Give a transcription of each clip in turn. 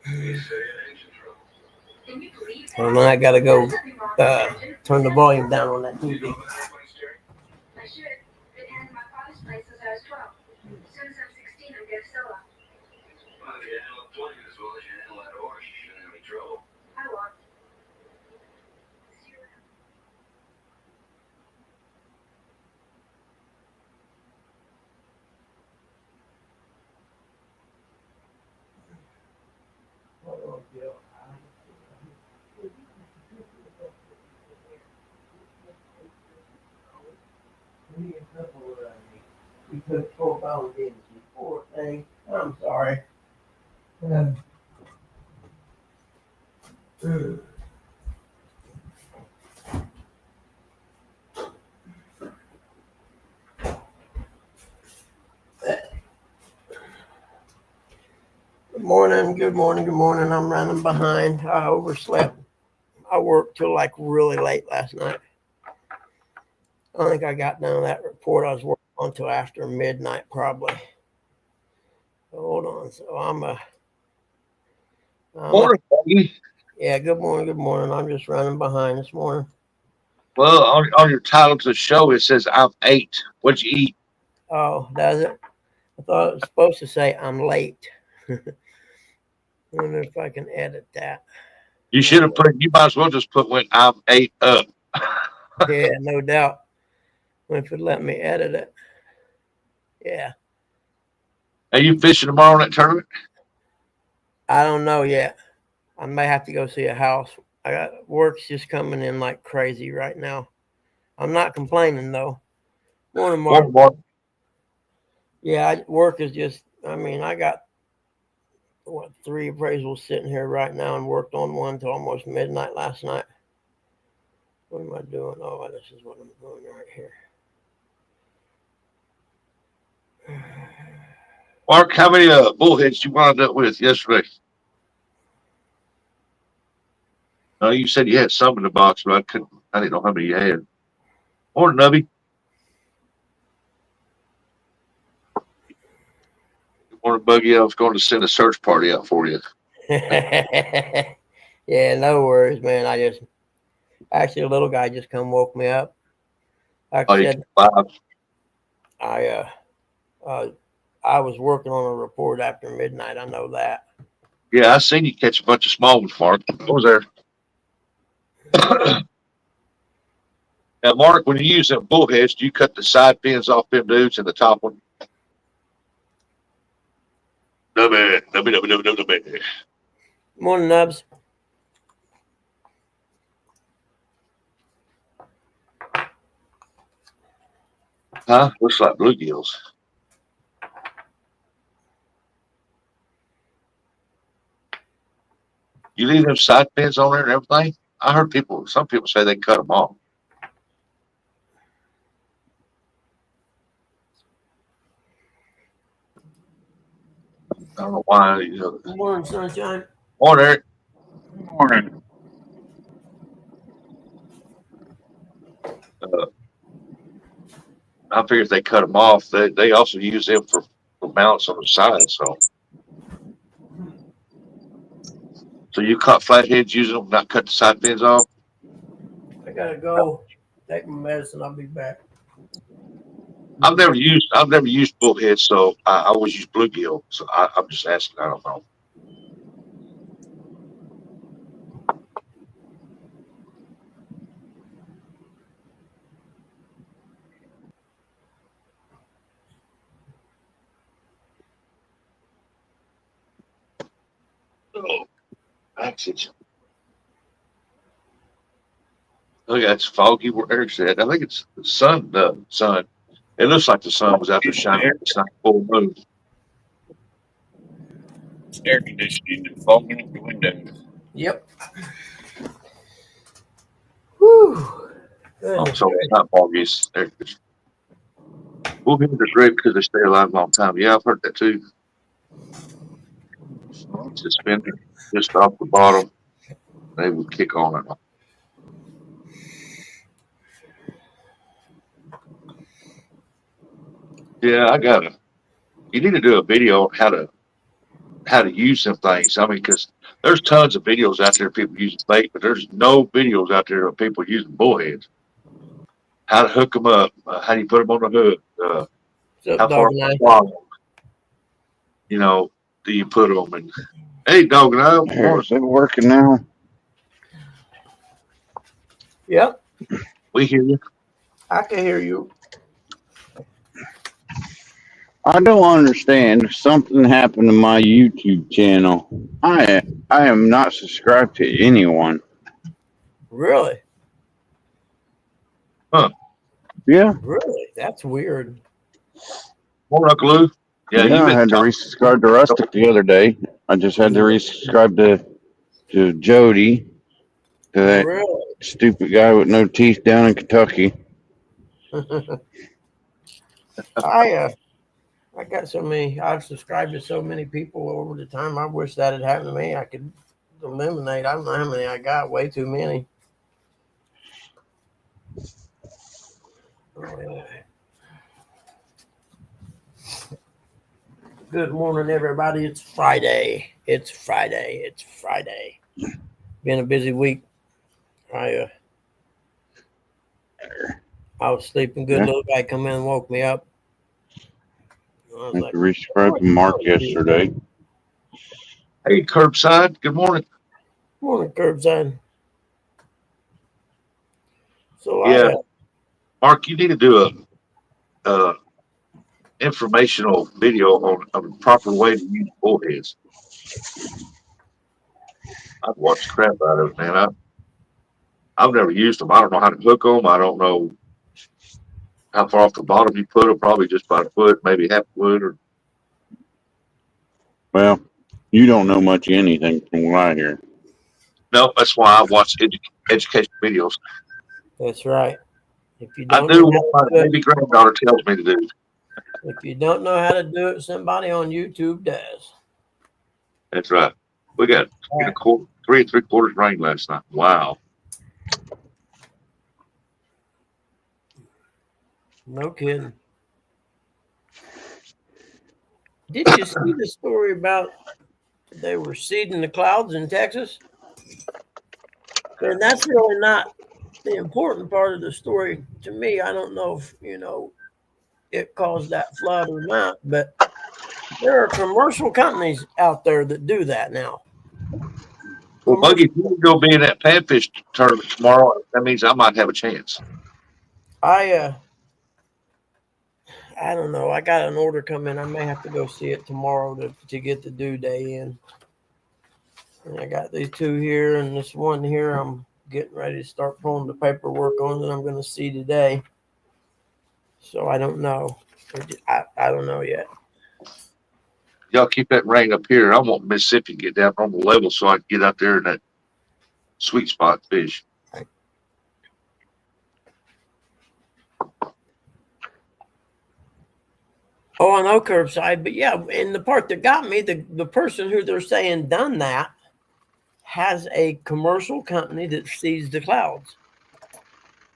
And then I gotta go turn the volume down on that TV. We took profile and poor thing. I'm sorry. Good morning, good morning, good morning. I'm running behind. I overslept. I worked till like really late last night. I don't think I got done that report I was working on till after midnight, probably. So hold on. So Morning, Buggy. yeah, good morning, good morning. I'm just running behind this morning. Well, on your title to the show, it says I'm 8. What'd you eat? Oh, does it? I thought it was supposed to say I'm late. I wonder if I can edit that. You should have put. You might as well just put when I'm 8 up. Yeah, no doubt. If it let me edit it. Yeah. Are you fishing tomorrow in that tournament? I don't know yet. I may have to go see a house. I got work's just coming in like crazy right now. I'm not complaining though. Morning, Mark. Morning. Yeah, work is just. I mean, I got 3 appraisals sitting here right now, and worked on one till almost midnight last night. What am I doing? Oh, this is what I'm doing right here. Mark, how many bullheads you wound up with yesterday? No, you said you had some in the box, but I couldn't. I didn't know how many you had. Morning, Nubby. Good morning, Buggy. I was going to send a search party out for you. Yeah, no worries, man. Actually a little guy just come woke me up. Like I said, I I was working on a report after midnight. I know that. Yeah, I seen you catch a bunch of small ones, Mark. I was there. Now, Mark, when you use them bullheads, do you cut the side pins off them dudes and the top one? No, man. No, man. Morning, Nubs. Huh? Looks like bluegills. You leave them side pins on there and everything? I heard some people say they cut them off. I don't know why. Good morning, sunshine. Morning, Eric. Morning. I figure if they cut them off, they also use them for mounts on the side. So you cut flatheads using them, not cut the side pins off? I gotta go take my medicine. I'll be back. I've never used bullheads, so I always use bluegill. So I'm just asking. I don't know. Oh, exit. Look, it's foggy where Eric's at. I think it's the sun. The sun. It looks like the sun was out there shining. It's not full moon. It's air conditioning and fogging up the windows. Yep. Whew. So it's not foggy. We'll be great because they stay alive a long time. Yeah, I've heard that too. Suspended just off the bottom. They would kick on it. Yeah, you need to do a video on how to use them things. I mean, because There's tons of videos out there of people using bait, but there's no videos out there of people using bullheads. How to hook them up, how do you put them on the hook, What's how up, far dog and I? along, you know, do you put them? And hey, dog and I, Here, is it working now? Yep, we hear you. I can hear you. I don't understand. Something happened to my YouTube channel. I am not subscribed to anyone. Really? Yeah, Really? That's weird. More Uncle Lou. Yeah, yeah. you've I been had to talking. resubscribe to Rustic the other day. I just had to resubscribe to Jody, to that Really? stupid guy with no teeth down in Kentucky. I got so many. I've subscribed to so many people over the time. I wish that had happened to me. I could eliminate. I don't know how many I got. Way too many. Oh, yeah. Good morning, everybody. It's Friday. It's Friday. It's Friday. Been a busy week. I was sleeping good. Yeah. Little guy come in and woke me up. I I was had like, to resubscribe to Mark yesterday. Hey, curbside. Good morning. morning, curbside. So Yeah, Mark, you need to do a informational video on a proper way to use bullheads. I've watched the crap out of it, man. I've never used them. I don't know how to hook them. I don't know how far off the bottom you put them. Probably just about a foot, maybe half a foot. Or Well, you don't know much of anything from what I hear. no, that's why I watch education videos. that's right. If you I don't do know what how to my do baby granddaughter tells me to do. it, if you don't know how to do it, somebody on YouTube does. That's right. We got Right. 3 3/4 rain last night. Wow. No kidding. Did you see the story about they were seeding the clouds in Texas? And that's really not the important part of the story to me. I don't know if, it caused that flood or not, but there are commercial companies out there that do that now. Well, Buggy, if you can go be in that panfish tournament tomorrow, that means I might have a chance. I don't know. I got an order coming. I may have to go see it tomorrow to get the due day in. And I got these two here and this one here. I'm getting ready to start pulling the paperwork on that I'm going to see today. So I don't know. I don't know yet. Y'all keep that rain up here. I want Mississippi to get down on the level so I can get out there in that sweet spot fish. Oh, I know curbside, but yeah, and the part that got me, the person who they're saying done that has a commercial company that sees the clouds.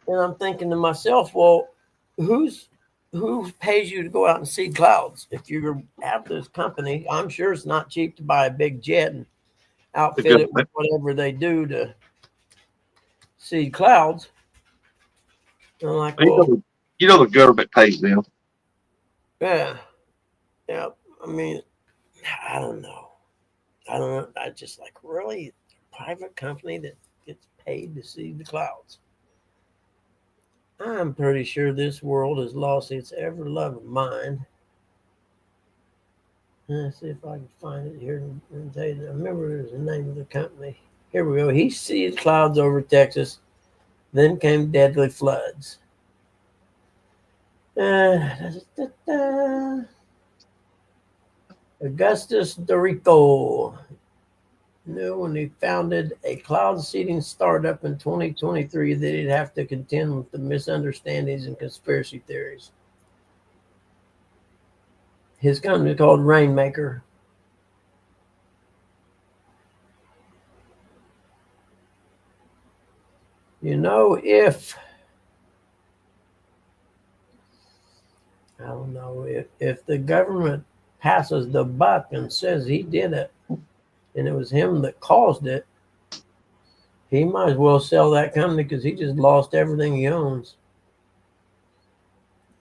And I'm thinking to myself, well, who pays you to go out and see clouds? If you have this company, I'm sure it's not cheap to buy a big jet and outfit it with whatever they do to see clouds. And I'm like, well, You know the government pays them. yeah. I mean, I don't know. I just like, really, private company that gets paid to see the clouds. I'm pretty sure this world has lost its ever loving mind. Let's see if I can find it here and tell you. I remember the name of the company. Here we go. He sees clouds over Texas. Then came deadly floods. Augustus Dorico knew when he founded a cloud seeding startup in 2023 that he'd have to contend with the misunderstandings and conspiracy theories. His company called Rainmaker. If I don't know if the government passes the buck and says he did it, and it was him that caused it, he might as well sell that company because he just lost everything he owns.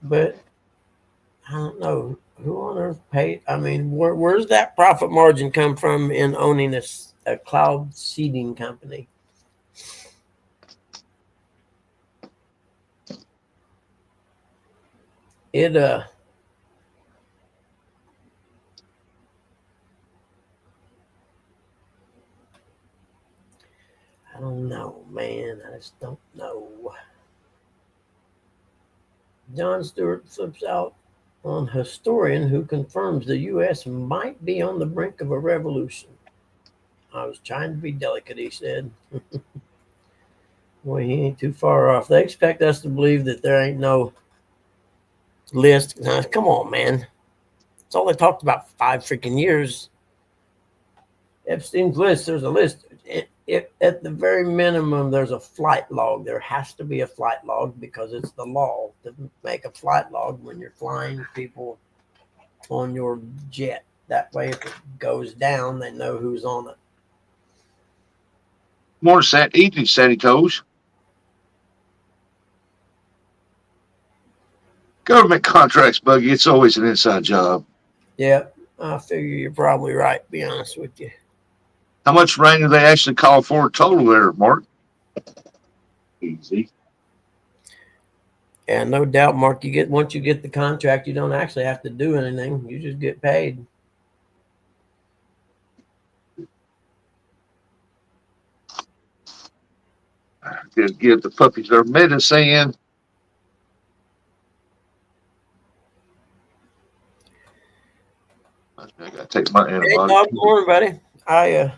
But I don't know who on earth paid. I mean, where's that profit margin come from in owning a cloud seeding company? It I don't know, man. I just don't know. John Stewart flips out on historian who confirms the U.S. might be on the brink of a revolution. I was trying to be delicate, he said. Well, he ain't too far off. They expect us to believe that there ain't no list. Now, come on, man. That's all they talked about for 5 freaking years. Epstein's list, there's a list. At the very minimum, there's a flight log. There has to be a flight log because it's the law to make a flight log when you're flying people on your jet. That way, if it goes down, they know who's on it. Morning, evening, Sandy Toes. Government contracts, Buggy. It's always an inside job. Yeah, I figure you're probably right, to be honest with you. How much rain do they actually call for total there, Mark? Easy. And no doubt, Mark, once you get the contract, you don't actually have to do anything. You just get paid. Just give the puppies their medicine. I gotta take my Hey, antibiotics. Doc, good morning, buddy. I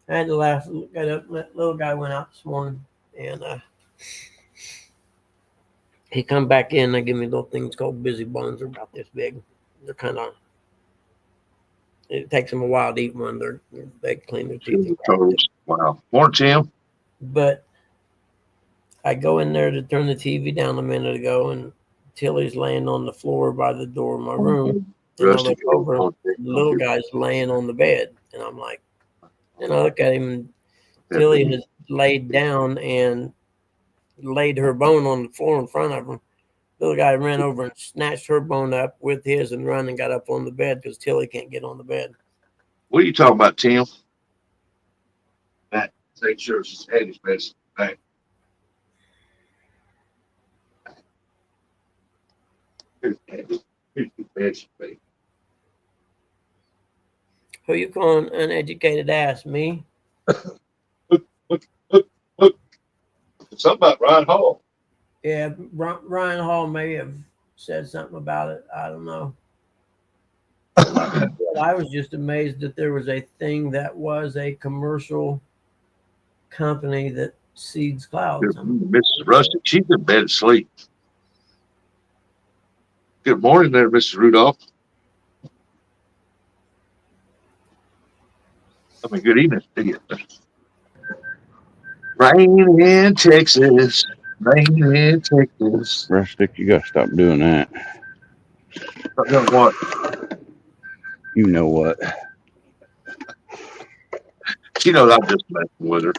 had to laugh. Got up. That little guy went out this morning, and he come back in. They give me little things called busy bones. They're about this big. They're kind of. It takes them a while to eat one. They clean their teeth. Wow. Morning, Tim. But I go in there to turn the TV down a minute ago, and Tilly's laying on the floor by the door of my room. And I look over, the little guy's laying on the bed, and I'm like, and I look at him, and Tilly has laid down and laid her bone on the floor in front of him. The little guy ran over and snatched her bone up with his and run and got up on the bed because Tilly can't get on the bed. What are you talking about, Tim? That St. George's head is best back. Who you calling uneducated ass? Me? Something about Ryan Hall. Yeah, Ryan Hall may have said something about it. I don't know. I was just amazed that there was a thing that was a commercial company that seeds clouds. Mrs. Rusty, she's in bed asleep. Good morning there, Mrs. Rudolph. I mean, good evening to you. Rain in Texas. Rain in Texas. Rustic, you gotta stop doing that. What? You know what? She knows I'm just messing with her.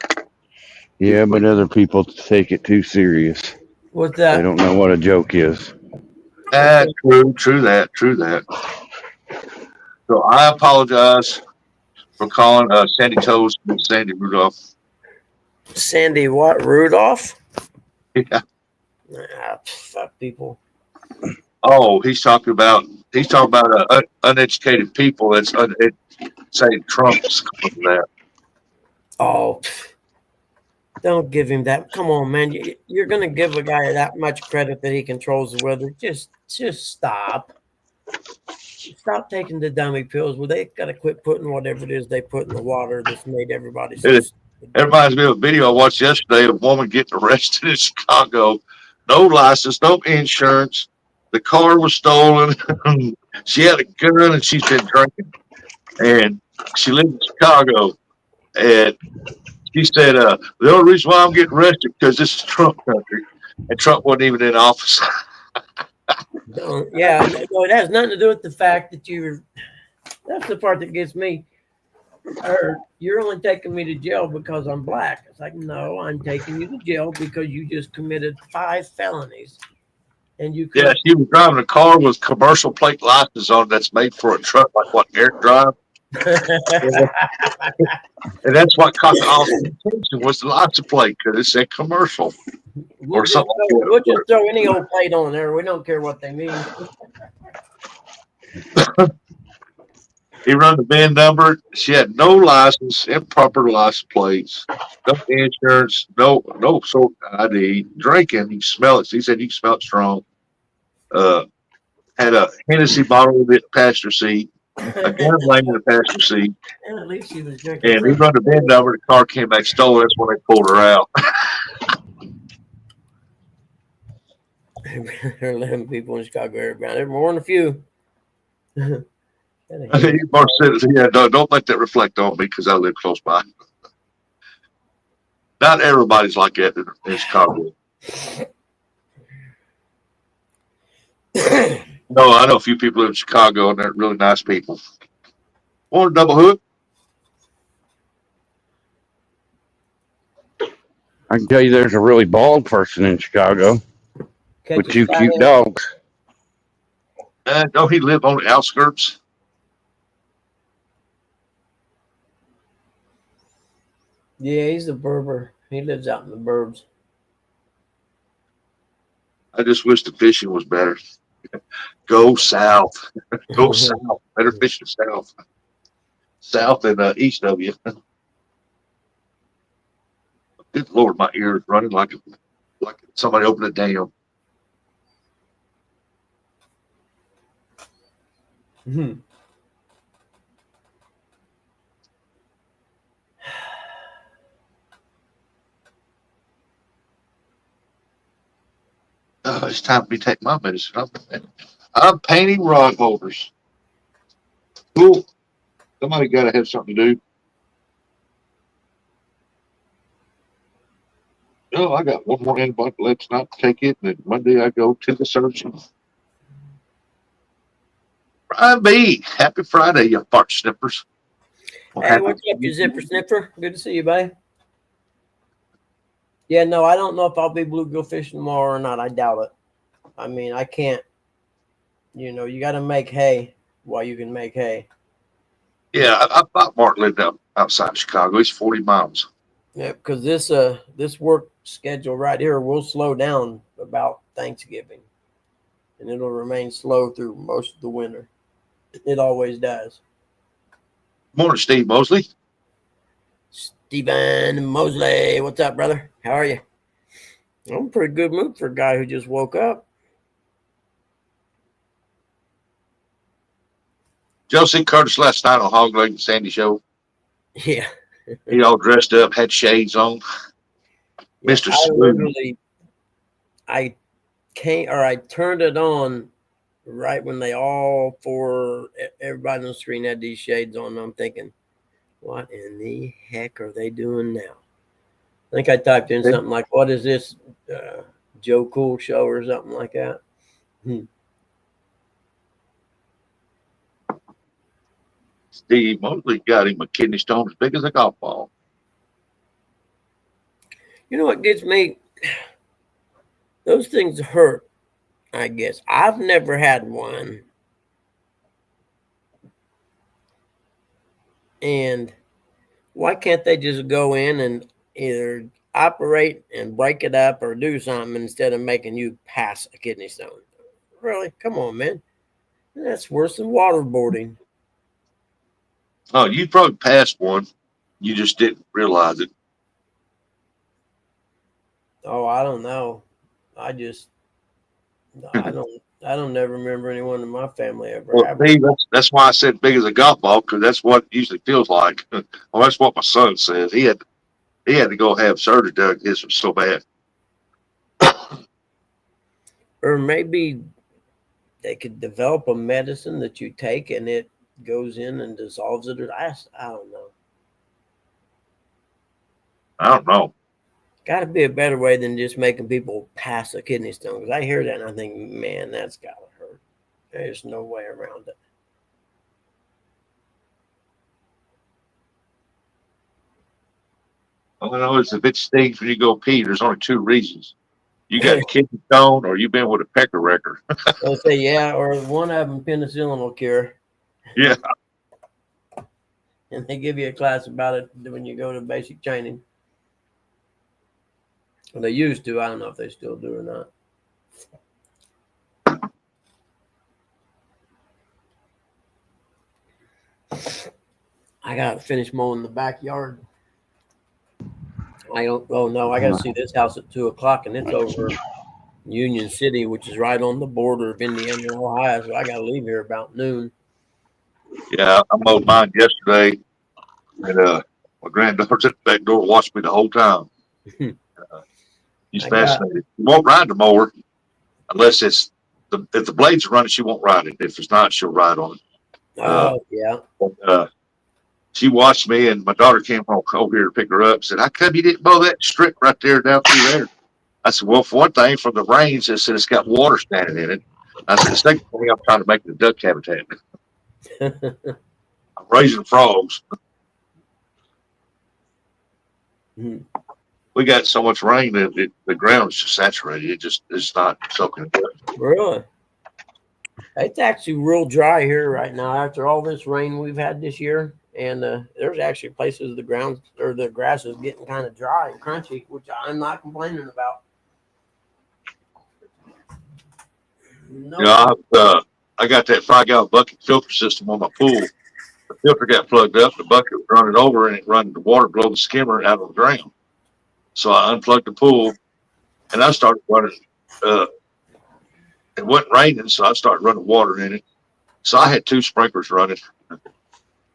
Yeah, but other people take it too serious. What's that? They don't know what a joke is. True that. So I apologize for calling Sandy Toes Sandy Rudolph. Sandy what? Rudolph? Yeah. Fuck people. Oh, he's talking about uneducated people. That's saying Trump's calling that. Oh, don't give him that. Come on, man. You're going to give a guy that much credit that he controls the weather. Just stop. Stop taking the dummy pills. Well, they got to quit putting whatever it is they put in the water that's made everybody so It reminds me of a video I watched yesterday of a woman getting arrested in Chicago. No license, no insurance. The car was stolen. She had a gun and she's been drinking. And she lived in Chicago. And she said, the only reason why I'm getting arrested because this is Trump country. And Trump wasn't even in office. Yeah, no, it has nothing to do with the fact that that's the part that gets me. I heard, you're only taking me to jail because I'm black. It's like, no, I'm taking you to jail because you just committed 5 felonies. And you Yeah, could. she was driving a car with commercial plate license on that's made for a truck like what Eric drive. And that's what caught the officer's attention was the license plate because it said commercial We'll or just something throw, like we'll just throw any old plate on there. We don't care what they mean. that. He run the VIN number. She had no license, improper license plates, no insurance, no sort of ID. Drinking, you smell it. He said you can smell it strong. Uh, had a Hennessy bottle in the passenger seat, a gun laying in the passenger seat, And at least she was drinking and he fresh. run the VIN number. The car came back stolen. That's when they pulled her out. 11 people in Chicago area ground. There were more than a few. Mark said, "Yeah, no, don't let that reflect on me because I live close by. Not everybody's like that in Chicago. No, I know a few people live in Chicago and they're really nice people. Want a double hook? I can tell you there's a really bald person in Chicago Catch with a 2 fat cute ass- dogs. Don't he live on the outskirts? Yeah, he's a Berber. He lives out in the burbs. I just wish the fishing was better. Go south. Go south. Better fishing south. South and east of you. Good Lord, my ear is running like somebody opened a dam. Mhm. It's time for me to take my medicine. I'm painting rod holders. Cool. Somebody got to have something to do. Oh, I got one more antibiotic left tonight to take it, and then Monday I go to the surgeon. Brian B, happy Friday, you fart snippers. Hey, what's up, you zipper sniffer? Good to see you, buddy. Yeah, no, I don't know if I'll be bluegill fishing tomorrow or not. I doubt it. I mean, I can't. You got to make hay while you can make hay. Yeah, I thought Mark lived outside Chicago. He's 40 miles. Yeah, because this work schedule right here will slow down about Thanksgiving, and it'll remain slow through most of the winter. It always does. Morning, Steve Mosley. Stephen Mosley, what's up, brother? How are you? I'm in pretty good mood for a guy who just woke up. Josie Curtis last night on Hog Leg and Sandy Show. Yeah. He all dressed up, had shades on. Mr. Smooth. I turned it on right when everybody on the screen had these shades on. I'm thinking, what in the heck are they doing now? I think I typed in something like, what is this, Joe Cool show or something like that? Steve Mosley got him a kidney stone as big as a golf ball. You know what gets me? Those things hurt, I guess. I've never had one. And why can't they just go in and either operate and break it up or do something instead of making you pass a kidney stone? Really? Come on, man. That's worse than waterboarding. Oh, you probably passed one. You just didn't realize it. Oh, I don't know. I don't never remember anyone in my family ever Well, having. Steve, that's why I said big as a golf ball, because that's what it usually feels like. Well, that's what my son says. He had to go have surgery done. His was so bad. Or maybe they could develop a medicine that you take and it goes in and dissolves it. I don't know. I don't know. Got to be a better way than just making people pass a kidney stone. Because I hear that and I think, man, that's got to hurt. There's no way around it. All I know is if it stings when you go pee, there's only two reasons. You got a kidney stone or you've been with a pecker wrecker. They'll say, yeah, or one of them penicillin will cure. Yeah. And they give you a class about it when you go to basic training. Well, they used to. I don't know if they still do or not. I got to finish mowing the backyard. I don't. Oh no, I got to see this house at 2:00, and it's over Union City, which is right on the border of Indiana and Ohio. So I got to leave here about noon. Yeah, I mowed mine yesterday, and my granddaughter's at the back door watched me the whole time. She's I got- fascinated. She won't ride the mower unless it's if the blades are running. She won't ride it. If it's not, she'll ride on it. Oh yeah. But, she watched me, and my daughter came home over here to pick her up. Said, "How come you didn't mow that strip right there down through there?" I said, "Well, for one thing, from the rains, it said it's got water standing in it." I said, "The second thing, I'm trying to make it a duck habitat. I'm raising frogs." Mhm. We got so much rain that the ground is just saturated. It's not soaking it up. Really? It's actually real dry here right now after all this rain we've had this year. And there's actually places the ground or the grass is getting kind of dry and crunchy, which I'm not complaining about. No. You know, I got that 5-gallon bucket filter system on my pool. The filter got plugged up, the bucket was running over, and it run the water below the skimmer out of the ground. So I unplugged the pool, and I started running. It wasn't raining, so I started running water in it. So I had 2 sprinklers running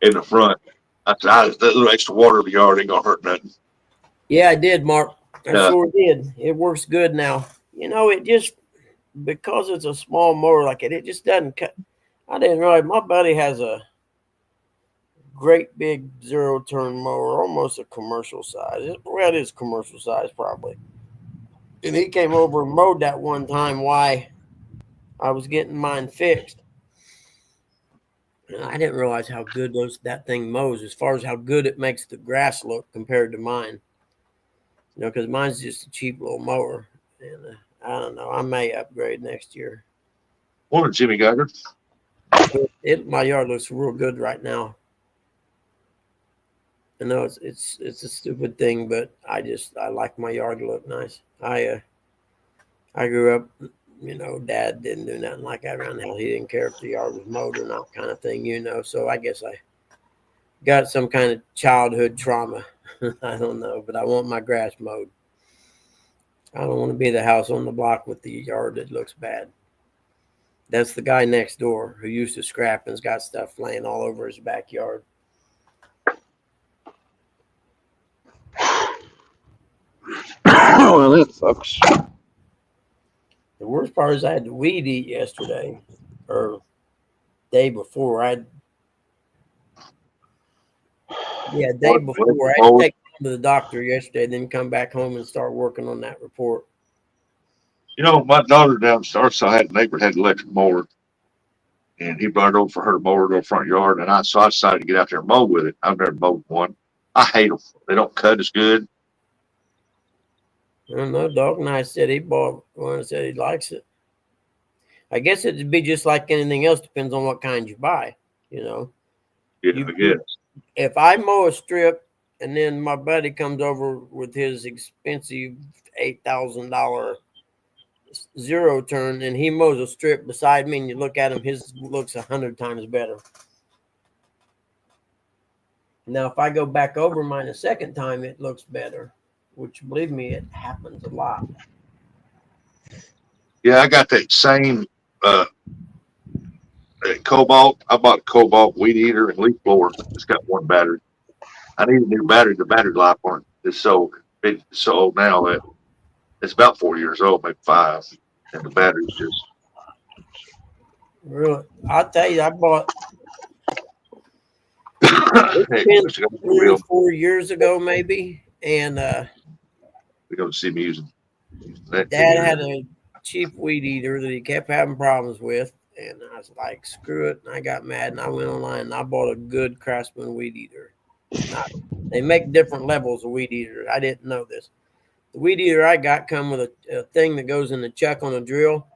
in the front. I said, that little extra water in the yard ain't gonna hurt nothing. Yeah, I did, Mark. I Yeah. sure did. It works good now. You know, it just because it's a small mower like it just doesn't cut. I didn't realize my buddy has a great big 0-turn mower, almost a commercial size. Well, it is commercial size probably. And he came over and mowed that one time. Why? I was getting mine fixed. And I didn't realize how good that thing mows as far as how good it makes the grass look compared to mine. You know, because mine's just a cheap little mower. And I don't know. I may upgrade next year. Morning, Jimmy Geiger. My yard looks real good right now. I know it's a stupid thing, but I like my yard to look nice. I grew up, you know, Dad didn't do nothing like that around the house. He didn't care if the yard was mowed or not, kind of thing, you know. So I guess I got some kind of childhood trauma. I don't know, but I want my grass mowed. I don't want to be the house on the block with the yard that looks bad. That's the guy next door who used to scrap and's got stuff laying all over his backyard. Well, that sucks. The worst part is I had to weed eat yesterday or day before. Day before. I had to take him to the doctor yesterday, then come back home and start working on that report. You know, my daughter down south side neighbor had an electric mower, and he brought it over for her to mow her front yard. And I decided to get out there and mow with it. I've never mowed one. I hate them. They don't cut as good. I don't know. Dog and I said he bought one and said he likes it. I guess it'd be just like anything else. Depends on what kind you buy, you know. Yeah, I guess. If I mow a strip and then my buddy comes over with his expensive $8,000 0-turn and he mows a strip beside me and you look at him, his looks 100 times better. Now, if I go back over mine a second time, it looks better, which, believe me, it happens a lot. Yeah, I got that same Cobalt. I bought a Cobalt weed eater and leaf blower. It's got one battery. I need a new battery. The battery life on it is so old now that it's about 4 years old, maybe 5, and the battery's just. Really, I'll tell you, I bought Hey, it's been real. 4 years ago, maybe, and We don't see me using that. Dad had a cheap weed eater that he kept having problems with, and I was like, screw it. And I got mad and I went online and I bought a good Craftsman weed eater. They make different levels of weed eater. I didn't know this. The weed eater I got come with a thing that goes in the chuck on a drill.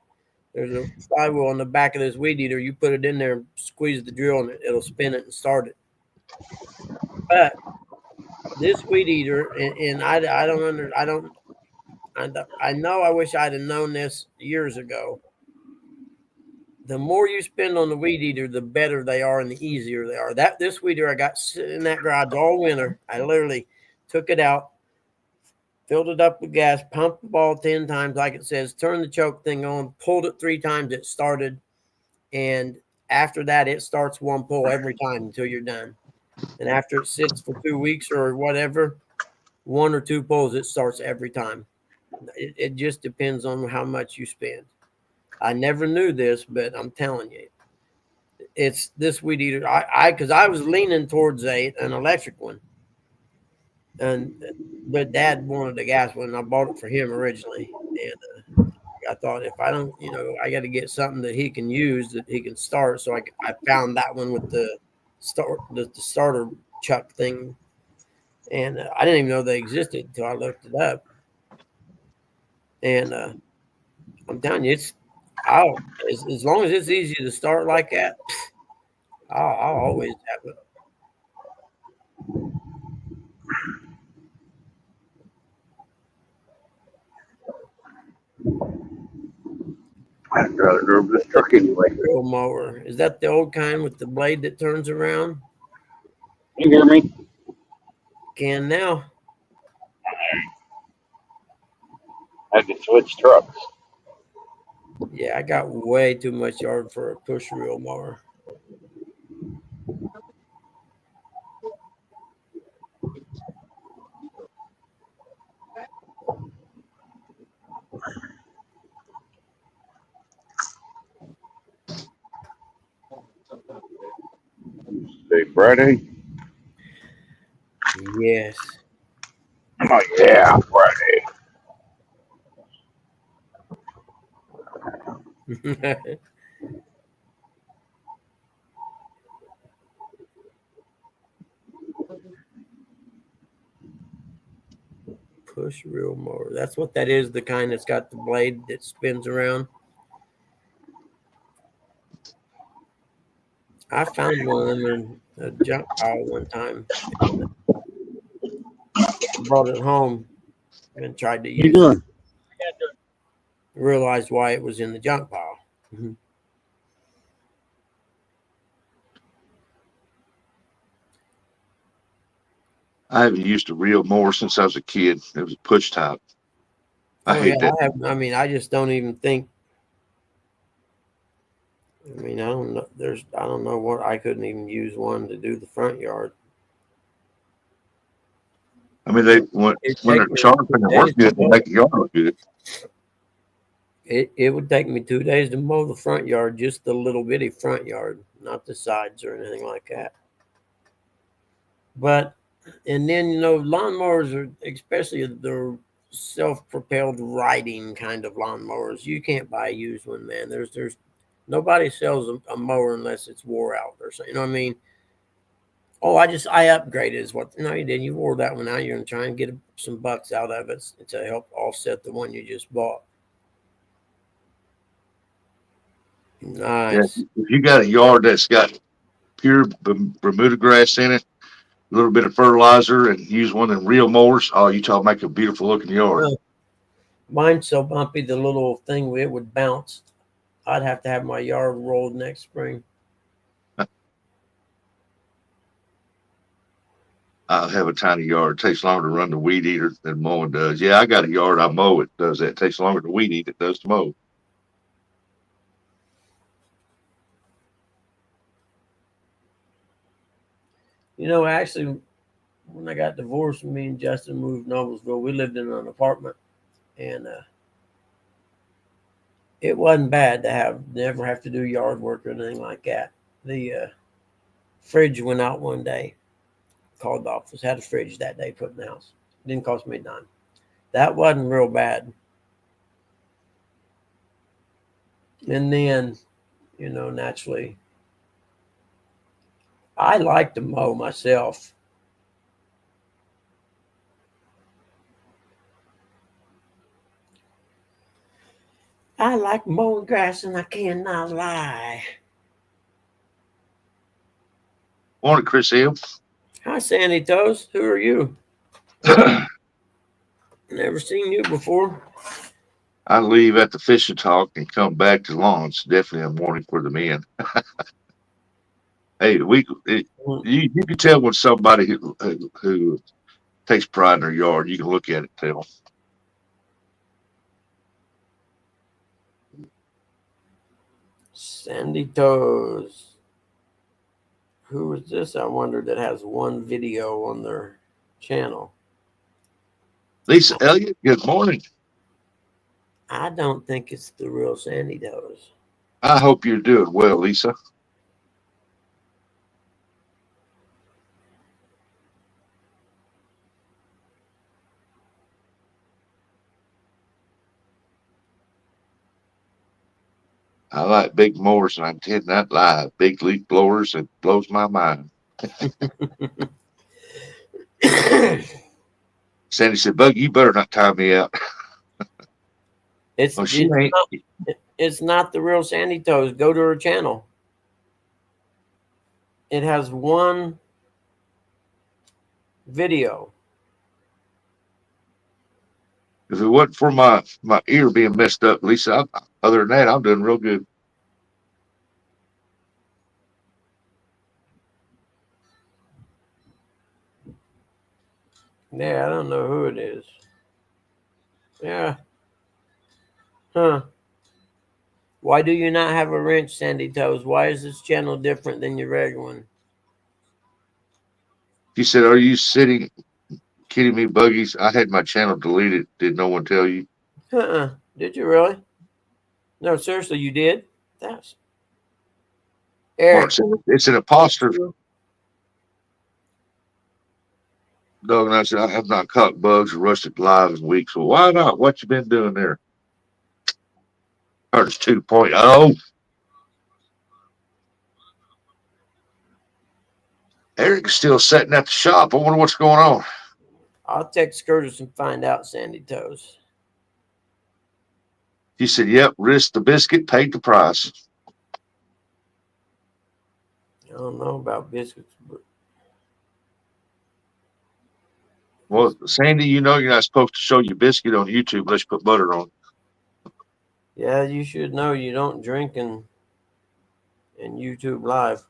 There's a flywheel on the back of this weed eater. You put it in there, squeeze the drill, and it'll spin it and start it. But this weed eater, and I know I wish I'd have known this years ago. The more you spend on the weed eater, the better they are and the easier they are. This weed eater I got sitting in that garage all winter. I literally took it out, filled it up with gas, pumped the ball 10 times, like it says, turned the choke thing on, pulled it 3 times, it started. And after that, it starts one pull every time until you're done. And after it sits for 2 weeks or whatever, 1 or 2 pulls, it starts every time. It just depends on how much you spend. I never knew this, but I'm telling you, it's this weed eater. Because I was leaning towards an electric one, but Dad wanted a gas one. And I bought it for him originally, and I thought if I don't, I got to get something that he can use that he can start. So I found that one with the starter chuck thing, and I didn't even know they existed until I looked it up. And I'm telling you, as long as it's easy to start like that, I'll always have it. I'd rather drove this truck anyway. Real mower. Is that the old kind with the blade that turns around? You hear me? Can now. I had to switch trucks. Yeah, I got way too much yard for a push reel mower. Say Friday? Yes. Oh yeah, Friday. Push reel mower. That's what that is, the kind that's got the blade that spins around. I found one of them in a junk pile one time. Brought it home and tried to You use it. doing? Realized why it was in the junk pile. I haven't used a reel mower since I was a kid. It was a push type. I hate that. I just don't even think. I don't know. I don't know what I couldn't even use one to do the front yard. When they're sharp and they work good, they make the yard look good. It would take me 2 days to mow the front yard, just the little bitty front yard, not the sides or anything like that. And then lawnmowers are, especially the self-propelled riding kind of lawnmowers. You can't buy a used one, man. There's nobody sells a mower unless it's wore out or something. You know what I mean? Oh, I upgraded is what. No, you didn't. You wore that one out. You're gonna try and get some bucks out of it to help offset the one you just bought. Nice. Yeah, if you got a yard that's got pure Bermuda grass in it, a little bit of fertilizer, and use one of them real mowers, oh, you talk make a beautiful looking yard. Well, mine's so bumpy, the little thing it would bounce. I'd have to have my yard rolled next spring. I have a tiny yard. It takes longer to run the weed eater than mowing does. Yeah, I got a yard. I mow. It does that. It takes longer to weed eat. It does to mow. Actually, when I got divorced, me and Justin moved to Noblesville. We lived in an apartment, and it wasn't bad to never have to do yard work or anything like that. The fridge went out one day. Called the office, had a fridge that day put in the house. Didn't cost me a dime. That wasn't real bad. And then, naturally, I like to mow myself. I like mowing grass and I cannot lie. Morning, Chris Hill. Hi, Sandy Toes. Who are you? Never seen you before. I leave at the fishing talk and come back to launch. Definitely a morning for the men. Hey, you can tell when somebody who takes pride in their yard. You can look at it, tell. Sandy Toes. Who is this? I wonder that has one video on their channel. Lisa Elliott, good morning. I don't think it's the real Sandy Toes. I hope you're doing well, Lisa. I like big mowers, and I intend not lie. Big leaf blowers, it blows my mind. Sandy said, "Bug, you better not tie me out." It's Oh, she ain't. it's not the real Sandy Toes. Go to her channel. It has one video. If it wasn't for my ear being messed up, Lisa, other than that, I'm doing real good. Yeah, I don't know who it is. Yeah. Huh. Why do you not have a wrench, Sandy Toes? Why is this channel different than your regular one? She said, "Are you kidding me, Buggies? I had my channel deleted. Did no one tell you?" Did you really? No, seriously, you did? That's Mark Eric. said, "It's an imposter." Doug and I said, "I have not caught bugs or rusted live in weeks." Well, why not? What you been doing there? Curtis 2.0. Eric's still sitting at the shop. I wonder what's going on. I'll text Curtis and find out, Sandy Toes. He said, "Yep, risked the biscuit, paid the price." I don't know about biscuits, but Well, Sandy, you know you're not supposed to show your biscuit on YouTube unless you put butter on. yeah, you should know you don't drink in YouTube Live.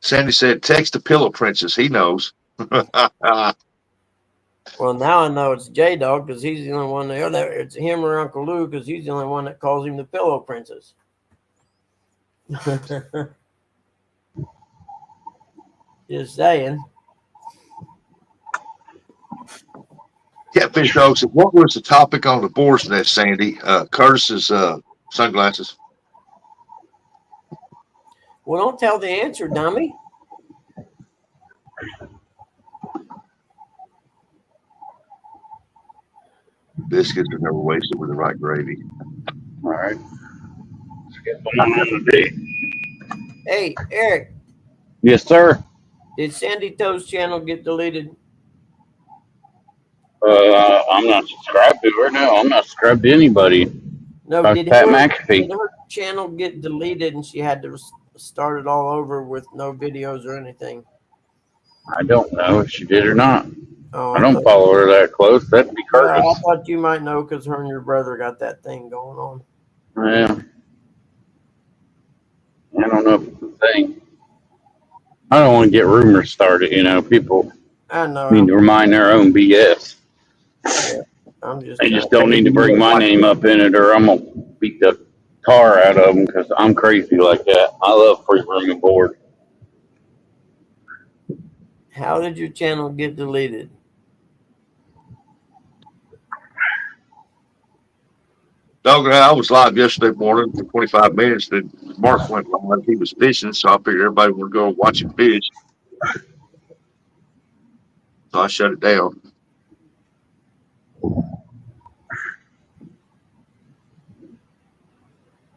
Sandy said, "Text the Pillow Princess. He knows." Well, now I know it's J Dog because he's the only one there. It's him or Uncle Lou because he's the only one that calls him the Pillow Princess. Just saying. Catfish Dog said, "What was the topic on the boar's nest, Sandy?" Curtis's sunglasses. Well, don't tell the answer, dummy. Biscuits are never wasted with the right gravy. All right. Let's get one on the day. Hey, Eric, Yes, sir. did Sandy Toes channel get deleted? I'm not subscribed to her. No, I'm not subscribed to anybody. No, That's Pat McAfee. did her channel get deleted and she had to start it all over with no videos or anything? I don't know if she did or not. Oh, I don't follow her that close. That'd be well, I Curtis. thought you might know because her and your brother got that thing going on. Yeah. I don't know if it's a thing. I don't want to get rumors started. People I know. need to remind their own BS. I'm just. They just don't need to bring my name up in it, or I'm gonna beat the tar out of them because I'm crazy like that. I love free room and board. How did your channel get deleted? Dog and I was live yesterday morning for 25 minutes. Then Mark went live. He was fishing, so I figured everybody would go watch him fish. So I shut it down.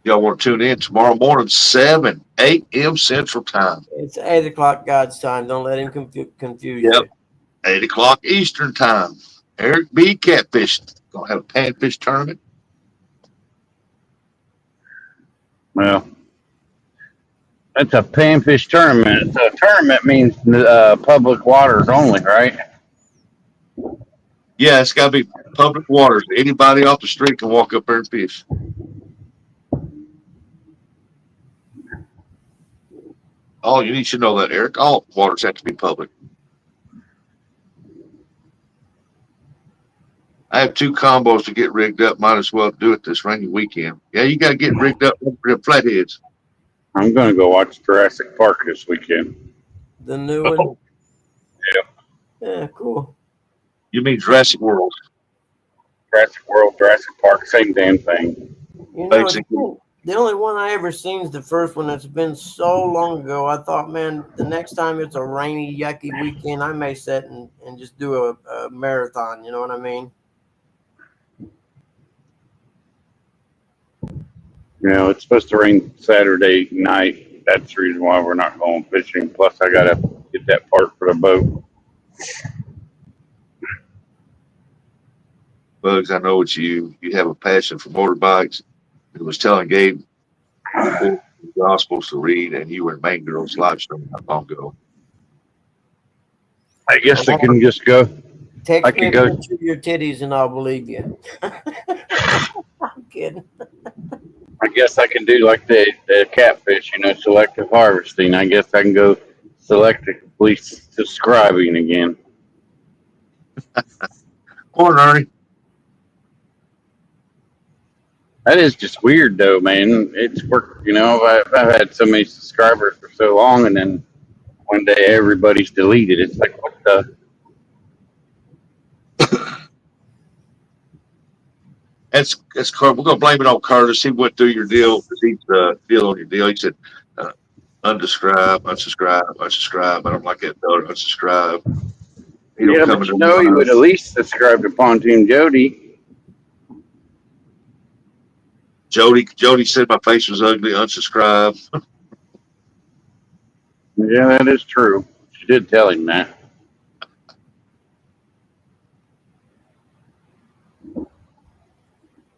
Y'all want to tune in tomorrow morning, 7, 8 a.m. Central Time. It's 8 o'clock God's time. Don't let him confuse Yep. you. 8 o'clock Eastern Time. Eric B. Catfish. Gonna have a panfish tournament. Well, it's a panfish tournament. So a tournament means public waters only, right? Yeah, it's got to be public waters. Anybody off the street can walk up there and fish. Oh, you need to know that, Eric. All waters have to be public. I have 2 combos to get rigged up. Might as well do it this rainy weekend. Yeah, you got to get rigged up for the flatheads. I'm going to go watch Jurassic Park this weekend. The new one. Oh, Yeah, cool. you mean Jurassic World? Jurassic World, Jurassic Park, same damn thing. You know, Basically. the only one I ever seen is the first one. That's been so long ago. I thought, man, the next time it's a rainy, yucky weekend, I may sit and just do a marathon. You know what I mean? You know, it's supposed to rain Saturday night. That's the reason why we're not going fishing. Plus, I got to get that part for the boat. Bugs, I know it's you. You have a passion for motorbikes. I was telling Gabe the Gospels to read, and you were in Main Girls live stream not long ago. I guess I can just go. Text I me could a go. picture of your titties and I'll believe you. I'm kidding. I guess I can do like the catfish, you know, selective harvesting. I guess I can go selectively subscribing again. Morning, Ernie. That is just weird, though, man. It's work, you know. I've had so many subscribers for so long, and then one day everybody's deleted. It's like, what the? We're gonna blame it on Curtis. He went through your deal. He's deal on your deal. He said, unsubscribe, unsubscribe, unsubscribe. I don't like that. No, unsubscribe. He don't Yeah, come but into you know, you would at least subscribe to Pontoon Jody. Jody said my face was ugly. Unsubscribe. Yeah, that is true. She did tell him that.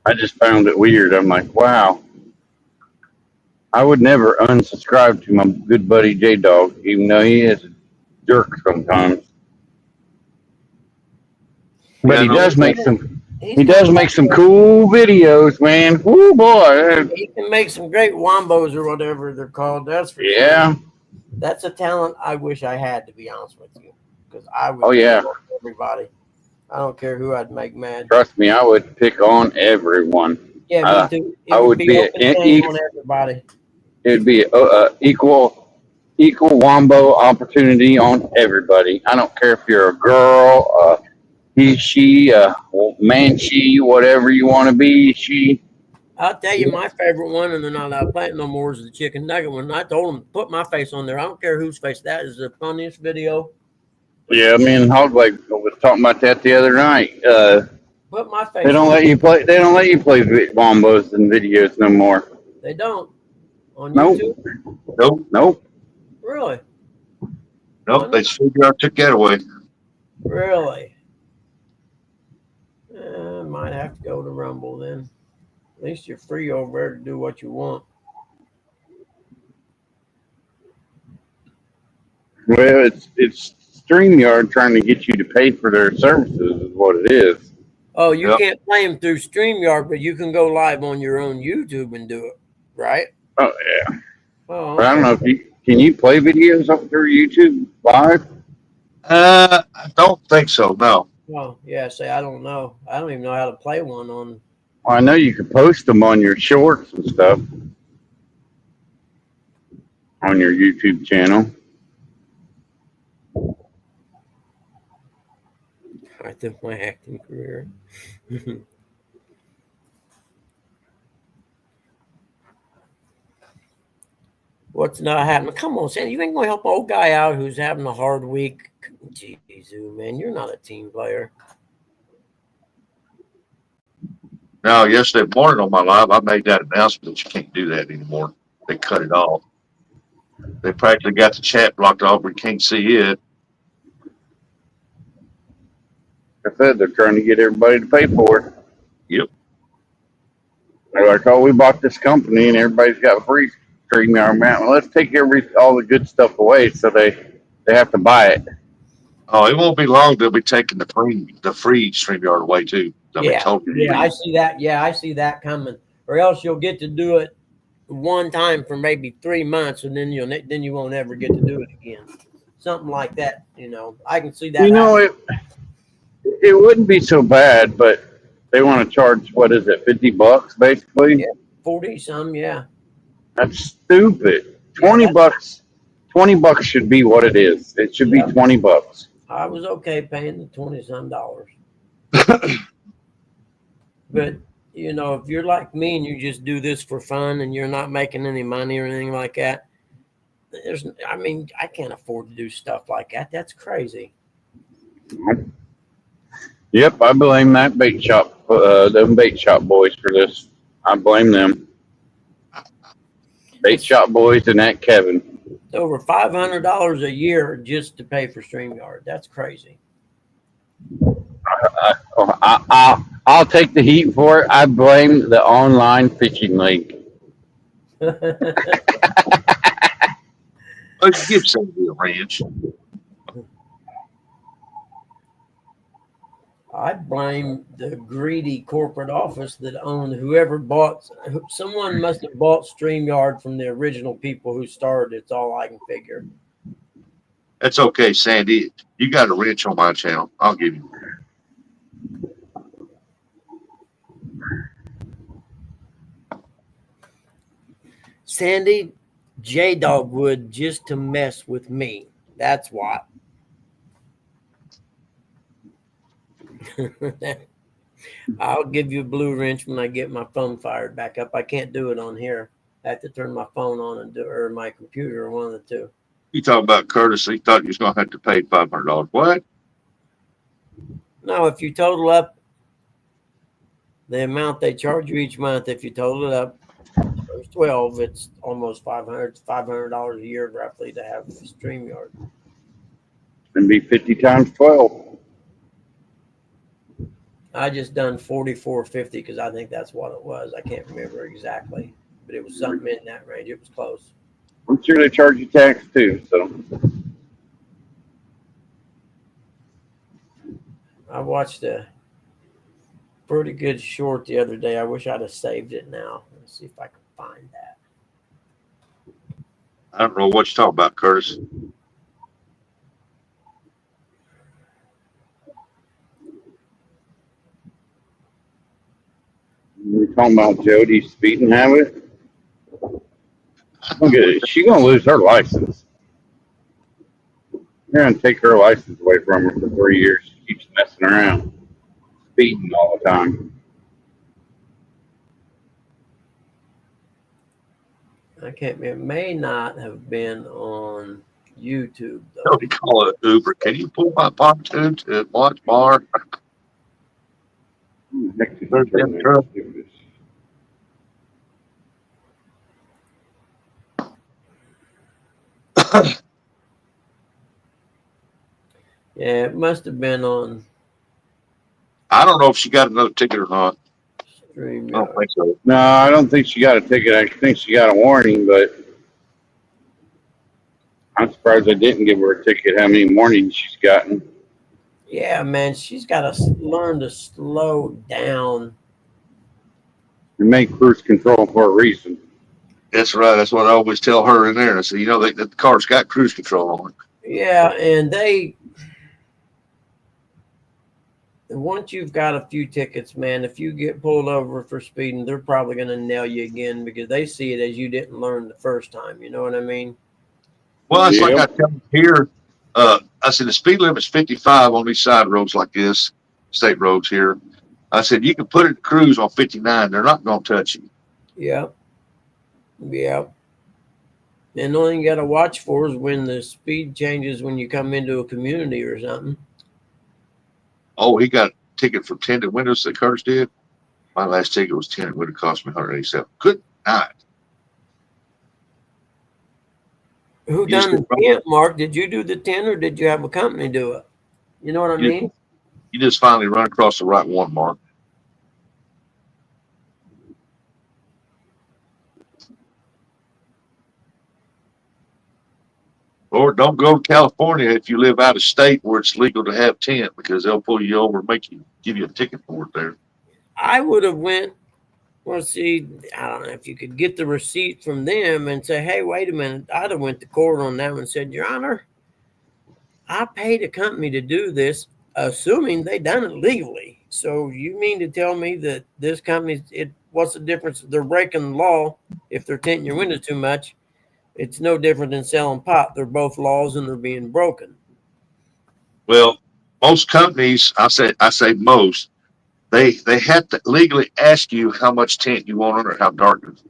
I just found it weird. I'm like, wow. I would never unsubscribe to my good buddy J Dog, even though he is a jerk sometimes. But Yeah, he no, does make some. He's He does got- make some cool videos, man. Woo boy. He can make some great wombos or whatever they're called. That's for Yeah. sure. That's a talent I wish I had, to be honest with you, because I would. Oh, yeah. love everybody. I don't care who I'd make mad. Trust me, I would pick on everyone. Yeah, me too. It I would be open an game on everybody. It'd be equal wombo opportunity on everybody. I don't care if you're a girl, he, she, man, she, whatever you want to be, she. I'll tell you, my favorite one, and they're not allowed to play it no more, is the chicken nugget one. I told them, put my face on there. I don't care whose face. That is the funniest video. Yeah, me and Hogleg was talking about that the other night. Put my face. They don't on let you play. They don't let you play wombos and videos no more. They don't. On Nope. YouTube? Nope. Really? Nope. They figured out took that away. Really? Might have to go to Rumble then. At least you're free over there to do what you want. Well, it's StreamYard trying to get you to pay for their services is what it is. Oh, you Yep. can't play them through StreamYard, but you can go live on your own YouTube and do it, right? Oh yeah. Oh, But I don't okay. know if can you play videos up through YouTube live? I don't think so. No. Oh, yeah. Say, I don't know. I don't even know how to play one on. Well, I know you can post them on your shorts and stuff on your YouTube channel. I think my acting career. What's not happening? Come on, Sandy. You ain't gonna help an old guy out who's having a hard week. Jeez, man, you're not a team player. Now, yesterday morning on my live, I made that announcement that you can't do that anymore. They cut it off. They practically got the chat blocked off where you can't see it. Like I said, they're trying to get everybody to pay for it. Yep. They're like, oh, we bought this company and everybody's got free StreamYard. Man, well, let's take all the good stuff away so they have to buy it. Oh, it won't be long. They'll be taking the free StreamYard away too. I mean, Yeah, totally. yeah, I see that. Yeah, I see that coming. Or else you'll get to do it one time for maybe 3 months, and then you won't ever get to do it again. Something like that. I can see that. You know, it wouldn't be so bad, but they want to charge, what is it, $50 basically? Yeah. 40 some. Yeah. That's stupid. 20 bucks. $20 should be what it is. It should be $20. I was okay paying the $20 some. But if you're like me and you just do this for fun and you're not making any money or anything like that, I can't afford to do stuff like that. That's crazy. Yep, I blame that bait shop, them bait shop boys for this. I blame them. Bait shop boys and that Kevin. Over $500 a year just to pay for StreamYard. That's crazy. I'll take the heat for it. I blame the online fishing league. Let's give somebody a ranch. I blame the greedy corporate office that owned someone must have bought StreamYard from the original people who started. It's all I can figure. That's okay, Sandy. You got a wrench on my channel. I'll give you. Sandy, J-Dog would just to mess with me. That's why. I'll give you a blue wrench when I get my phone fired back up. I can't do it on here. I have to turn my phone on or my computer, or one of the two. You talking about Curtis? He thought you was gonna have to pay $500. What? No, if you total up the amount they charge you each month, if you total it up, there's 12. It's almost $500 a year roughly to have StreamYard. It'd be 50 times 12. I just done 44.50 because I think that's what it was. I can't remember exactly, but it was something in that range. It was close. I'm sure they charge you tax too. So I watched a pretty good short the other day. I wish I'd have saved it now. Let's see if I can find that. I don't know what you're talking about, Curtis. we're talking about Jody's speeding habit. Look at it. She's gonna lose her license. You're gonna take her license away from her for 3 years. She keeps messing around, speeding all the time. I can't remember. It may not have been on YouTube though. What do you call it, Uber? Can you pull my pontoon to Watch Bar? Heck, did you turn that stupid- Yeah, it must have been on I don't know if she got another ticket or not. I don't StreamYard. think so. No, I don't think she got a ticket. I think she got a warning, but I'm surprised I didn't give her a ticket. How many warnings she's gotten? Yeah, man, she's got to learn to slow down. And make cruise control for a reason. That's right. That's what I always tell her in there. I said, the car's got cruise control on it. Yeah, and once you've got a few tickets, man, if you get pulled over for speeding, they're probably going to nail you again because they see it as you didn't learn the first time. You know what I mean? Well, it's like Yeah. I tell them here. I said the speed limit's 55 on these side roads like this, state roads here. I said you can put it in cruise on 59. They're not going to touch you. Yeah. Yeah. And the only thing you got to watch for is when the speed changes when you come into a community or something. Oh, he got a ticket for tinted windows that Curtis did. My last ticket was 10. It would have cost me 187. Good night. Who You just done get the tent, Mark? Did you do the tent or did you have a company do it? You know what I You- mean? You just finally run across the right one, Mark. Or don't go to California if you live out of state where it's legal to have tent, because they'll pull you over and give you a ticket for it there. I would have went. Well, see, I don't know if you could get the receipt from them and say, "Hey, wait a minute." I'd have went to court on that one and said, "Your Honor, I paid a company to do this, assuming they done it legally. So you mean to tell me that this company, what's the difference? They're breaking the law if they're tinting your windows too much. It's no different than selling pot. They're both laws and they're being broken." Well, most companies, I say most, they have to legally ask you how much tint you want on it or how dark it is.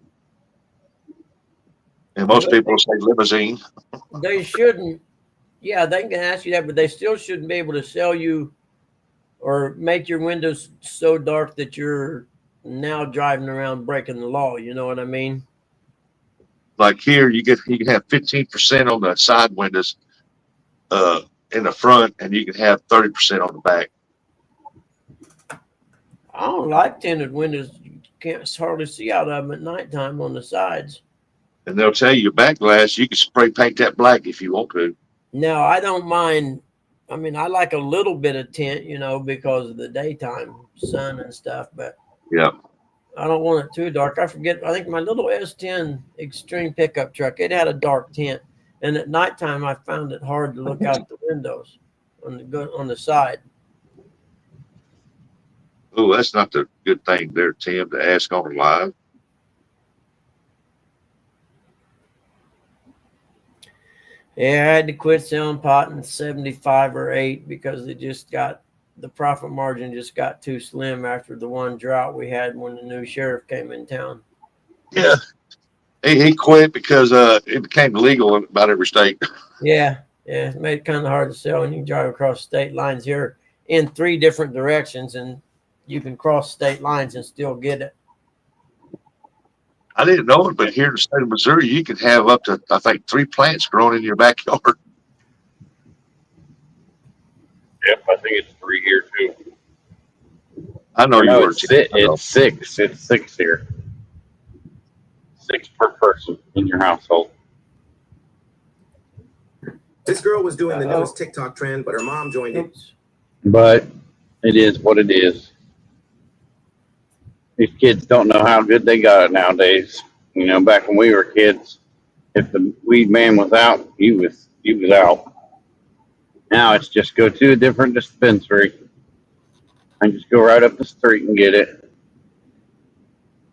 And most But people will say limousine. they shouldn't. Yeah, they can ask you that, but they still shouldn't be able to sell you or make your windows so dark that you're now driving around breaking the law. You know what I mean? Like here, you can have 15% on the side windows in the front, and you can have 30% on the back. I don't like tinted windows. You can't hardly see out of them at nighttime on the sides. And they'll tell you back glass, you can spray paint that black if you want to. Now, I don't mind. I mean, I like a little bit of tint, because of the daytime sun and stuff, but Yeah. I don't want it too dark. I think my little S10 Extreme pickup truck, it had a dark tint. And at nighttime, I found it hard to look out the windows on the side. Oh, that's not the good thing there, Tim, to ask on live. Yeah, I had to quit selling pot in 75 or 8 because the profit margin just got too slim after the one drought we had when the new sheriff came in town. Yeah. He quit because it became legal in about every state. Yeah, it made it kind of hard to sell when you drive across state lines here in 3 different directions, and you can cross state lines and still get it. I didn't know it, but here in the state of Missouri, you can have up to, I think, 3 plants growing in your backyard. Yep, I think it's 3 here too. I know you No, were. it's Tim. I know. it's 6. It's 6 here. 6 per person in your household. This girl was doing the Uh-oh. newest TikTok trend, but her mom joined it. Oops. But it is what it is. These kids don't know how good they got it nowadays. Back when we were kids, if the weed man was out, he was out. Now it's just go to a different dispensary and just go right up the street and get it.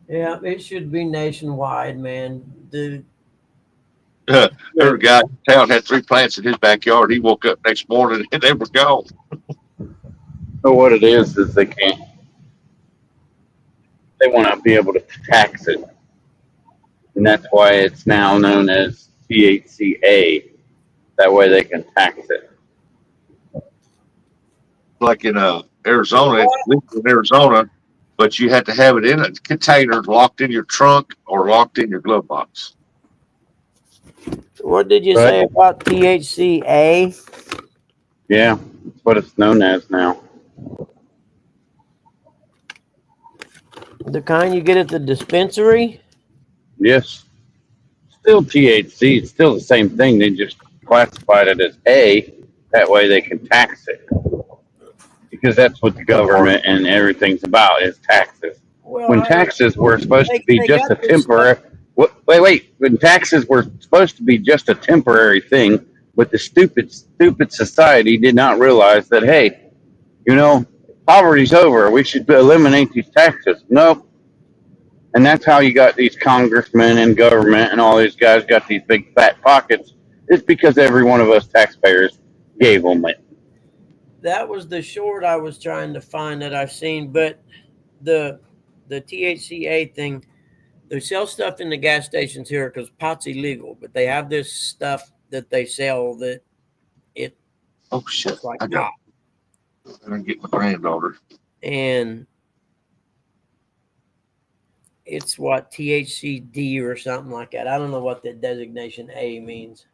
Yeah, it should be nationwide, man. There was a guy in town had 3 plants in his backyard. He woke up next morning and they were gone. So what it is they can't. They want to be able to tax it, and that's why it's now known as THCA. That way they can tax it. Like in Arizona, it's legal in Arizona, but you had to have it in a container locked in your trunk or locked in your glove box. What did you Right. say about THCA? Yeah, that's what it's known as now. The kind you get at the dispensary? Yes, still THC. It's still the same thing. They just classified it as A. That way they can tax it, because that's what the government and everything's about is taxes. Well, When taxes were supposed to be they just a got this temporary, wait. When taxes were supposed to be just a temporary thing, but the stupid society did not realize that, hey, poverty's over. We should eliminate these taxes. Nope. And that's how you got these congressmen and government and all these guys got these big fat pockets. It's because every one of us taxpayers gave them it. that was the short I was trying to find that I've seen, but the THCA thing, they sell stuff in the gas stations here because pot's illegal, but they have this stuff that they sell that Oh shit! looks like I got. pot. I'm gonna get my granddaughter. And It's what, THCD or something like that. I don't know what the designation A means.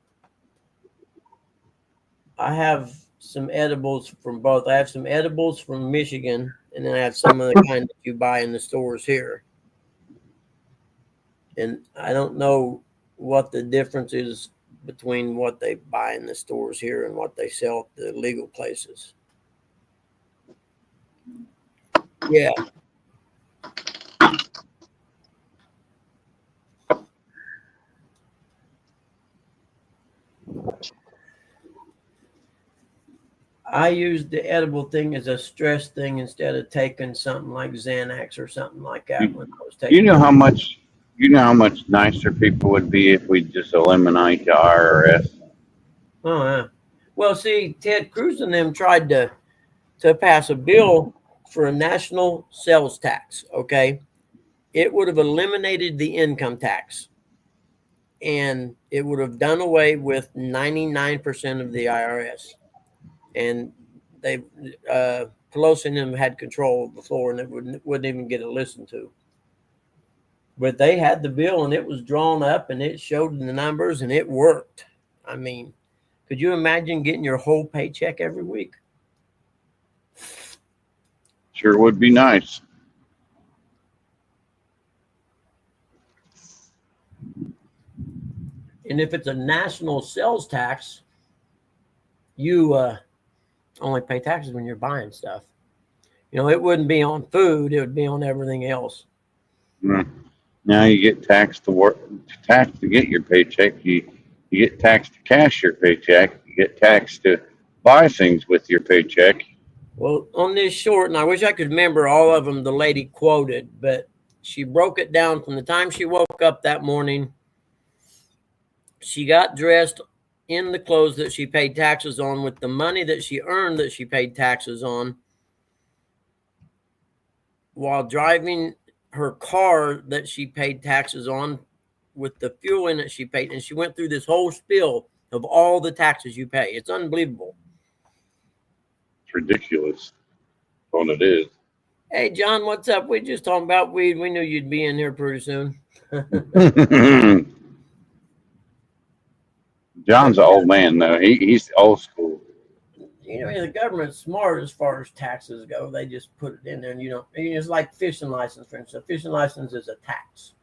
I have some edibles from both. I have some edibles from Michigan, and then I have some of the kind that you buy in the stores here. And I don't know what the difference is between what they buy in the stores here and what they sell at the legal places. Yeah. I used the edible thing as a stress thing instead of taking something like Xanax or something like that when I was taking. You know how much nicer people would be if we just eliminate the IRS. Oh, yeah. Well, see, Ted Cruz and them tried to pass a bill for a national sales tax. Okay, it would have eliminated the income tax, and it would have done away with 99% of the IRS. And they Pelosi and them had control of the floor, and it wouldn't even get it listened to. But they had the bill, and it was drawn up, and it showed the numbers, and it worked. I mean, could you imagine getting your whole paycheck every week? Sure would be nice. And if it's a national sales tax, you only pay taxes when you're buying stuff. You know, it wouldn't be on food; it would be on everything else. Now you get taxed to get your paycheck. You get taxed to cash your paycheck. You get taxed to buy things with your paycheck. Well, on this short, and I wish I could remember all of them the lady quoted, but she broke it down from the time she woke up that morning. She got dressed in the clothes that she paid taxes on with the money that she earned that she paid taxes on, while driving her car that she paid taxes on with the fuel in it she paid. And she went through this whole spiel of all the taxes you pay. It's unbelievable. It's ridiculous. What it is. Hey, John, what's up? We just talking about weed. We knew you'd be in here pretty soon. John's an old man though. He's old school. You know, the government's smart as far as taxes go. They just put it in there, and it's like fishing license, for instance. A fishing license is a tax.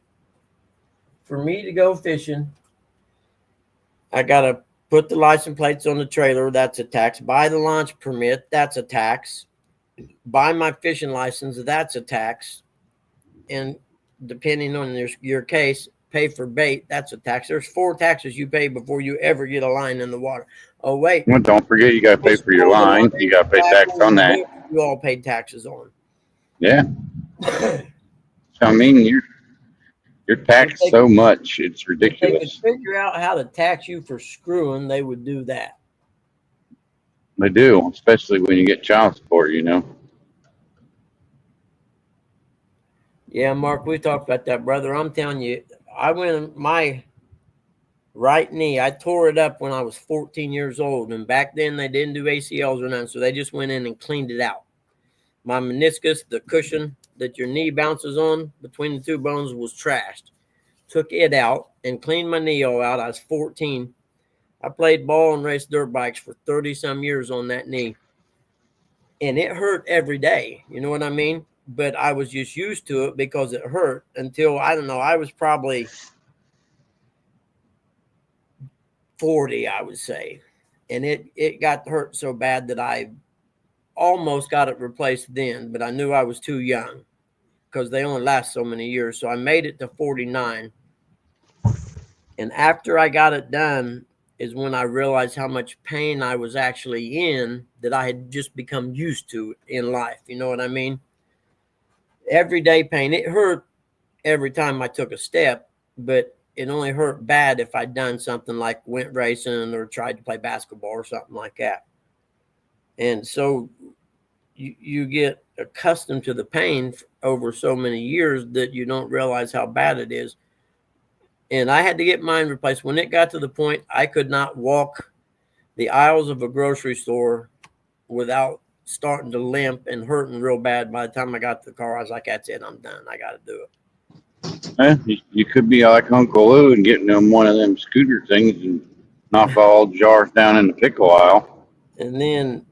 For me to go fishing, I got to put the license plates on the trailer. That's a tax. Buy the launch permit. That's a tax. Buy my fishing license. That's a tax. And depending on your case, pay for bait. That's a tax. There's 4 taxes you pay before you ever get a line in the water. Oh, wait. Well, don't forget you got to pay for your line. You got to pay tax on that. You all paid taxes on. Yeah. So, I mean, you're taxed so much, it's If they could ridiculous. figure out how to tax you for screwing, they would do that. They do, especially when you get child support, you know. Yeah, Mark, we talked about that, brother. I'm telling you, I went my right knee. I tore it up when I was 14 years old, and back then they didn't do ACLs or nothing, so they just went in and cleaned it out. My meniscus, the cushion that your knee bounces on between the 2 bones, was trashed. Took it out and cleaned my knee all out. I was 14. I played ball and raced dirt bikes for 30-some years on that knee, and it hurt every day. You know what I mean? But I was just used to it because it hurt until, I don't know, I was probably 40, I would say. And it got hurt so bad that I almost got it replaced then, but I knew I was too young because they only last so many years. So I made it to 49. And after I got it done is when I realized how much pain I was actually in that I had just become used to in life. You know what I mean? Everyday pain. It hurt every time I took a step, but it only hurt bad if I'd done something like went racing or tried to play basketball or something like that. And so you get accustomed to the pain over so many years that you don't realize how bad it is. And I had to get mine replaced. When it got to the point I could not walk the aisles of a grocery store without starting to limp and hurting real bad. By the time I got to the car, I was like, that's it, I'm done. I got to do it. You could be like Uncle Lou and getting them one of them scooter things and knock all the jars down in the pickle aisle. And then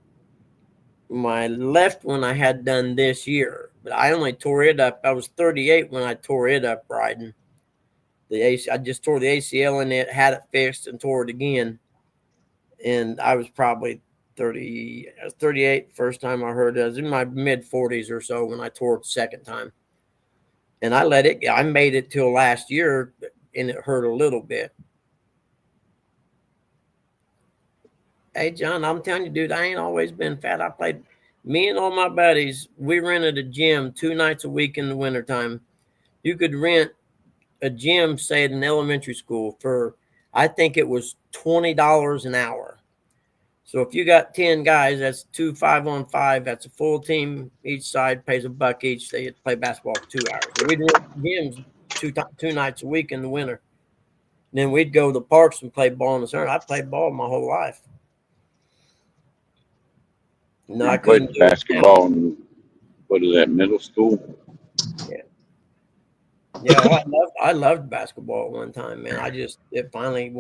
my left one I had done this year, but I only tore it up. I was 38 when I tore it up riding. I just tore the ACL in it, had it fixed, and tore it again. And I was probably 30, I was 38 first time I heard it. I was in my mid 40s or so when I tore it the second time. And I made it till last year, and it hurt a little bit. Hey, John, I'm telling you, dude, I ain't always been fat. Me and all my buddies, we rented a gym 2 nights a week in the wintertime. You could rent a gym, say at an elementary school, for, I think it was $20 an hour. So if you got 10 guys, that's 2 5-on-5. That's a full team. Each side pays $1 each. They get to play basketball for 2 hours. So we'd rent gyms two nights a week in the winter. Then we'd go to the parks and play ball in the summer. I played ball my whole life. No, I couldn't played do it. basketball in, what is that, middle school? Yeah, I loved basketball at one time, man. It finally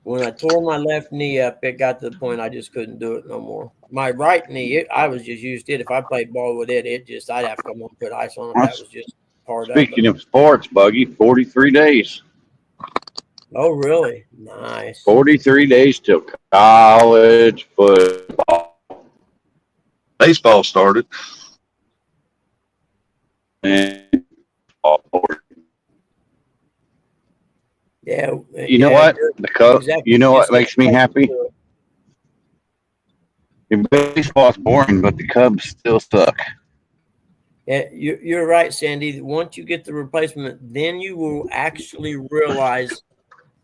when I tore my left knee up, it got to the point I just couldn't do it no more. My right knee, I was just used to it. If I played ball with it, I'd have to come home and put ice on it. That was just part of it. Speaking of sports, Buggy, 43 days. Oh, really? Nice. 43 days till college football. Baseball started. And Yeah. you know what? The Cubs. Exactly. You know what makes me happy? Baseball's boring, but the Cubs still suck. Yeah, you're right, Sandy. Once you get the replacement, then you will actually realize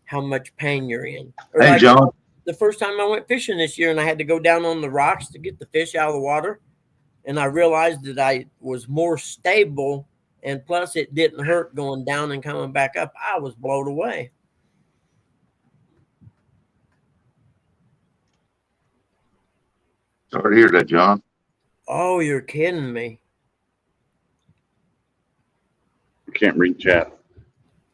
how much pain you're in. Or Hey, like John. the first time I went fishing this year and I had to go down on the rocks to get the fish out of the water, and I realized that I was more stable, and plus it didn't hurt going down and coming back up. I was blown away. Sorry to hear that, John. Oh, you're kidding me. I can't read chat.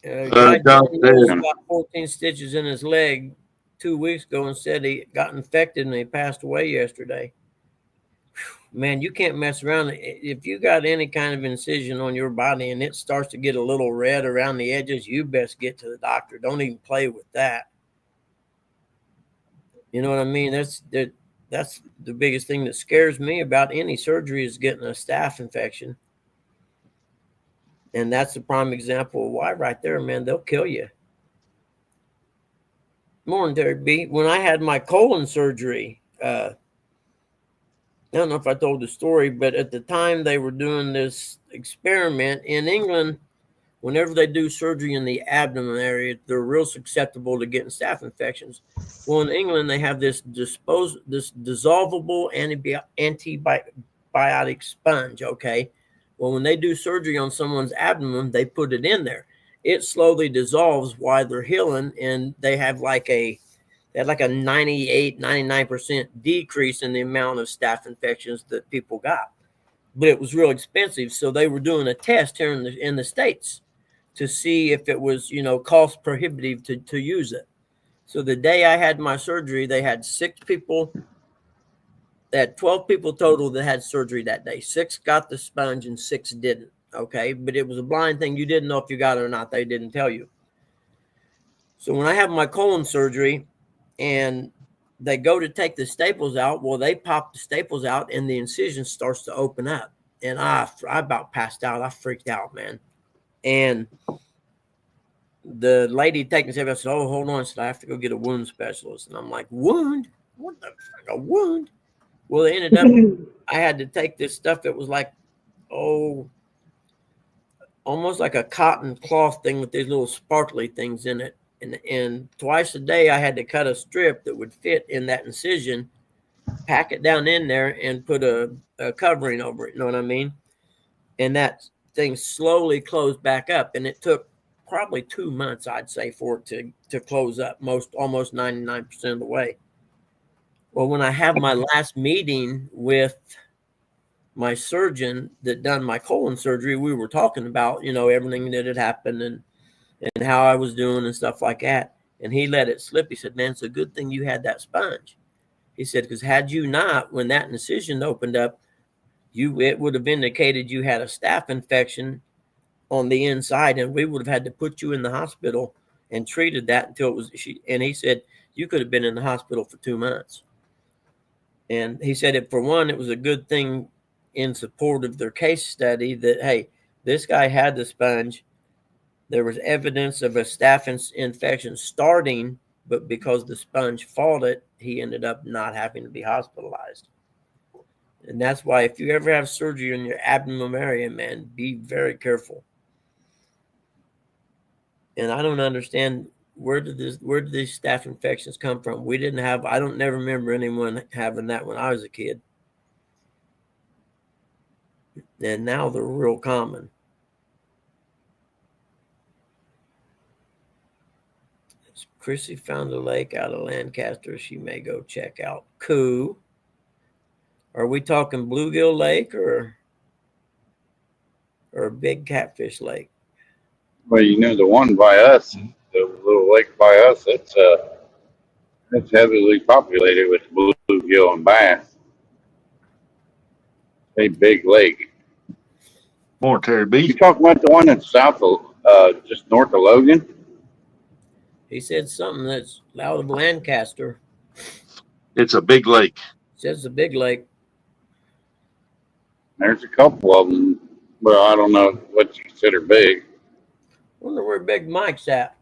Guy John got 14 stitches in his leg 2 weeks ago and said he got infected and he passed away yesterday. Man, you can't mess around. If you got any kind of incision on your body and it starts to get a little red around the edges, you best get to the doctor. Don't even play with that. You know what I mean? That's the biggest thing that scares me about any surgery is getting a staph infection. And that's the prime example of why right there, man, they'll kill you. Morning, Terry B. When I had my colon surgery, I don't know if I told the story, but at the time they were doing this experiment in England. Whenever they do surgery in the abdomen area, they're real susceptible to getting staph infections. Well, in England, they have this dissolvable antibiotic sponge, okay? Well, when they do surgery on someone's abdomen, they put it in there. It slowly dissolves while they're healing, and they have like a 98, 99% decrease in the amount of staph infections that people got. But it was real expensive, so they were doing a test here in the States to see if it was, cost prohibitive to use it. So the day I had my surgery, they had 6 people. They had 12 people total that had surgery that day. 6 got the sponge and 6 didn't. Okay. But it was a blind thing. You didn't know if you got it or not. They didn't tell you. So when I have my colon surgery and they go to take the staples out, well, they pop the staples out and the incision starts to open up. And I about passed out. I freaked out, man. And the lady taking the staples, I said, "Oh, hold on." I said, "I have to go get a wound specialist." And I'm like, "Wound? What the fuck, a wound?" Well, it ended up, I had to take this stuff that was like, almost like a cotton cloth thing with these little sparkly things in it. And twice a day, I had to cut a strip that would fit in that incision, pack it down in there, and put a covering over it. You know what I mean? And that thing slowly closed back up. And it took probably 2 months, I'd say, for it to close up almost 99% of the way. Well, when I have my last meeting with my surgeon that done my colon surgery, we were talking about, everything that had happened and how I was doing and stuff like that. And he let it slip. He said, man, it's a good thing you had that sponge. He said, because had you not, when that incision opened up, it would have indicated you had a staph infection on the inside, and we would have had to put you in the hospital and treated that until it was. And he said, you could have been in the hospital for 2 months. And he said, for one, it was a good thing in support of their case study that, hey, this guy had the sponge. There was evidence of a staph infection starting, but because the sponge fought it, he ended up not having to be hospitalized. And that's why if you ever have surgery in your abdomen area, man, be very careful. And I don't understand where did these staph infections come from? I don't never remember anyone having that when I was a kid. And now they're real common. Chrissy found a lake out of Lancaster she may go check out. Cool. Are we talking Bluegill Lake or Big Catfish Lake? Well, the one by us, the little lake by us, it's heavily populated with bluegill and bass. A big lake. More Terry B. You talking about the one that's south of, just north of Logan? He said something that's out of Lancaster. It's a big lake. Says a big lake. There's a couple of them. Well, I don't know what you consider big. Wonder where Big Mike's at.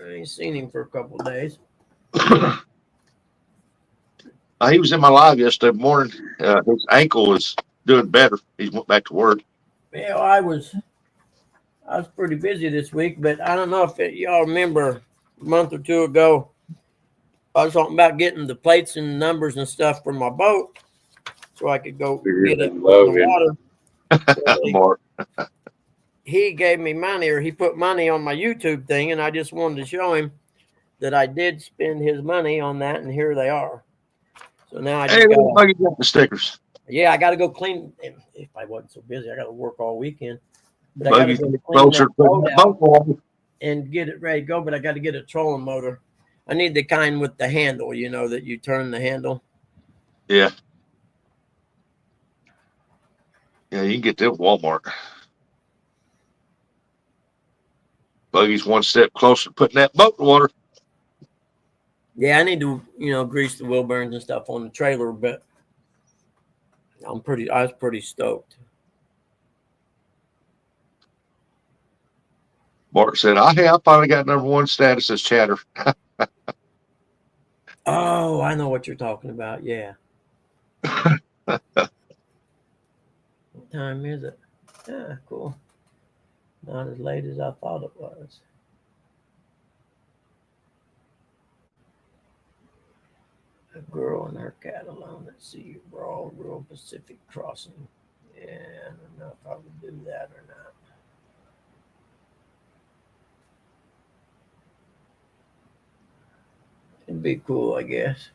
I ain't seen him for a couple of days. He was in my live yesterday morning. His ankle is doing better. He went back to work. Yeah, I was pretty busy this week, but I don't know if y'all remember a month or two ago, I was talking about getting the plates and numbers and stuff for my boat so I could go get it in the water. Mark. He gave me money, or he put money on my YouTube thing, and I just wanted to show him that I did spend his money on that, and here they are. So now I just got the stickers. I got to go clean. If I wasn't so busy, I got to work all weekend. But I got to go clean Closer that boat to out boat. and get it ready to go. But I got to get a trolling motor. I need the kind with the handle, that you turn the handle. Yeah. Yeah, you can get them at Walmart. Buggy's one step closer to putting that boat in the water. Yeah, I need to, grease the wheel bearings and stuff on the trailer, but I was pretty stoked. Mark said, I finally got number 1 status as chatter. Oh, I know what you're talking about. Yeah. What time is it? Yeah, cool. Not as late as I thought it was. A girl and her cat alone at sea, Raw Rural Pacific Crossing. Yeah, I don't know if I would do that or not. It'd be cool, I guess.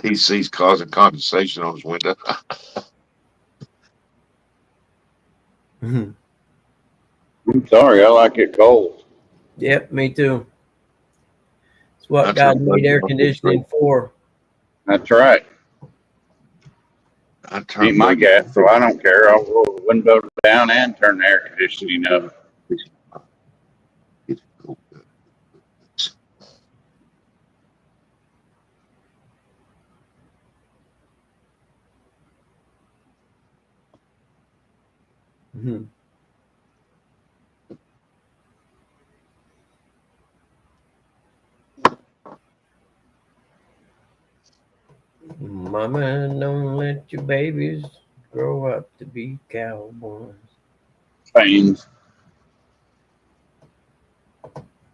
He sees causing condensation on his window. I'm sorry, I like it cold. Yep, me too. It's what God made air conditioning for. That's right. Ain't my gas, so I don't care. I'll roll the window down and turn the air conditioning up. Mm-hmm. Mama, don't let your babies grow up to be cowboys. Pains.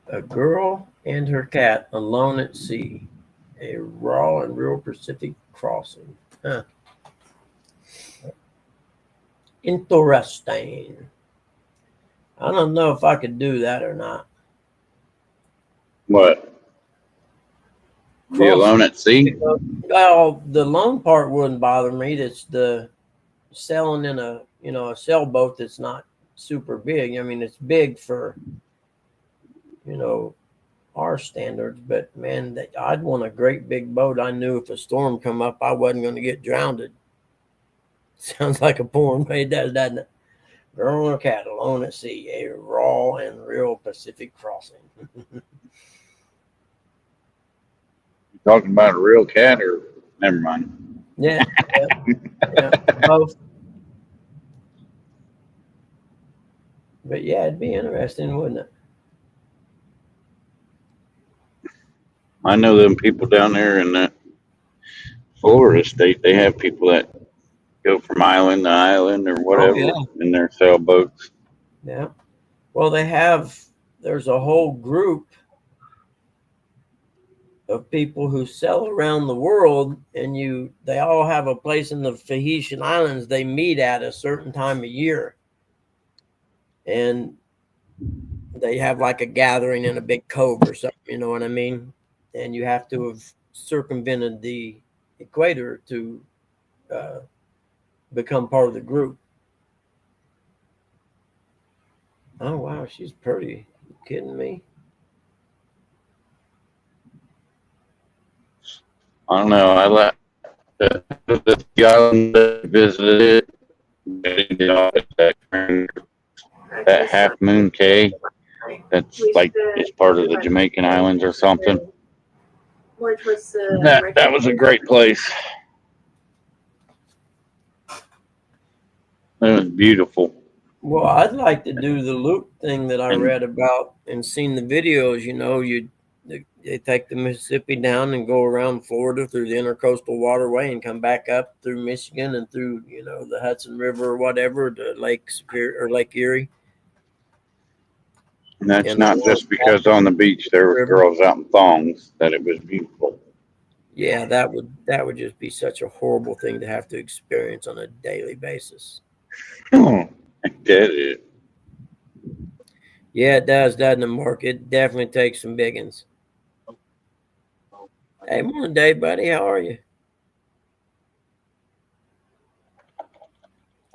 A girl and her cat alone at sea. A raw and real Pacific crossing. Huh. Interesting. I don't know if I could do that or not. What? Be alone at sea. Well, the loan part wouldn't bother me. It's the selling in a a sailboat that's not super big. I mean, it's big for our standards, but man, I'd want a great big boat. I knew if a storm come up, I wasn't going to get drowned. Sounds like a porn, but it does, doesn't it? Girl and a cat alone at sea, a raw and real Pacific crossing. Talking about a real cat or never mind. Yeah, yeah, both. But yeah, it'd be interesting, wouldn't it? I know them people down there in that Florida state. They have people that go from island to island or whatever in their sailboats. Yeah. Well, there's a whole group of people who sail around the world, and they all have a place in the Tahitian Islands they meet at a certain time of year. And they have like a gathering in a big cove or something, you know what I mean? And you have to have circumvented the equator to become part of the group. Oh, wow, she's pretty. You kidding me? I don't know. I left the island that visited that Half Moon Cay. That's like it's part of the Jamaican Islands or something. That was a great place. It was beautiful. Well, I'd like to do the loop thing that I read about and seen the videos. They take the Mississippi down and go around Florida through the Intercoastal Waterway and come back up through Michigan and through the Hudson River or whatever to Lake Superior or Lake Erie. And that's not just because on the beach there were girls out in thongs that it was beautiful. Yeah, that would just be such a horrible thing to have to experience on a daily basis. I get it. Yeah, it does, doesn't it, Mark? It definitely takes some biggins. Hey, morning, Dave, buddy. How are you?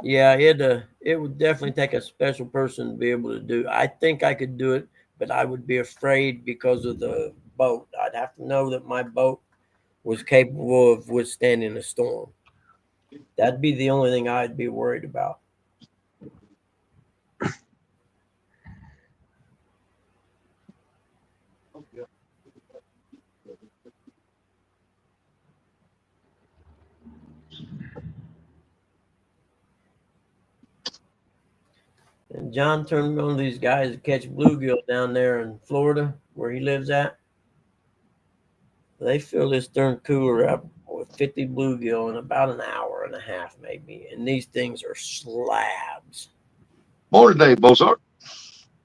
Yeah, it would definitely take a special person to be able to do. I think I could do it, but I would be afraid because of the boat. I'd have to know that my boat was capable of withstanding a storm. That'd be the only thing I'd be worried about. And John turned me on to these guys that catch bluegill down there in Florida, where he lives at. They fill this darn cooler up with 50 bluegill in about an hour and a half, maybe. And these things are slabs. Morning, Dave Bozart.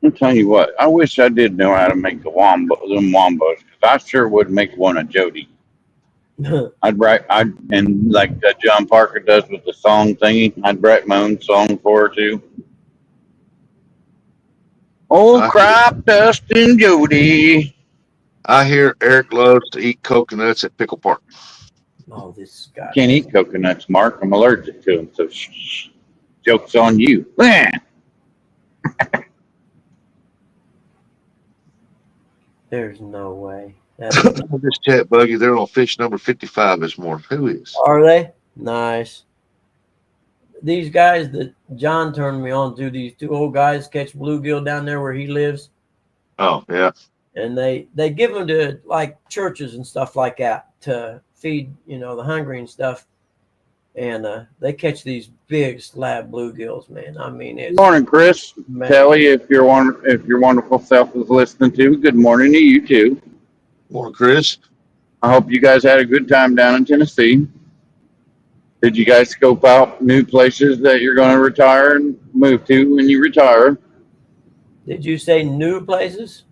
I'll tell you what, I wish I did know how to make them wombos, because I sure would make one of Jody. And like John Parker does with the song thingy, I'd write my own song for her too. Old crop dusting Jody. I hear Eric loves to eat coconuts at Pickle Park. Oh, this guy. Can't eat coconuts, Mark. I'm allergic to them, so joke's on you. There's no way. This jet buggy, they're on fish number 55 this morning. Who is? Are they? Nice. These guys that John turned me on to, these two old guys catch bluegill down there where he lives. Oh, yeah. And they give them to like churches and stuff like that to feed, the hungry and stuff. And they catch these big slab bluegills, man. I mean, it's morning, Chris. Man. Kelly, if your wonderful self is listening too, good morning to you too. Morning, Chris. I hope you guys had a good time down in Tennessee. Did you guys scope out new places that you're going to retire and move to when you retire? Did you say new places?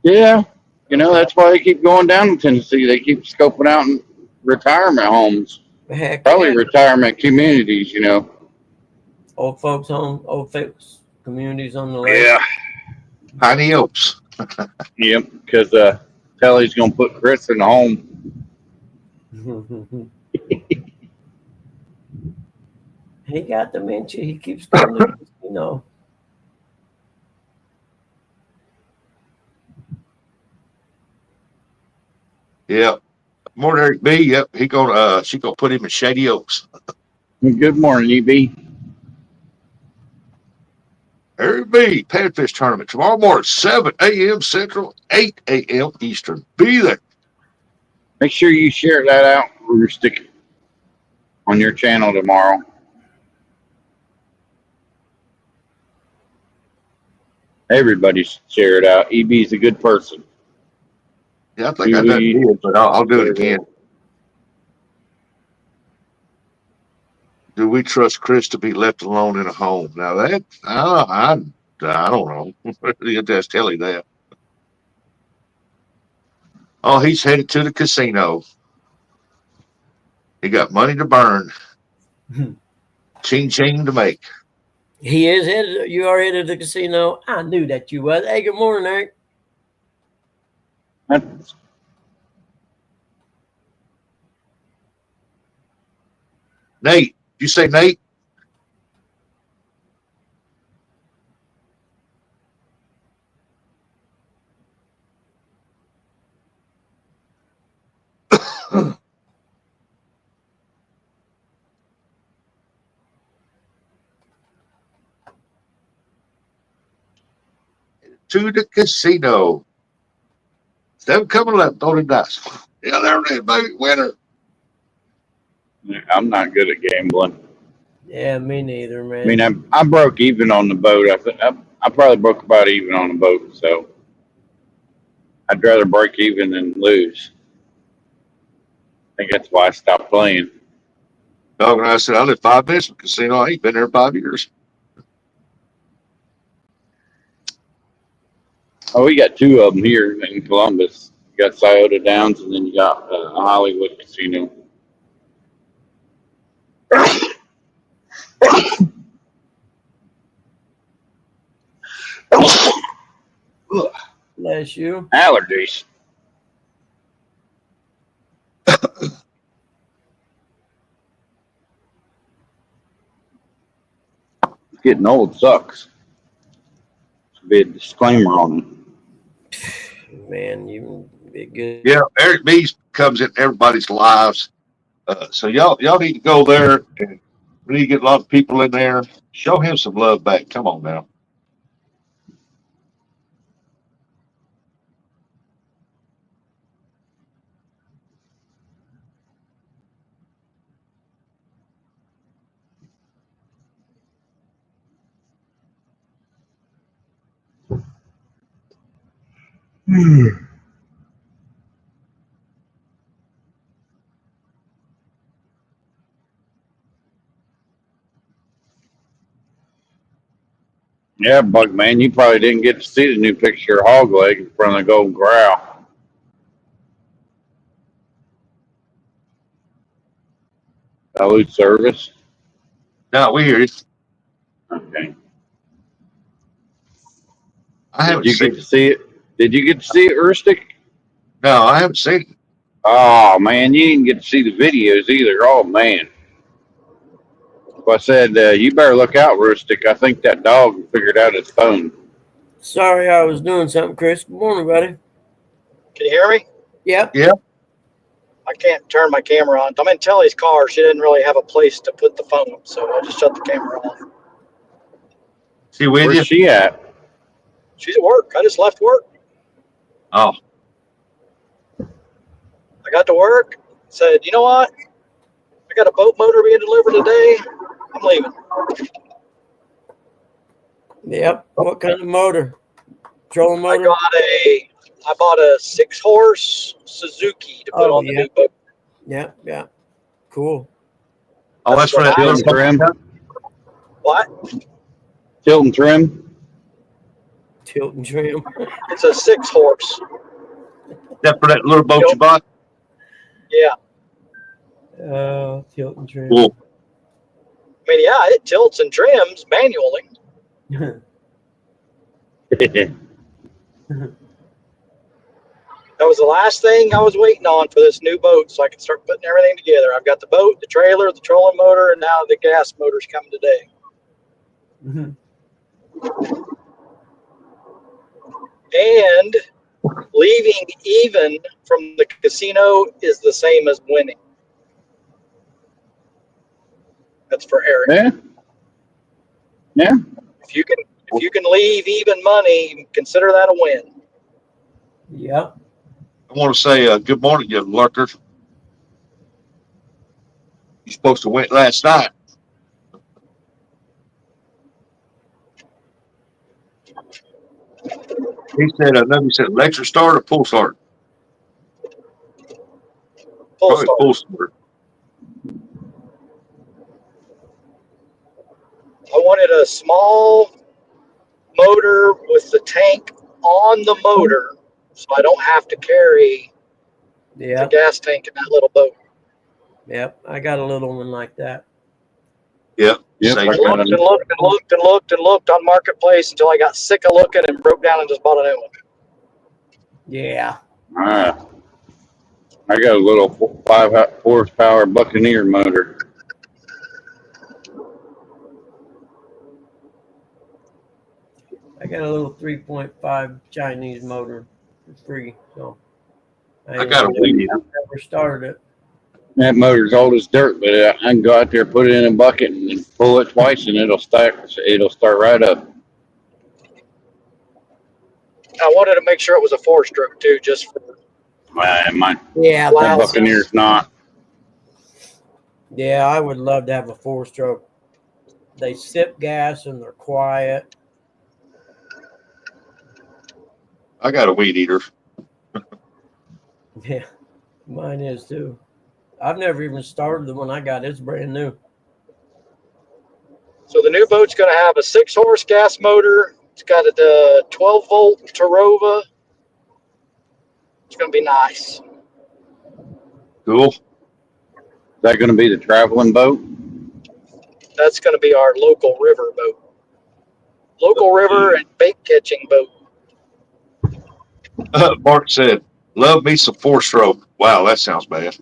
Yeah. That's why they keep going down to Tennessee. They keep scoping out retirement homes. Heck, Probably yeah. Retirement communities, Old folks communities on the lake. Yeah. Piney Oaks. Yep, because Tell he's gonna put Chris in the home. He got dementia. He keeps going to the casino. Yeah. Morning, Eric B. Yep. She gonna put him in Shady Oaks. Good morning, EB. Eric B. Panfish tournament tomorrow morning, 7 a.m. Central, 8 a.m. Eastern. Be there. Make sure you share that out, Rustic, on your channel tomorrow. Everybody should share it out. EB's a good person. Yeah, I think I done did, but I'll do it again. Do we trust Chris to be left alone in a home? Now that I don't know. You just tell him that. Oh, he's headed to the casino. He got money to burn. Ching ching to make. He is headed. You are headed to the casino. I knew that you was. Hey, good morning, Eric. Nate, you say Nate? To the casino. 7 coming left, throwing dice. Yeah, there it is, baby. Winner. I'm not good at gambling. Yeah, me neither, man. I mean, I broke even on the boat. I probably broke about even on the boat, so I'd rather break even than lose. I think that's why I stopped playing. Dog and I said, I live 5 minutes from the casino. I ain't been there 5 years. Oh, we got 2 of them here in Columbus. You got Scioto Downs, and then you got Hollywood Casino. Bless you. Allergies. Getting old sucks. Should be a disclaimer on it. Man, you be good. Yeah, Eric B comes in everybody's lives. So y'all need to go there, and we need to get a lot of people in there. Show him some love back. Come on now. Yeah, Bug Man, you probably didn't get to see the new picture of Hog Leg in front of the Golden Corral. Salute service. No, we hear you. Okay. I haven't Did you seen get to see it? Did you get to see it, Rustic? No, I haven't seen it. Oh man, you didn't get to see the videos either. Oh man. So I said, you better look out, Rustic. I think that dog figured out his phone. Sorry, I was doing something, Chris. Good morning, buddy. Can you hear me? Yep. I can't turn my camera on. I'm in Telly's car. She didn't really have a place to put the phone, so I just shut the camera off. See with you? Where's she at? She's at work. I just left work. Oh, I got to work, said, you know what? I got a boat motor being delivered today. I'm leaving. Yep. What kind of motor? Trolling I motor? bought a 6-horse Suzuki to put on the new boat. Yeah, yeah. Cool. oh, that's for that Tilt and trim. What? Tilt and trim. Tilt and trim. It's a 6-horse. That for that little boat you bought? Yeah. Tilt and trim. Cool. I mean, yeah, it tilts and trims manually. That was the last thing I was waiting on for this new boat, so I could start putting everything together. I've got the boat, the trailer, the trolling motor, and now the gas motor's coming today. Mhm. And leaving even from the casino is the same as winning. That's for Eric. Yeah. Yeah. If you can leave even money, consider that a win. Yep. I want to say good morning, you lurker. You're supposed to win last night. He said, he said electric start or pull start? Full Probably start. pull start. I wanted a small motor with the tank on the motor, so I don't have to carry the Yep. gas tank in that little boat. Yep. I got a little one like that. Yep. Yep, Same. I looked and looked and looked and looked and looked on Marketplace until I got sick of looking and broke down and just bought a new one. Yeah. I got a little 5 horsepower Buccaneer motor. I got a little 3.5 Chinese motor for free. So I got a weed eater. never started it. That motor's old as dirt, but I can go out there, put it in a bucket, and pull it twice, and it'll start right up. I wanted to make sure it was a 4-stroke too, just for My Yeah. Wow. that's- Buccaneer's not. Yeah. I would love to have a 4-stroke. They sip gas and they're quiet. I got a weed eater. Yeah. Mine is too. I've never even started the one I got. It's brand new. So the new boat's going to have a 6-horse gas motor. It's got a 12-volt Tarova. It's going to be nice. Cool. Is that going to be the traveling boat? That's going to be our local river boat. Local river and bait catching boat. Mark said, love me some 4-stroke. Wow, that sounds bad.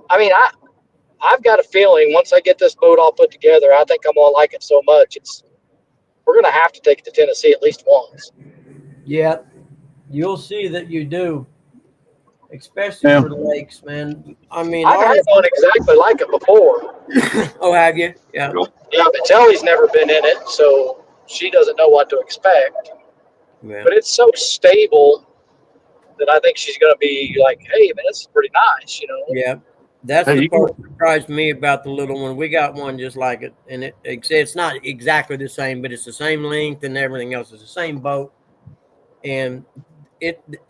I mean, I've got a feeling once I get this boat all put together, I think I'm going to like it so much. We're going to have to take it to Tennessee at least once. Yeah. You'll see that you do. Especially Yeah. for the lakes, man. I mean, I've had one exactly like it before. oh, have you? Yeah. Yeah, but Telly's never been in it, so she doesn't know what to expect. Yeah. But it's so stable that I think she's going to be like, hey, man, this is pretty nice, you know? Yeah. That's Hey, the you part that surprised me about the little one. We got one just like it, and it's not exactly the same, but it's the same length and everything else. It's the same boat, and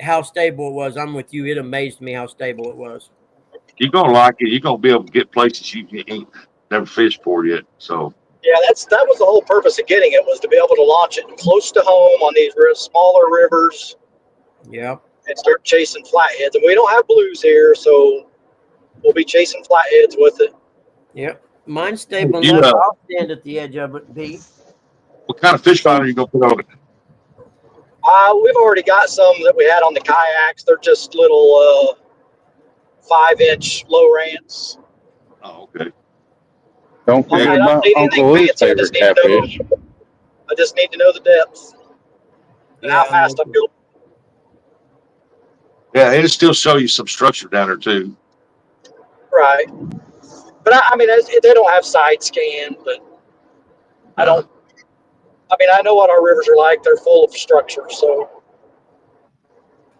how stable it was. I'm with you. It amazed me how stable it was. You're going to like it. You're going to be able to get places you ain't never fished for yet. So, Yeah, that was the whole purpose of getting it, was to be able to launch it close to home on these smaller rivers Yep. and start chasing flatheads. And we don't have blues here, so we'll be chasing flatheads with it. Yep. Mine's stable You, enough. I'll stand at the edge of it, Pete. what kind of fish finder are you going to put on it? We've already got some that we had on the kayaks. They're just little 5-inch low rants. Oh, okay. Don't I forget don't about need anything Uncle Lee's fancy. favorite catfish. I just need to know the depth and how fast I'm going. Yeah, it'll still show you some structure down there, too. Right. But I mean, they don't have side scan, but I don't. I mean, I know what our rivers are like. They're full of structure. So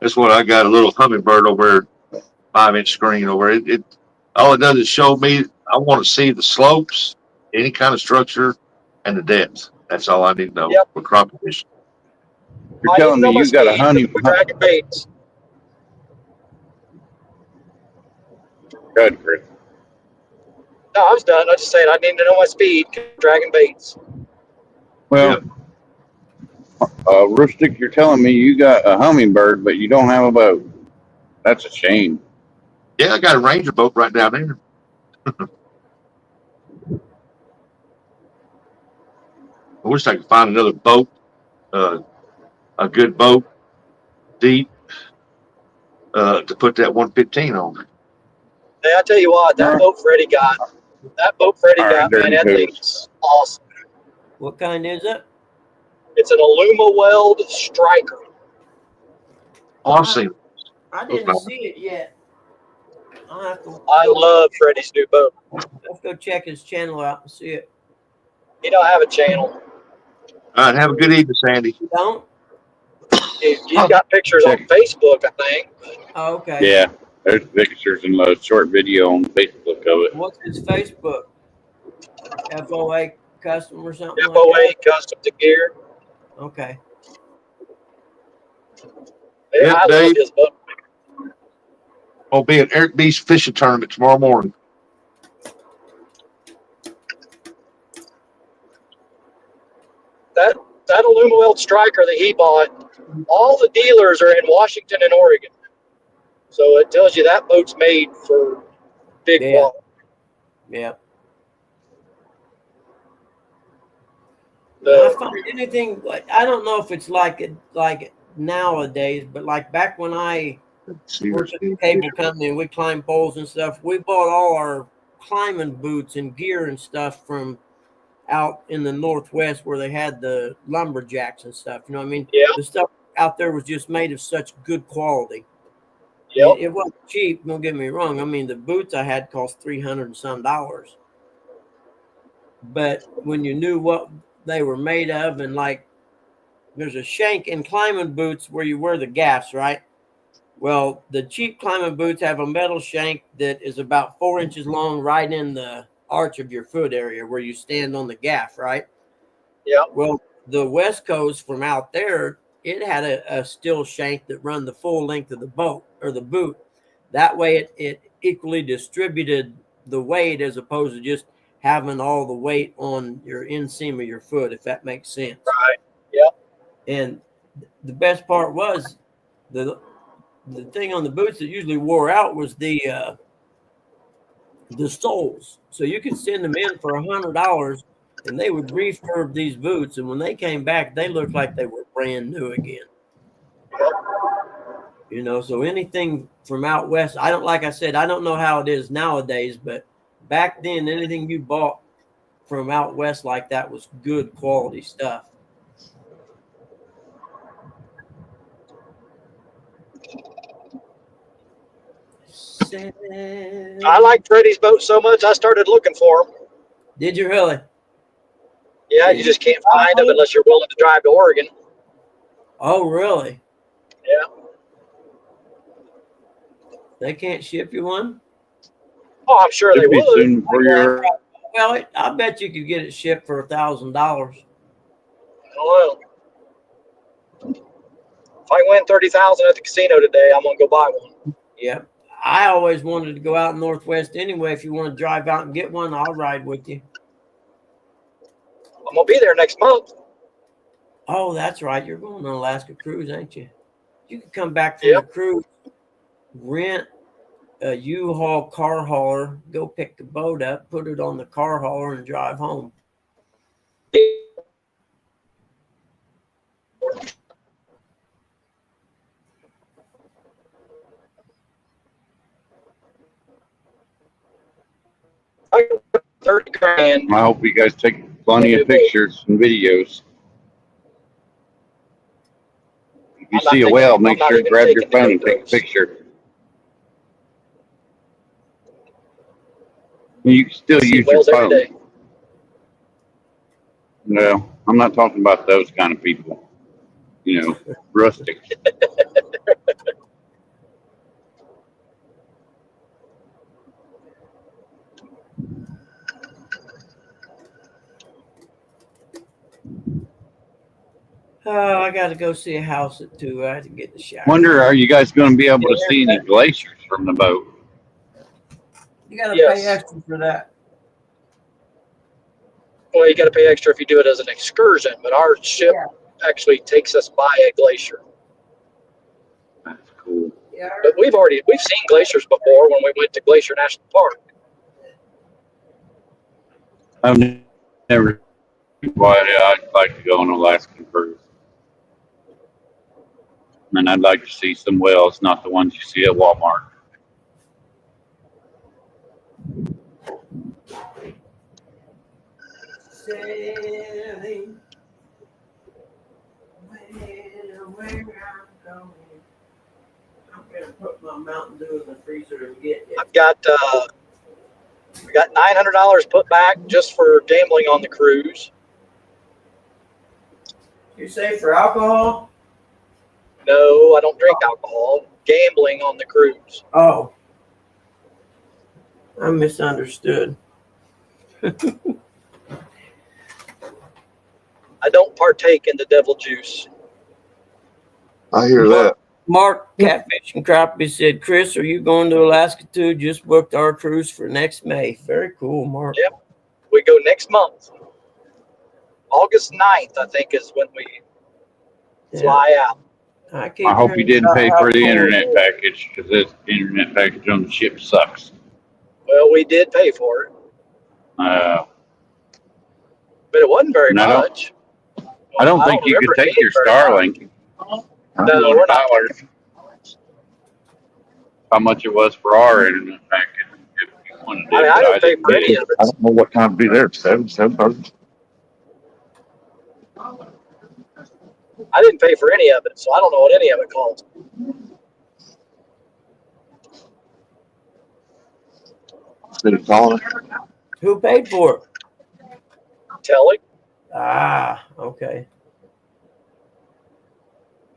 That's what I got, a little hummingbird over there, 5-inch screen over it. All it does is show me, I want to see the slopes, any kind of structure, and the depth. That's all I need to know Yep. for crappie fishing. You're I telling need to know me my you got a speed honey. for dragging baits. Good, Chris. No, I was done. I just said I need to know my speed for dragging baits. Well, Rustic, you're telling me you got a hummingbird, but you don't have a boat. That's a shame. Yeah, I got a Ranger boat right down there. I wish I could find another boat a good boat, deep, to put that 115 on. Hey, I tell you what, that boat Freddie got, All right, there man, it that goes. thing's awesome. What kind is it? It's an Aluma Weld Striker. Awesome. I didn't see it yet. I'll have to I love Freddie's new boat. let's go check his channel out and see it. He don't have a channel. All right, have a good evening, Sandy. You don't? He's got pictures on Facebook, I think. Oh, okay. Yeah, there's pictures and a short video on Facebook of it. What's his Facebook? FOA Custom or something FOA like Custom to Gear. that? Okay. Yeah, Yeah, I love Dave. his boat. I'll be at Eric B's fishing tournament tomorrow morning. That Aluma Weld Striker that he bought, all the dealers are in Washington and Oregon. So it tells you that boat's made for big Yeah. water. Yeah. I The, find anything like I don't know if it's like it nowadays, but like back when I See worked at the cable company and we climbed poles and stuff, we bought all our climbing boots and gear and stuff from out in the Northwest where they had the lumberjacks and stuff. You know what I mean? Yeah. The stuff out there was just made of such good quality. yep. It wasn't cheap, don't get me wrong. I mean, the boots I had cost $300 and some. But when you knew what they were made of, and like there's a shank in climbing boots where you wear the gaffs, right? Well, the cheap climbing boots have a metal shank that is about 4 inches long, right in the arch of your foot area where you stand on the gaff, right? Yeah. Well, the West Coast from out there, it had a steel shank that run the full length of the boat or the boot. That way it equally distributed the weight as opposed to just having all the weight on your inseam of your foot, if that makes sense. Right. Yep. And the best part was the thing on the boots that usually wore out was the soles. So you could send them in for $100 and they would refurb these boots. And when they came back, they looked like they were brand new again. You know, so anything from out west, like I said, I don't know how it is nowadays, but back then, anything you bought from out west like that was good quality stuff. I like Freddie's boat so much, I started looking for them. Did you really? Yeah, you just can't find them unless you're willing to drive to Oregon. Oh, really? Yeah. They can't ship you one? Oh, I'm sure they Should be would. soon for your. Well, I bet you could get it shipped for $1,000. Well, if I win 30,000 at the casino today, I'm gonna go buy one. Yep. I always wanted to go out Northwest anyway. If you want to drive out and get one, I'll ride with you. I'm gonna be there next month. Oh, that's right. You're going on an Alaska cruise, ain't you? You can come back from Yep. the cruise, rent a U-Haul car hauler, go pick the boat up, put it on the car hauler, and drive home. I got 30 grand. I hope you guys take plenty of pictures and videos. If you I'm not see a taking- whale, I'm make not sure to even grab your taking phone and take a photos. picture. You can still See use your whales every phone. day. No, I'm not talking about those kind of people. You know, rustic. Oh, I got to go see a house at 2. I had to get the shower. Wonder, are you guys going to be able to see any glaciers from the boat? You got to Yes. pay extra for that. Well, you got to pay extra if you do it as an excursion, but our ship actually takes us by a glacier. That's cool. Yeah. But we've seen glaciers before when we went to Glacier National Park. I've never. Why I'd like to go on an Alaskan cruise. And I'd like to see some wells, not the ones you see at Walmart. Sailing where I'm going. I'm gonna put my Mountain Dew in the freezer and get it. I've got we got $900 put back just for gambling on the cruise. You say for alcohol? No, I don't drink alcohol. Gambling on the cruise. Oh, I misunderstood. I don't partake in the devil juice. I hear that. Mark Catfish and Crappie said, Chris, are you going to Alaska too? Just booked our cruise for next May. Very cool, Mark. Yep. We go next month. August 9th, I think, is when we fly out. I hope you didn't pay for the internet package, because this internet package on the ship sucks. Well, we did pay for it, but it wasn't very And much. I don't think you could take your Starlink. No, we're not. $100. How much it was for our internet package if you wanted it. I didn't pay for any of I it. don't know what time to be there. 7:30. I didn't pay for any of it, so I don't know what any of it cost. Did it call? Who paid for it? Telly. Ah, okay.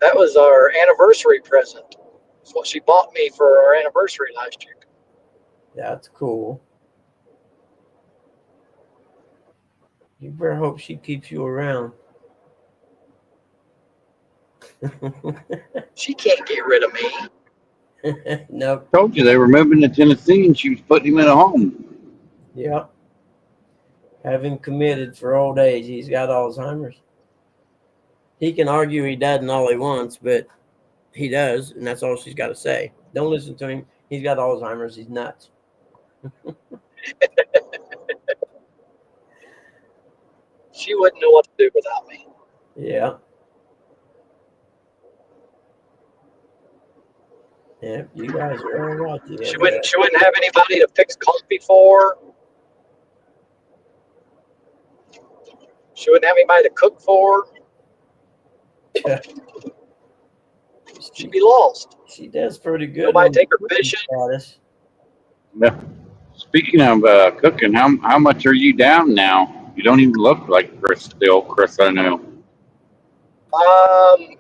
That was our anniversary present. That's what she bought me for our anniversary last year. That's cool. You better hope she keeps you around. She can't get rid of me. Nope. Told you they were moving to Tennessee and she was putting him in a home. Yep. Have him committed for old age. He's got Alzheimer's. He can argue he doesn't all he wants, but he does, and that's all she's got to say. Don't listen to him. He's got Alzheimer's. He's nuts. She wouldn't know what to do without me. Yeah. Yeah, you guys are all right. She wouldn't have anybody to fix coffee for. She wouldn't have anybody to cook for. She'd be lost. She does pretty good. Nobody on take her cooking fishing. status. Yeah. Speaking of cooking, how much are you down now? You don't even look like Chris I know.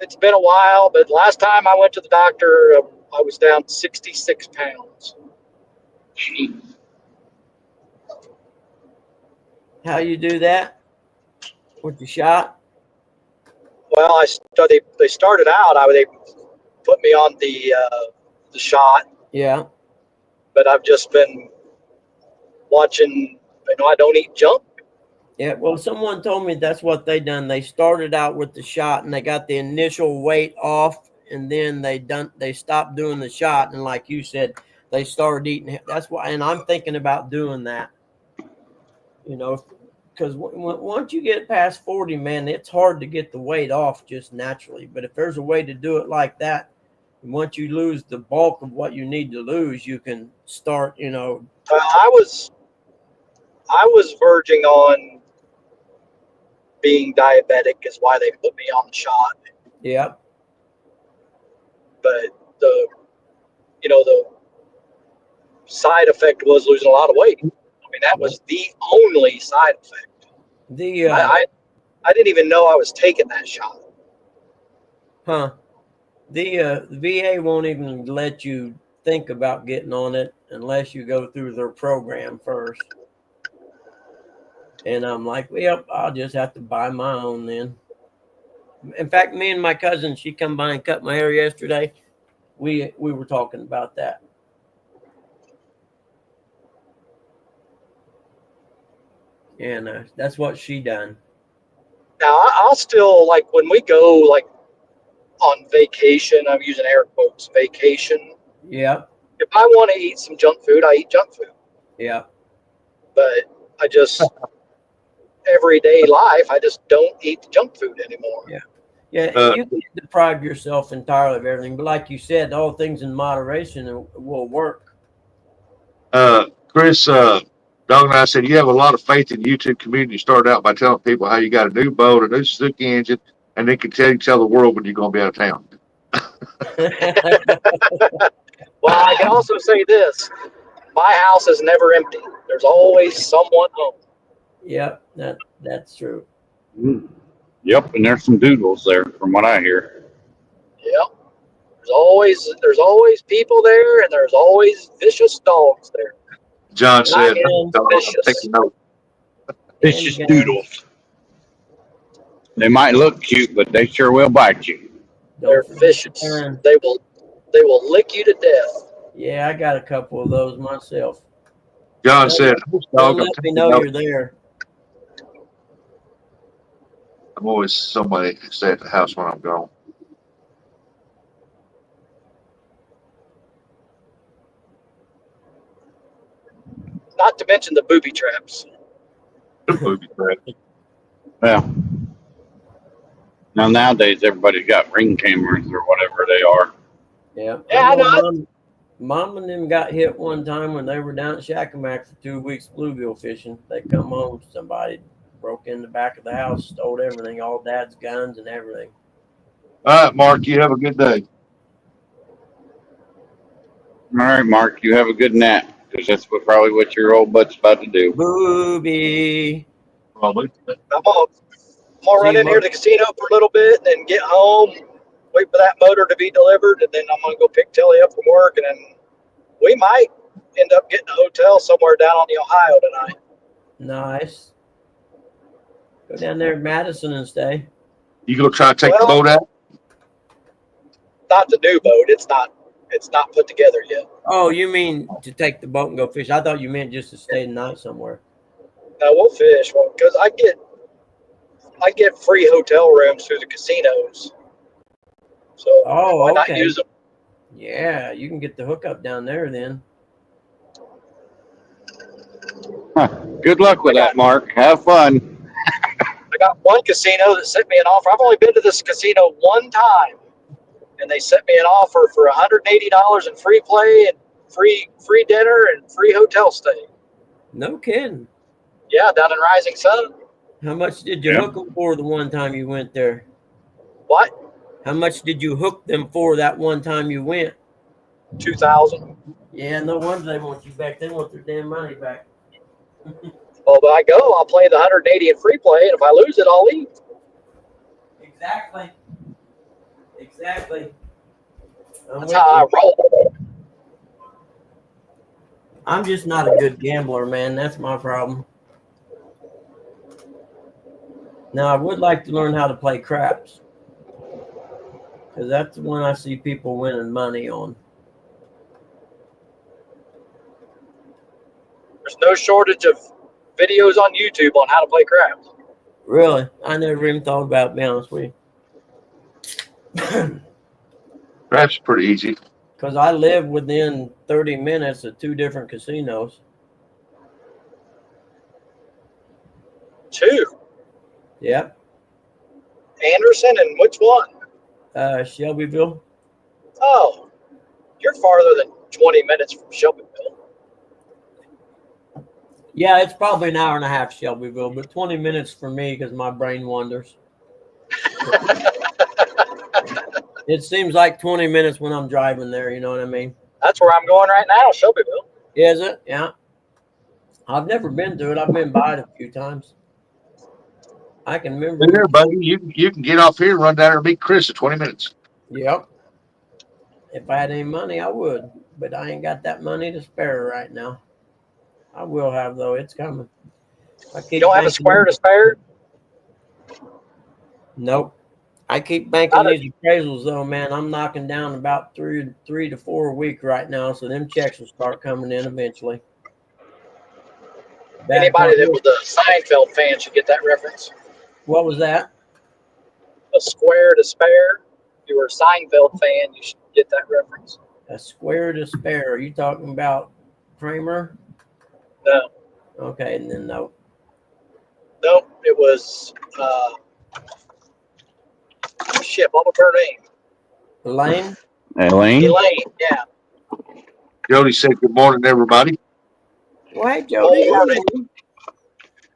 It's been a while, but last time I went to the doctor, I was down 66 pounds. Jeez. How you do that? With the shot? Well, they started out. They put me on the shot, Yeah. but I've just been watching. I don't eat junk. Yeah. Well, someone told me that's what they done. They started out with the shot and they got the initial weight off, and then they stopped doing the shot, and like you said, they started eating. That's why, and I'm thinking about doing that. Because once you get past 40, man, it's hard to get the weight off just naturally. But if there's a way to do it like that, once you lose the bulk of what you need to lose, you can start, I was verging on being diabetic, is why they put me on the shot. Yeah. But the side effect was losing a lot of weight. I mean, that was the only side effect. I didn't even know I was taking that shot. The VA won't even let you think about getting on it unless you go through their program first. And I'm like, well, I'll just have to buy my own then. In fact, me and my cousin, she come by and cut my hair yesterday. We were talking about that. And that's what she done. Now, I'll still, like, when we go, like, on vacation, I'm using air quotes, vacation. Yeah. If I want to eat some junk food, I eat junk food. Yeah. But I just, everyday life, I just don't eat the junk food anymore. Yeah. Yeah, you can deprive yourself entirely of everything, but like you said, all things in moderation will work. Chris, Dog and I said you have a lot of faith in the YouTube community. You started out by telling people how you got a new boat, a new Suzuki engine, and they can tell the world when you're going to be out of town. Well, I can also say this: my house is never empty. There's always someone home. Yep, that's true. Yep, and there's some doodles there, from what I hear. Yep. There's always people there, and there's always vicious dogs there. John said, And "Dog, vicious. take a note." It's just doodles. They might look cute, but they sure will bite you. They're vicious. They will lick you to death. Yeah, I got a couple of those myself. John said, Don't "Dog, let me know you're there. I'm always somebody to stay at the house when I'm gone." Not to mention the booby traps. Booby trap. Well, now nowadays everybody's got ring cameras or whatever they are. Yeah. Yeah, I know. Mom and them got hit one time when they were down at Shacamac for 2 weeks bluegill fishing. They come home, somebody broke in the back of the house, stole everything, all Dad's guns and everything. All right, Mark, you have a good day. All right, Mark, you have a good nap, because that's probably what your old butt's about to do. Booby. Probably. I'm gonna run in here to the casino for a little bit, and then get home, wait for that motor to be delivered, and then I'm gonna go pick Telly up from work, and then we might end up getting a hotel somewhere down on the Ohio tonight. Nice. Go down there to Madison and stay. You gonna try to take the boat out? Not the new boat. It's not put together yet. Oh, you mean to take the boat and go fish? I thought you meant just to stay the night somewhere. No, we'll fish because I get free hotel rooms through the casinos. So why not use them? Yeah, you can get the hookup down there then. Huh. Good luck with that, Mark. Have fun. I got one casino that sent me an offer. I've only been to this casino one time, and they sent me an offer for $180 in free play and free dinner and free hotel stay. No kidding. Yeah, down in Rising Sun. How much did you hook them for the one time you went there? What? How much did you hook them for that one time you went? $2,000. Yeah, no wonder they want you back. They want their damn money back. Well, but I go, I'll play the 180 in free play, and if I lose it, I'll leave. Exactly. That's how I roll. I'm just not a good gambler, man. That's my problem. Now, I would like to learn how to play craps, because that's the one I see people winning money on. There's no shortage of videos on YouTube on how to play craps. Really? I never even thought about it, to be honest with you. Perhaps pretty easy. Because I live within 30 minutes of 2 different casinos. 2. Yep. Anderson and which one? Shelbyville. Oh, you're farther than 20 minutes from Shelbyville. Yeah, it's probably an hour and a half, Shelbyville, but 20 minutes for me because my brain wanders. It seems like 20 minutes when I'm driving there, you know what I mean? That's where I'm going right now, Shelbyville. Is it? Yeah. I've never been to it. I've been by it a few times. I can remember. There, buddy. You can get off here and run down there and meet Chris in 20 minutes. Yep. If I had any money, I would, but I ain't got that money to spare right now. I will have, though. It's coming. You don't have a square to spare? Nope. I keep banking these appraisals, though, man. I'm knocking down about 3 to 4 a week right now, so them checks will start coming in eventually. Anybody that was a Seinfeld fan should get that reference. What was that? A square to spare. If you were a Seinfeld fan, you should get that reference. A square to spare. Are you talking about Kramer? No. Okay, and then no. Nope, it was shit, what was her name? Elaine? Elaine. Elaine, yeah. Jody said, good morning, everybody. Well, hey, Jody. Good morning.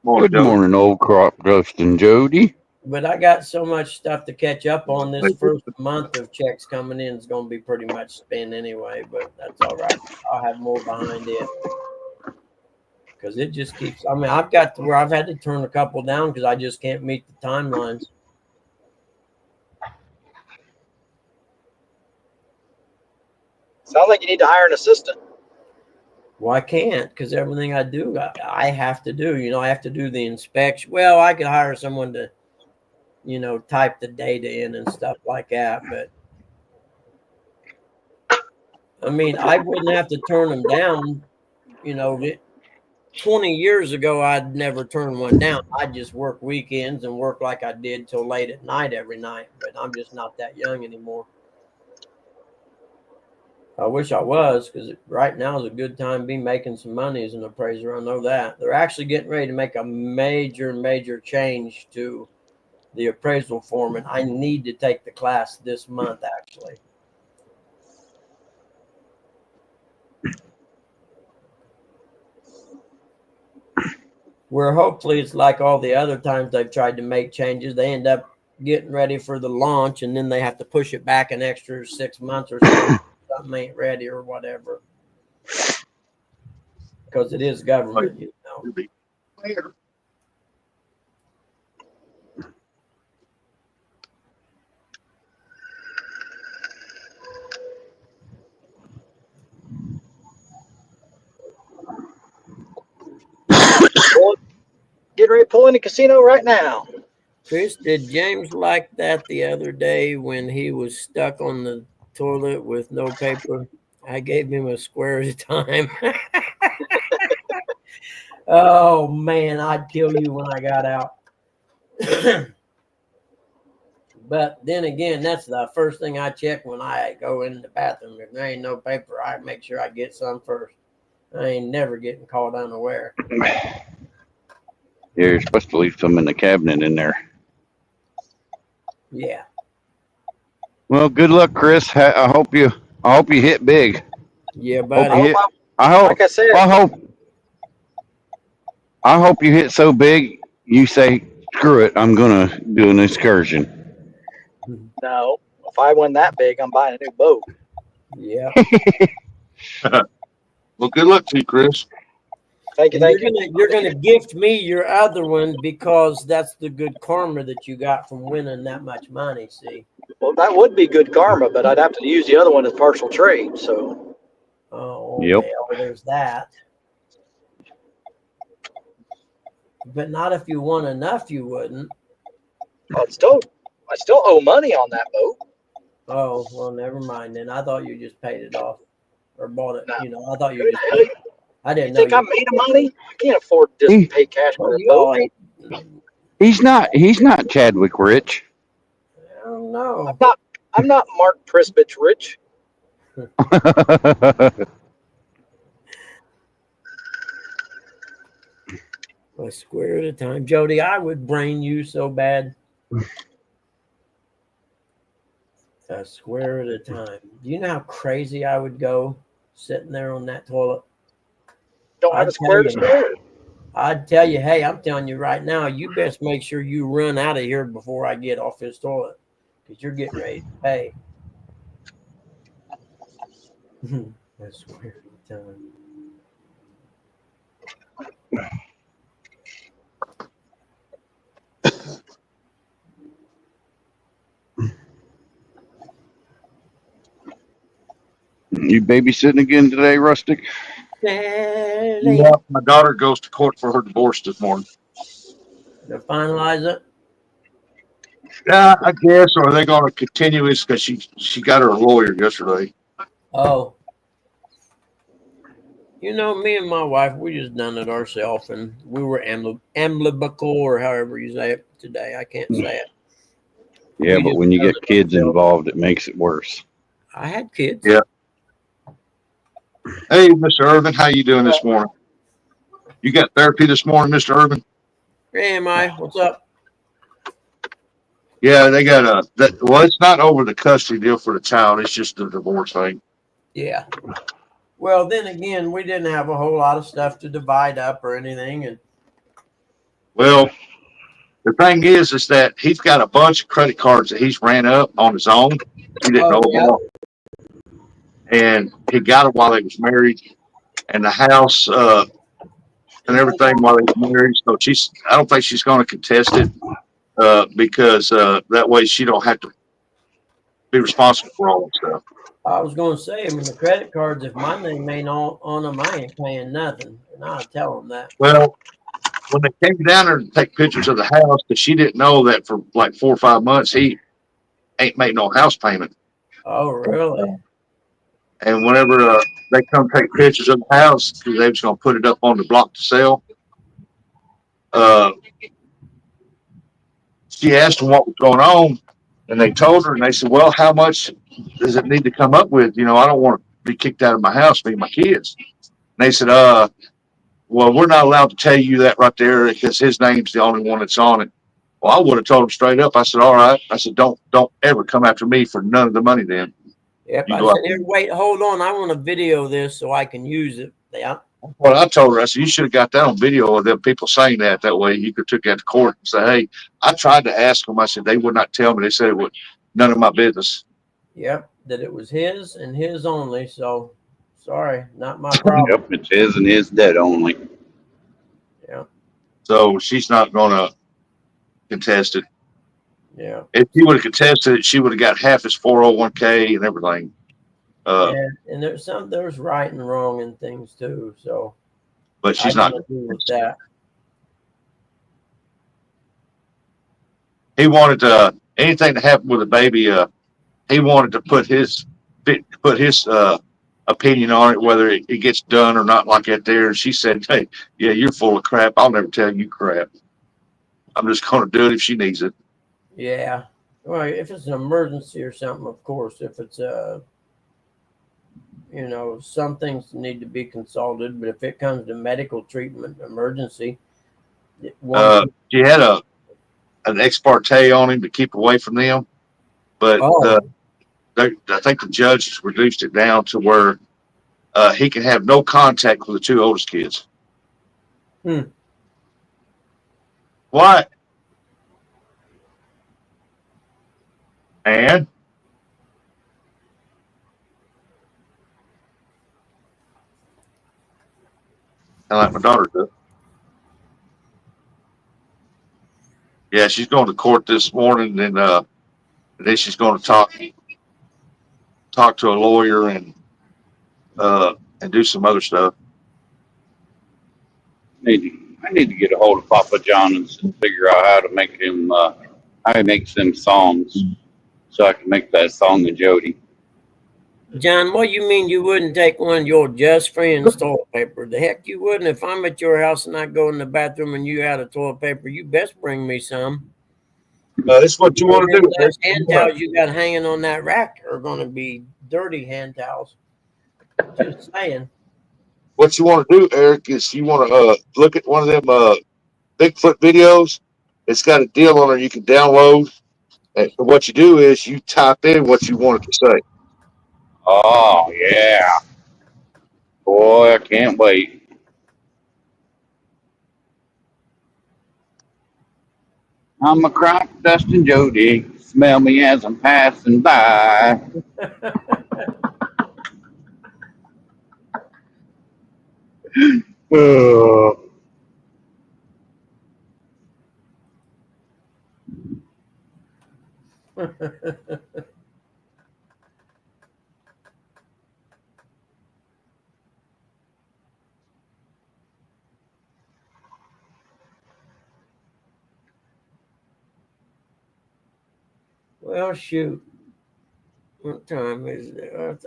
Morning, Good Jody. morning, old crop dusting Jody. But I got so much stuff to catch up on. This first month of checks coming in is going to be pretty much spent anyway, but that's all right. I'll have more behind it. Because it just keeps, I mean, I've got to where I've had to turn a couple down because I just can't meet the timelines. Sounds like you need to hire an assistant. Well, I can't because everything I do, I have to do. You know, I have to do the inspection. Well, I could hire someone to, you know, type the data in and stuff like that. But I mean, I wouldn't have to turn them down. You know, 20 years ago, I'd never turn one down. I'd just work weekends and work like I did till late at night every night. But I'm just not that young anymore. I wish I was, because right now is a good time to be making some money as an appraiser. I know that. They're actually getting ready to make a major change to the appraisal form, and I need to take the class this month, actually. Where hopefully it's like all the other times they've tried to make changes, they end up getting ready for the launch, and then they have to push it back an extra 6 months or so. Something ain't ready or whatever, because it is government, you know. Getting ready to pull in the casino right now. Chris, did James like that the other day when he was stuck on the toilet with no paper? I gave him a square at a time. Oh man, I'd kill you when I got out. But then again, that's the first thing I check when I go in the bathroom. If there ain't no paper, I make sure I get some first. I ain't never getting caught unaware. You're supposed to leave some in the cabinet in there. Yeah. Well, good luck, Chris. I hope you hit big. Yeah, Hope buddy. you hit, I hope. Like I said, I hope you hit so big. You say, screw it. I'm gonna do an excursion. no. If I win that big, I'm buying a new boat. Yeah. Well, good luck to you, Chris. Thank you, And thank you. you're gonna gift me your other one because that's the good karma that you got from winning that much money. See. Well, that would be good karma, but I'd have to use the other one as partial trade. So, Oh, Yep. well, there's that. But not if you won enough, you wouldn't. I still owe money on that boat. Oh, well, never mind then. I thought you just paid it off or bought it. No. You know, I thought you Who just. the hell I You didn't know. think I'm made of money? I can't afford to just pay cash for Well, a you all boat. ain't. He's not Chadwick Rich. I don't know. I'm not Mark Prisbich rich. A square at a time, Jody. I would brain you so bad. A square at a time. Do you know how crazy I would go sitting there on that toilet? Don't have I'd a square to tell you. spare. I'd tell you, hey, I'm telling you right now, you best make sure you run out of here before I get off this toilet, because you're getting ready to pay. I swear to time. You babysitting again today, Rustic? Sally. Yeah, my daughter goes to court for her divorce this morning. To finalize it. Yeah, I guess, or are they going to continue this because she got her lawyer yesterday? Oh. You know, me and my wife, we just done it ourselves, and we were amicable, or however you say it today. I can't say it. Yeah, We but just when you done get it kids ourselves. involved, it makes it worse. I had kids. Yeah. Hey, Mr. Irvin, how you doing this morning? You got therapy this morning, Mr. Irvin? Hey, am I? What's up? Yeah, they got well, it's not over the custody deal for the child. It's just the divorce thing. Yeah. Well, then again, we didn't have a whole lot of stuff to divide up or anything, and Well, the thing is that he's got a bunch of credit cards that he's ran up on his own. He didn't know oh yeah, about, and he got it while they was married, and the house and everything while they was married. So I don't think she's going to contest it because that way she don't have to be responsible for all that stuff. I was going to say, I mean, the credit cards, if my name ain't on them, I ain't paying nothing, and I'll tell them that. Well, when they came down there to take pictures of the house, because she didn't know that for like 4 or 5 months he ain't made no house payment. Oh, really? And whenever they come take pictures of the house, because they was going to put it up on the block to sell, she asked them what was going on, and they told her, and they said, "Well, how much does it need to come up with? You know, I don't want to be kicked out of my house, me and my kids." And they said, well, we're not allowed to tell you that right there because his name's the only one that's on it." Well, I would have told him straight up. I said, "All right." I said, don't ever come after me for none of the money then. Yep. You I go said, out. here, wait, hold on. I want to video this so I can use it. Yeah. Well, I told her, I said, "You should have got that on video of them people saying that. That way you could took that to court and say, hey, I tried to ask them." I said, "They would not tell me. They said it was none of my business." Yep. That it was his and his only. So sorry, not my problem. Yep, it's his and his debt only. Yeah. So she's not going to contest it. Yeah. If she would have contested it, she would have got half his 401k and everything. Yeah. And there's right and wrong in things too. So But I she's not. don't agree with that. He wanted anything to happen with the baby. He wanted to put his opinion on it, whether it gets done or not, like that there. And she said, "Hey, yeah, you're full of crap. I'll never tell you crap. I'm just going to do it if she needs it." Yeah. Well, if it's an emergency or something, of course. If it's some things need to be consulted, but if it comes to medical treatment emergency, She had an ex parte on him to keep away from them, but oh, I think the judge reduced it down to where he can have no contact with the two oldest kids. Hmm. What? And I like my daughter does. Yeah, she's going to court this morning, and then she's going to talk to a lawyer and do some other stuff. I need to get a hold of Papa John and figure out how to make him how he makes them songs, so I can make that song of Jody. John, what you mean you wouldn't take one of your just friends' toilet paper? The heck you wouldn't. If I'm at your house and I go in the bathroom and you had a toilet paper, you best bring me some. That's what you want to do. Those hand towels you got hanging on that rack are going to be dirty hand towels. Just saying. What you want to do, Eric, is you want to look at one of them Bigfoot videos. It's got a deal on it you can download. And what you do is you type in what you want it to say. Oh yeah, boy, I can't wait. I'm a crop dusting Jody. Smell me as I'm passing by. Oh. Well, shoot. What time is it? It's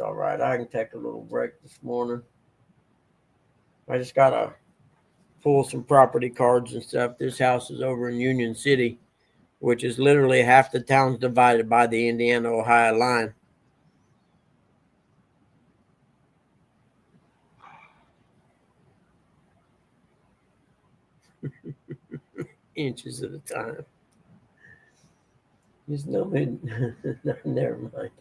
all right. I can take a little break this morning. I just got to pull some property cards and stuff. This house is over in Union City, which is literally half the town's divided by the Indiana-Ohio line. Inches at a time. Just no mid. Never mind.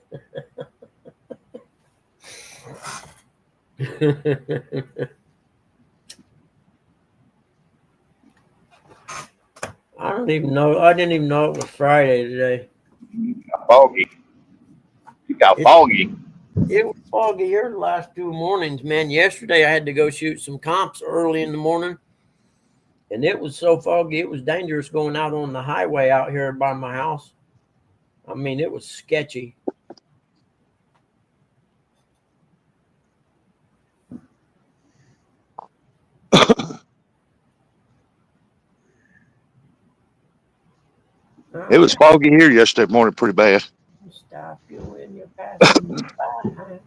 I don't even know. I didn't even know it was Friday today. Foggy. It got foggy. It was foggy here the last 2 mornings, man. Yesterday I had to go shoot some comps early in the morning, and it was so foggy it was dangerous going out on the highway out here by my house. I mean, it was sketchy. It was foggy here yesterday morning, pretty bad. Stop you when you're passing me by.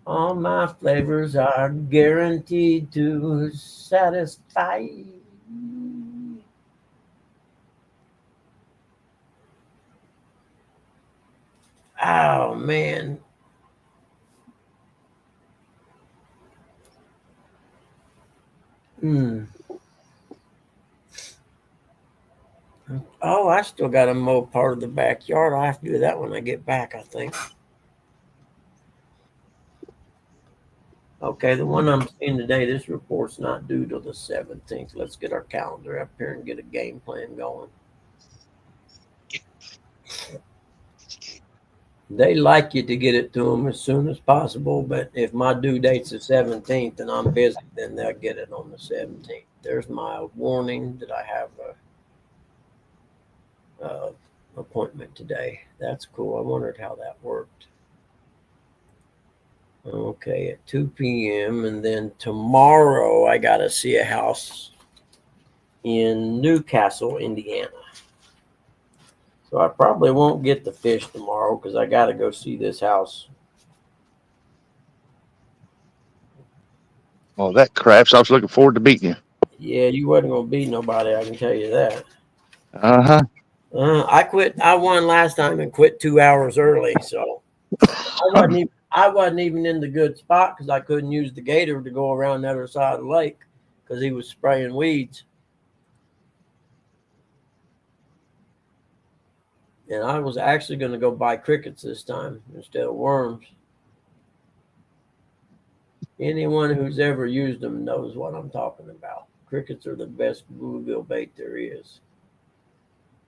All my flavors are guaranteed to satisfy. Oh, man. Oh, I still got to mow part of the backyard. I'll have to do that when I get back, I think. Okay, the one I'm seeing today, this report's not due till the 17th. Let's get our calendar up here and get a game plan going. They like you to get it to them as soon as possible, but if my due date's the 17th and I'm busy, then they'll get it on the 17th. There's my warning that I have a appointment today. That's cool. I wondered how that worked. Okay, at 2 p.m. And then tomorrow I got to see a house in Newcastle, Indiana. So I probably won't get the fish tomorrow because I got to go see this house. Oh, that craps. I was looking forward to beating you. Yeah, you wasn't going to beat nobody, I can tell you that. Uh-huh. I won last time and quit 2 hours early, so I wasn't even in the good spot because I couldn't use the gator to go around the other side of the lake because he was spraying weeds. And I was actually going to go buy crickets this time instead of worms. Anyone who's ever used them knows what I'm talking about. Crickets are the best bluegill bait there is.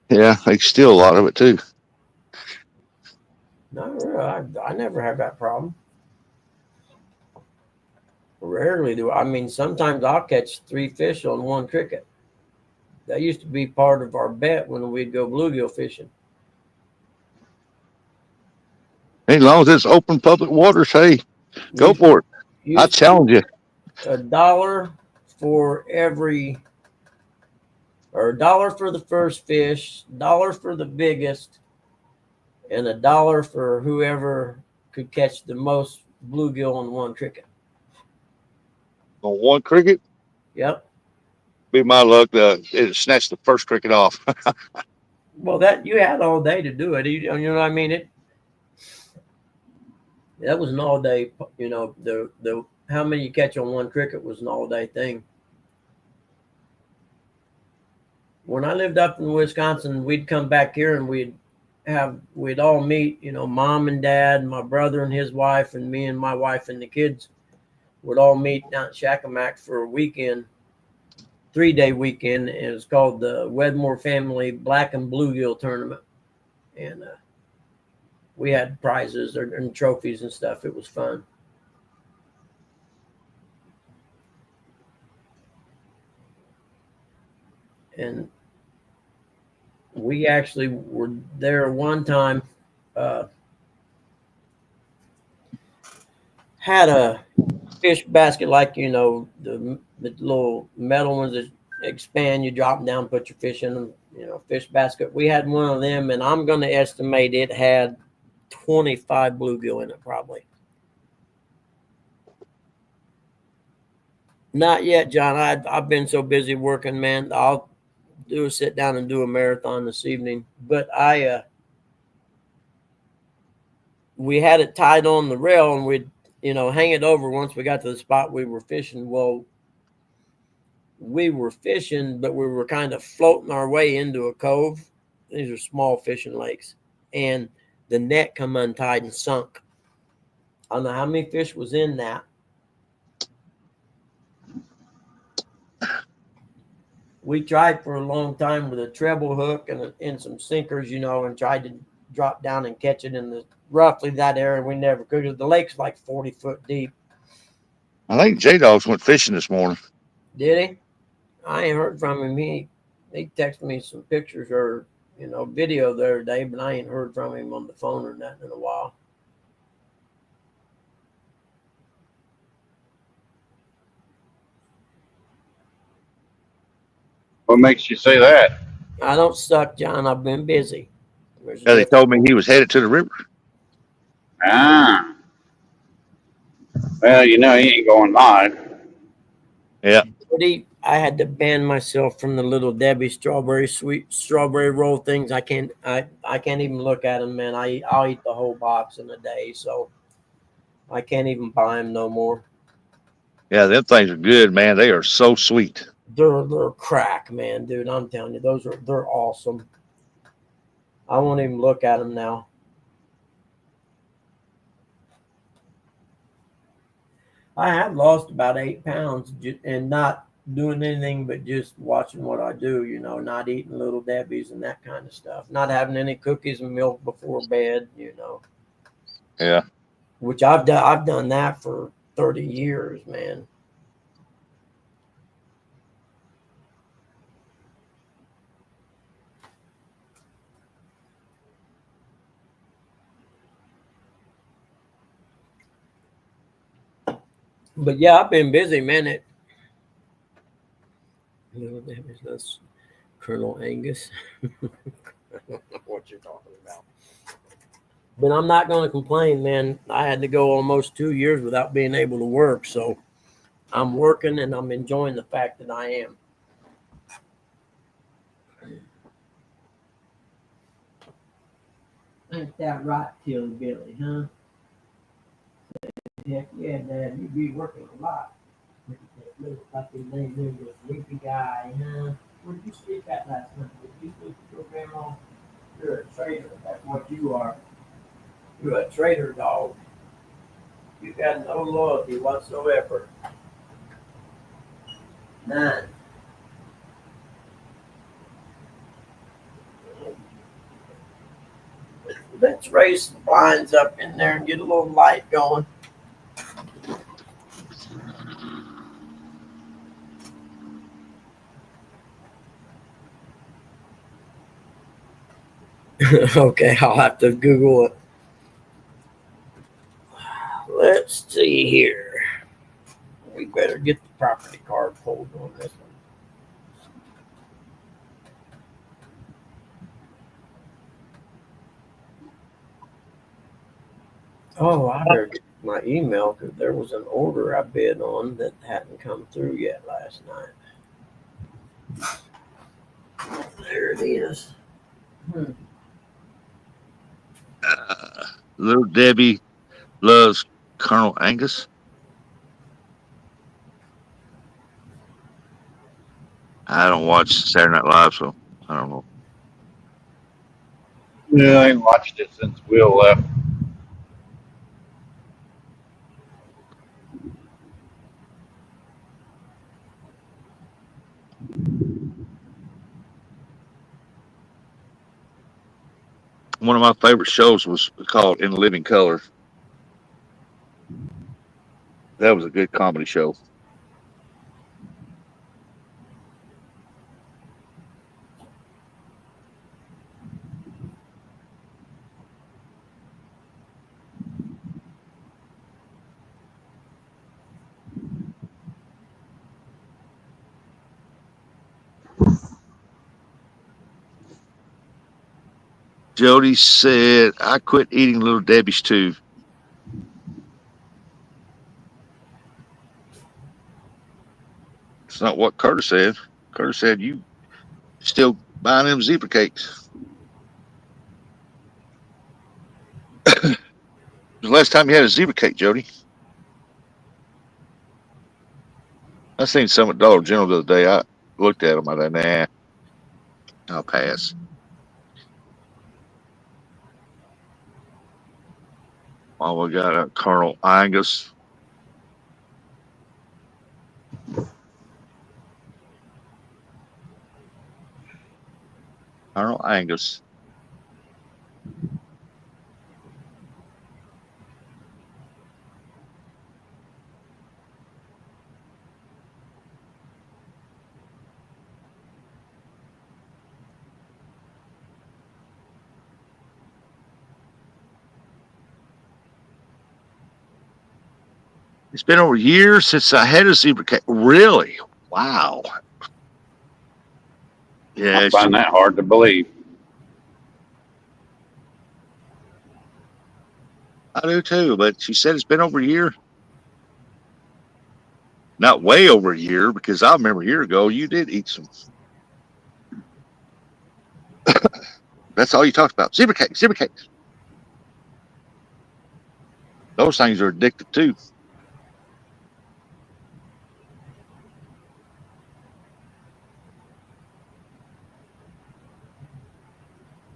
Yeah, they steal a lot of it too. No, I never have that problem. Rarely do. I mean, sometimes I'll catch 3 fish on 1 cricket. That used to be part of our bet when we'd go bluegill fishing. As long as it's open public waters, hey, go for it. I challenge you. $1 for every, or $1 for the first fish, $1 for the biggest, and $1 for whoever could catch the most bluegill on 1 cricket. On 1 cricket, Yep. be my luck. It snatched the first cricket off. Well, that you had all day to do it. You know what I mean? That was an all day. You know, the how many you catch on 1 cricket was an all day thing. When I lived up in Wisconsin, we'd come back here and we'd all meet. You know, mom and dad, and my brother and his wife, and me and my wife and the kids would all meet down at Shakamak for a weekend, 3-day weekend. And it was called the Wedmore Family Black and Bluegill Tournament. And we had prizes and trophies and stuff. It was fun. And we actually were there one time, had a fish basket like, you know, the little metal ones that expand, you drop them down, put your fish in them, you know, fish basket. We had one of them, and I'm going to estimate it had 25 bluegill in it probably. Not yet, John. I've been so busy working, man. I'll do a sit down and do a marathon this evening. But we had it tied on the rail, and we'd, you know, hang it over once we got to the spot we were fishing. Well, we were fishing, but we were kind of floating our way into a cove, these are small fishing lakes, and the net come untied and sunk. I don't know how many fish was in that. We tried for a long time with a treble hook and some sinkers, and tried to drop down and catch it in the roughly that area. We never could. The lake's like 40 foot deep. I think J Dogs went fishing this morning. Did he? I ain't heard from him. He texted me some pictures or video the other day, but I ain't heard from him on the phone or nothing in a while. What makes you say that? I don't suck, John. I've been busy. Yeah, they told me he was headed to the river. Ah. Well, he ain't going live. Yeah. I had to ban myself from the Little Debbie sweet strawberry roll things. I can't even look at them, man. I'll eat the whole box in a day, so I can't even buy them no more. Yeah, them things are good, man. They are so sweet. They're crack, man, dude. I'm telling you, they're awesome. I won't even look at them now. I have lost about 8 pounds and not doing anything but just watching what I do, not eating Little Debbie's and that kind of stuff. Not having any cookies and milk before bed, Yeah. Which I've done that for 30 years, man. But yeah, I've been busy, man. That's Colonel Angus. I don't know what you're talking about. But I'm not going to complain, man. I had to go almost 2 years without being able to work. So I'm working and I'm enjoying the fact that I am. Ain't that right, Tilly Billy, huh? Heck yeah, Dad. You be working a lot. Look at that little puppy laying there, this sleepy guy, huh? Where'd you sleep at last night? Did you sleep with your grandma? You're a traitor. That's what you are. You're a traitor dog. You got no loyalty whatsoever. None. Let's raise some blinds up in there and get a little light going. Okay, I'll have to Google it. Let's see here. We better get the property card pulled on this one. Oh, I better get my email because there was an order I bid on that hadn't come through yet last night. There it is. Little Debbie loves Colonel Angus. I don't watch Saturday Night Live, so I don't know. Yeah, I ain't watched it since Will left. One of my favorite shows was called In Living Color. That was a good comedy show. Jody said, I quit eating Little Debbie's too. It's not what Curtis said. Curtis said, you still buying them zebra cakes. When was the last time you had a zebra cake, Jody? I seen some at Dollar General the other day. I looked at them. I thought, nah, I'll pass. Oh, we got Colonel Angus. Colonel Angus. It's been over years since I had a zebra cake. Really? Wow. Yeah, I find that hard to believe. I do too. But she said it's been over a year. Not way over a year, because I remember a year ago you did eat some. That's all you talked about. Zebra cakes, zebra cakes. Those things are addictive too.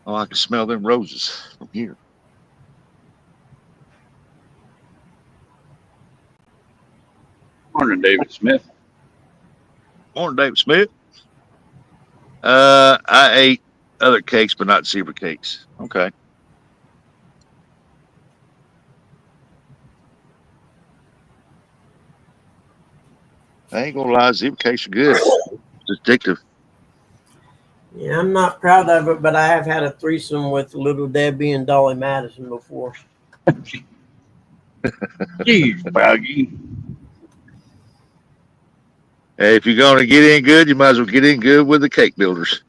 Oh, I can smell them roses from here. Morning, David Smith. Morning, David Smith. I ate other cakes, but not zebra cakes. Okay. I ain't gonna lie, zebra cakes are good. It's addictive. Yeah, I'm not proud of it, but I have had a threesome with Little Debbie and Dolly Madison before. Jeez, Buggy. Hey, if you're gonna get in good, you might as well get in good with the cake builders.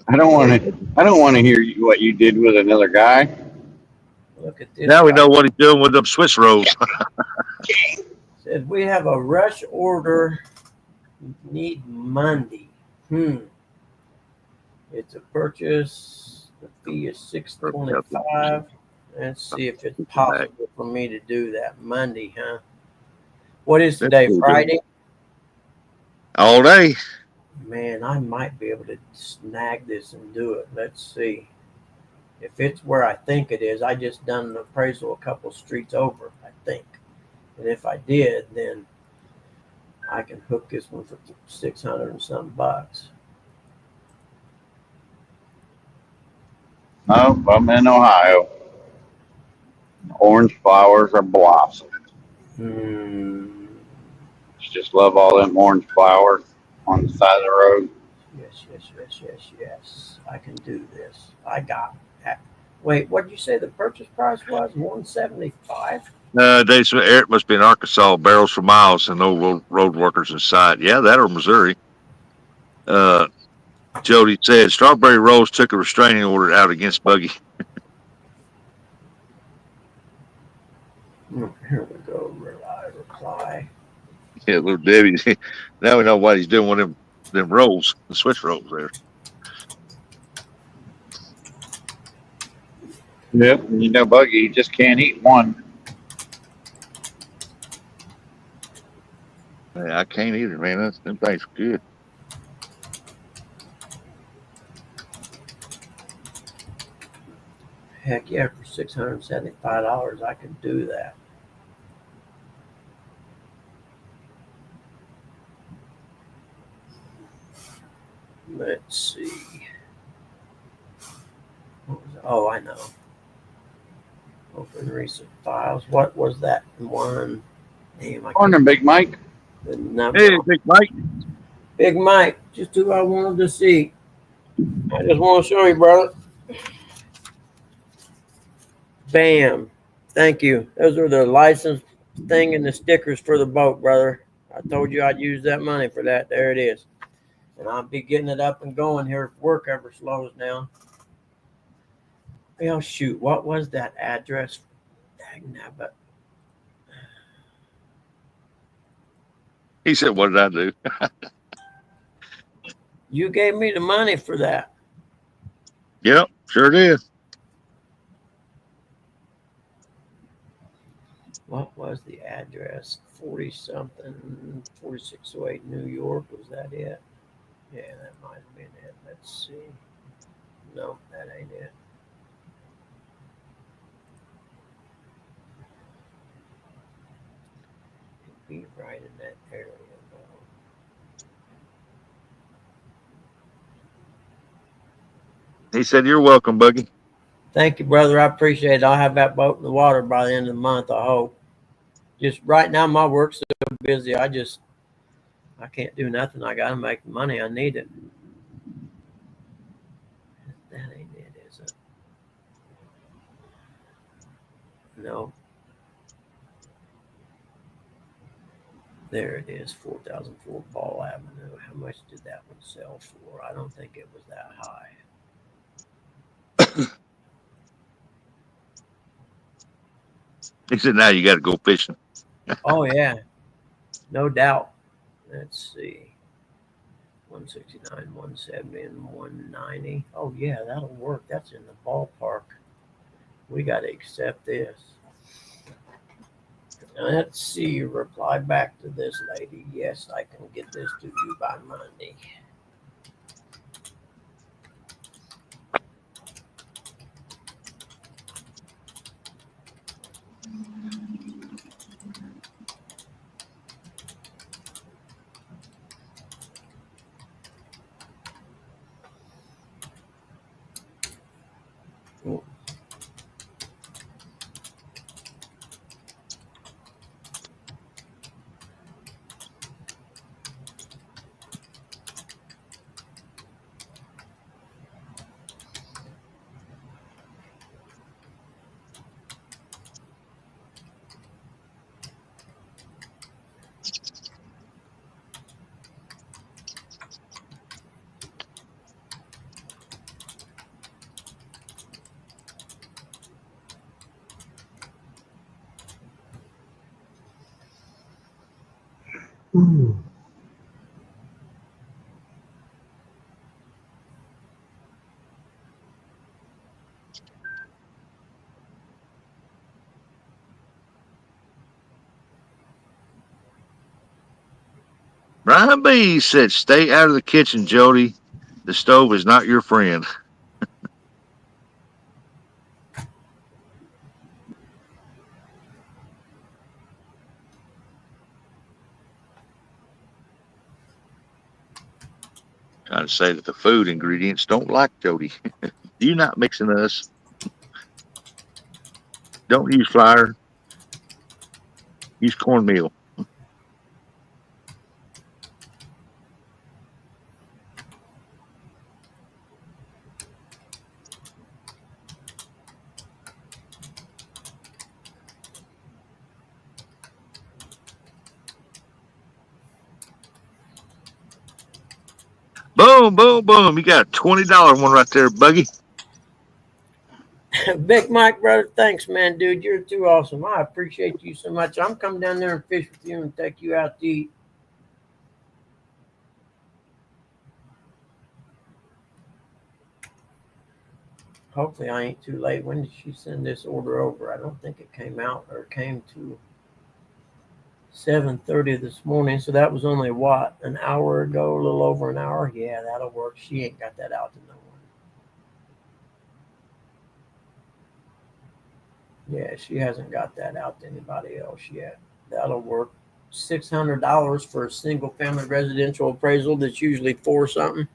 I don't want to hear what you did with another guy. Look at this. Now we guy. know what he's doing with them Swiss rolls. Says we have a rush order. Need Monday. It's a purchase. The fee is $6.25. Let's see if it's possible for me to do that Monday, huh? What is today? Friday? All day. Man, I might be able to snag this and do it. Let's see. If it's where I think it is, I just done an appraisal a couple streets over, I think. And if I did, then I can hook this one for 600 and some bucks. No, I'm in Ohio. Orange flowers are blossoming. Just love all them orange flowers on the side of the road. Yes. I can do this. I got that. Wait, what did you say the purchase price was? $175? Eric must be in Arkansas. Barrels for miles and no road workers inside. Yeah, that or Missouri. Jody said Strawberry Rose took a restraining order out against Buggy. Here we go. Reply. Yeah, little Debbie. Now we know what he's doing with them rolls, the Swiss rolls there. Yep, you know, Buggy just can't eat one. Yeah, I can't either, man. Them things are good. Heck yeah, for $675, I can do that. Let's see. Oh, I know. Open recent files. What was that one? Damn, I Morning, Big Mike. can't. Hey, Big Mike. Big Mike, just who I wanted to see. I just want to show you, brother. Bam. Thank you. Those are the license thing and the stickers for the boat, brother. I told you I'd use that money for that. There it is. And I'll be getting it up and going here if work ever slows down. Oh, shoot. What was that address? Dagnabbit. He said, what did I do? You gave me the money for that. Yep, sure did. What was the address? 40-something, 4608 New York. Was that it? Yeah, that might have been it. Let's see. No, that ain't it. He said, "You're welcome, Buggy." Thank you, brother. I appreciate it. I'll have that boat in the water by the end of the month, I hope. Just right now, my work's so busy. I can't do nothing. I got to make the money. I need it. That ain't it, is it? No. There it is, 4004 Ball Avenue. How much did that one sell for? I don't think it was that high. He said, "Now you got to go fishing." Oh, yeah. No doubt. Let's see. 169, 170, and 190. Oh, yeah, that'll work. That's in the ballpark. We got to accept this. Let's see. Reply back to this lady. Yes, I can get this to you by Monday. Brian B said, "Stay out of the kitchen, Jody. The stove is not your friend." Trying to say that the food ingredients don't like Jody. You're not mixing us. Don't use flour. Use cornmeal. Boom, boom, boom. You got a $20 one right there, Buggy. Big Mike, brother, thanks, man, dude. You're too awesome. I appreciate you so much. I'm coming down there and fish with you and take you out to eat. Hopefully, I ain't too late. When did she send this order over? I don't think it came out or came to 7:30 this morning. So that was only what, an hour ago, a little over an hour. Yeah, that'll work. She ain't got that out to no one. Yeah, she hasn't got that out to anybody else yet. That'll work. $600 for a single family residential appraisal that's usually for something.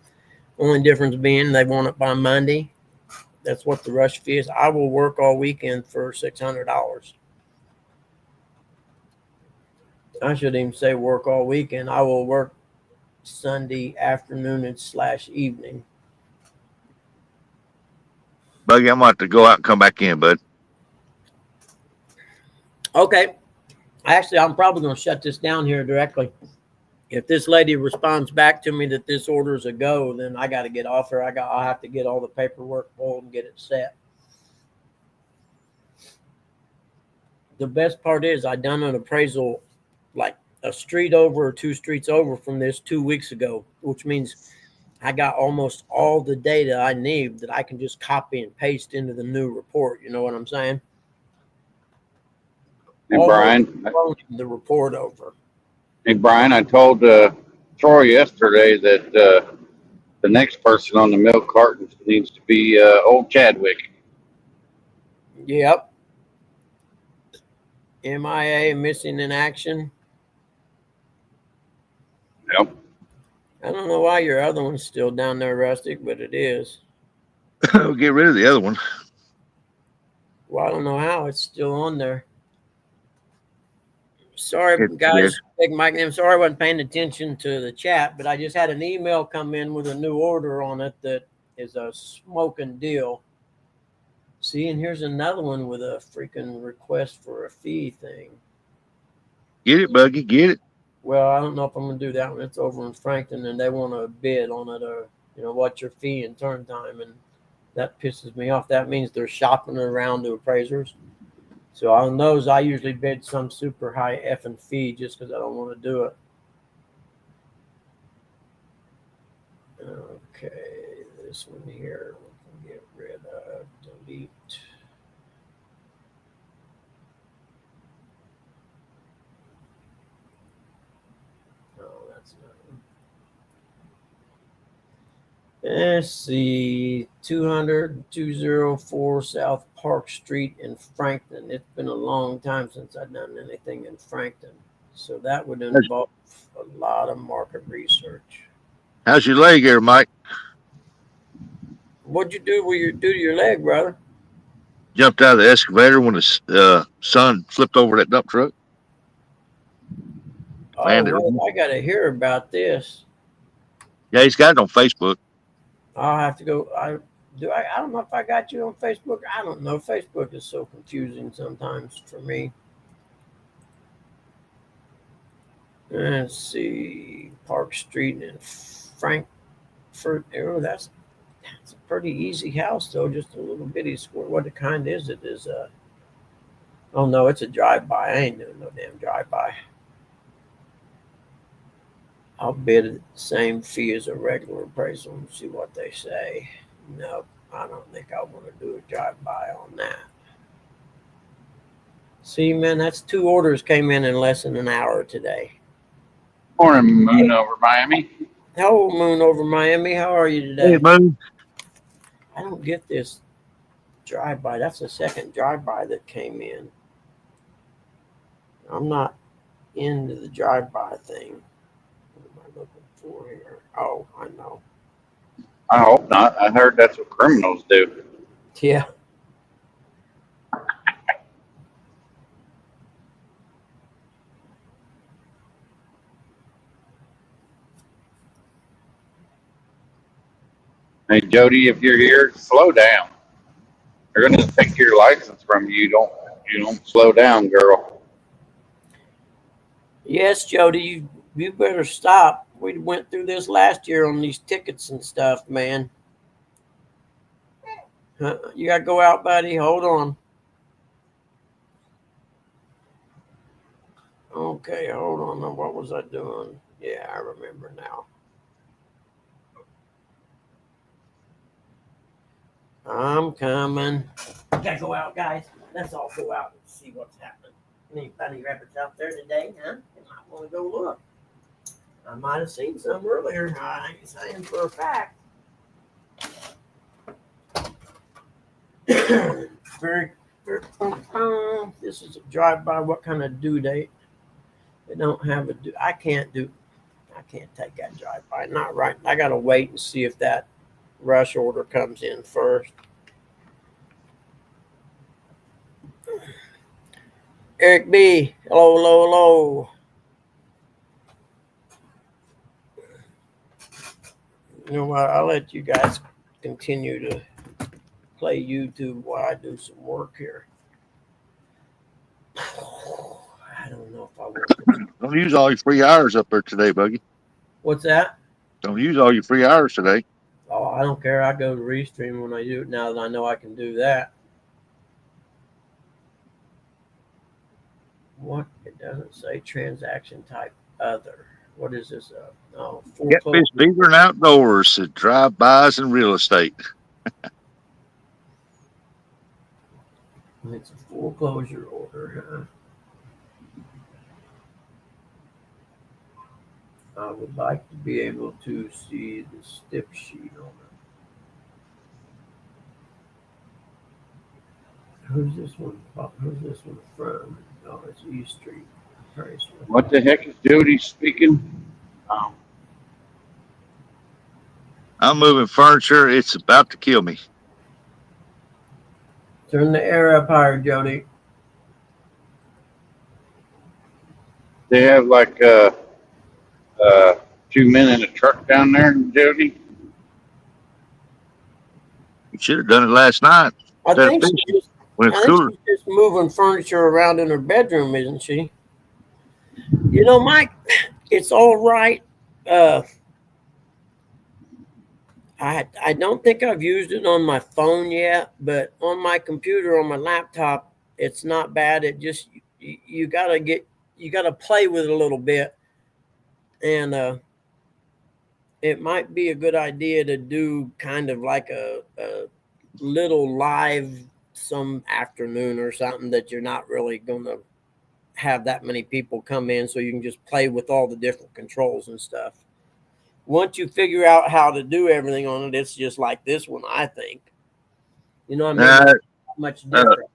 Only difference being they want it by Monday. That's what the rush fee is. I will work all weekend for $600. I shouldn't even say work all weekend. I will work Sunday afternoon and / evening. Buggy, I'm going to have to go out and come back in, bud. Okay. Actually, I'm probably going to shut this down here directly. If this lady responds back to me that this order is a go, then I got to get off her. I'll have to get all the paperwork pulled and get it set. The best part is I done an appraisal like a street over or 2 streets over from this 2 weeks ago, which means I got almost all the data I need that I can just copy and paste into the new report. You know what I'm saying? Hey, Brian. The report over. Hey, Brian, I told Troy yesterday that the next person on the milk cartons needs to be old Chadwick. Yep. MIA, missing in action. Yep. I don't know why your other one's still down there, Rustic, but it is. We'll get rid of the other one. Well, I don't know how it's still on there. Sorry, It's guys. weird. Big Mike, I'm sorry I wasn't paying attention to the chat, but I just had an email come in with a new order on it that is a smoking deal. See, and here's another one with a freaking request for a fee thing. Get it, Buggy. Get it. Well, I don't know if I'm gonna do that one. It's over in Frankton, and they want a bid on it, or what's your fee and turn time, and that pisses me off. That means they're shopping around to appraisers. So on those, I usually bid some super high effing fee just because I don't want to do it. Okay, this one here we can get rid of. Delete. Oh, that's not. Let's see, 204 South Park Street in Frankton. It's been a long time since I've done anything in Frankton. So that would involve a lot of market research. How's your leg there, Mike? What'd you do to your leg, brother? Jumped out of the excavator when the son flipped over that dump truck. Oh, Landed. well, I got to hear about this. Yeah, he's got it on Facebook. I'll have to go. I don't know if I got you on Facebook. I don't know. Facebook is so confusing sometimes for me. Let's see. Park Street in Frankfurt. Oh, that's a pretty easy house, though. Just a little bitty square. What kind is it? Oh, no, it's a drive-by. I ain't doing no damn drive-by. I'll bid the same fee as a regular appraisal and see what they say. No, I don't think I want to do a drive-by on that. See, man, that's 2 orders came in less than an hour today. Morning, Moon over Miami. Hello, Moon over Miami. How are you today? Hey, Moon. I don't get this drive-by. That's the second drive-by that came in. I'm not into the drive-by thing. What am I looking for here? Oh, I know. I hope not. I heard that's what criminals do. Yeah. Hey, Jody, if you're here, slow down. They're going to take your license from you. You don't slow down, girl. Yes, Jody, you better stop. We went through this last year on these tickets and stuff, man. You got to go out, buddy. Hold on. Okay, hold on. What was I doing? Yeah, I remember now. I'm coming. Gotta go out, guys. Let's all go out and see what's happening. Any bunny rabbits out there today, huh? You might want to go look. I might have seen some earlier. I ain't saying for a fact. very, this is a drive-by. What kind of due date? They don't have a due. I can't take that drive-by. Not right. I gotta wait and see if that rush order comes in first. Eric B. Hello. You know what? I'll let you guys continue to play YouTube while I do some work here. I don't know if I will. Don't use all your free hours up there today, Buggy. What's that? Don't use all your free hours today. Oh, I don't care. I go to Restream when I do it now that I know I can do that. What? It doesn't say transaction type other. What is this? No. Get this bigger and outdoors, drive-bys and real estate. It's a foreclosure order, huh? I would like to be able to see the stip sheet on it. Who's this one? Who's this one from? Oh, it's E Street. What the heck is Jody speaking? I'm moving furniture. It's about to kill me. Turn the air up higher, Jody. They have like 2 men in a truck down there, Jody. You should have done it last night I instead of think fishing she's just, when it's I think cooler. she's just moving furniture around in her bedroom, isn't she? You know, Mike, it's all right. I don't think I've used it on my phone yet, but on my computer, on my laptop, it's not bad. It just you gotta play with it a little bit, and it might be a good idea to do kind of like a little live some afternoon or something that you're not really gonna have that many people come in, so you can just play with all the different controls and stuff. Once you figure out how to do everything on it, it's just like this one, I think. You know what I mean? Uh, It's not much uh, different.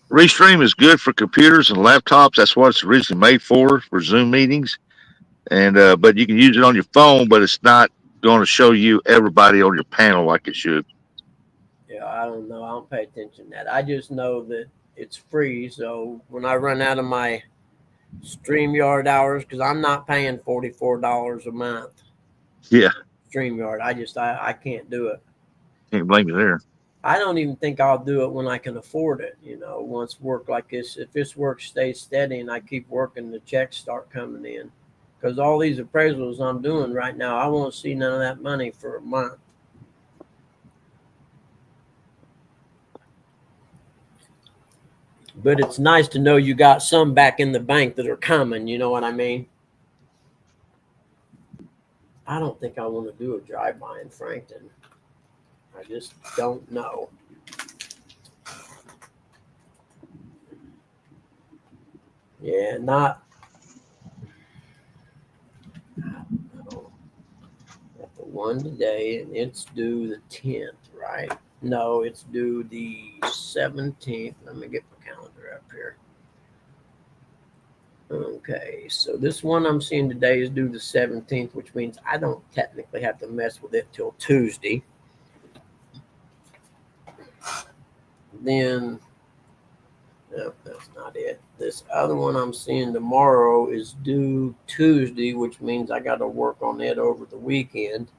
Restream is good for computers and laptops. That's what it's originally made for Zoom meetings. And but you can use it on your phone, but it's not going to show you everybody on your panel like it should. Yeah, I don't know. I don't pay attention to that. I just know that it's free. So when I run out of my StreamYard hours, because I'm not paying $44 a month, Yeah, StreamYard, I can't do it. can't blame you there. I don't even think I'll do it when I can afford it. Once work like this, if this work stays steady and I keep working, the checks start coming in. Because all these appraisals I'm doing right now, I won't see none of that money for a month. But it's nice to know you got some back in the bank that are coming. You know what I mean? I don't think I want to do a drive-by in Frankton. I just don't know. Yeah, not. Got the one today, and it's due the 10th, right? No, it's due the 17th. Let me get my calendar up here. Okay, so this one I'm seeing today is due the 17th, which means I don't technically have to mess with it till Tuesday. Then, no, that's not it. This other one I'm seeing tomorrow is due Tuesday, which means I got to work on it over the weekend.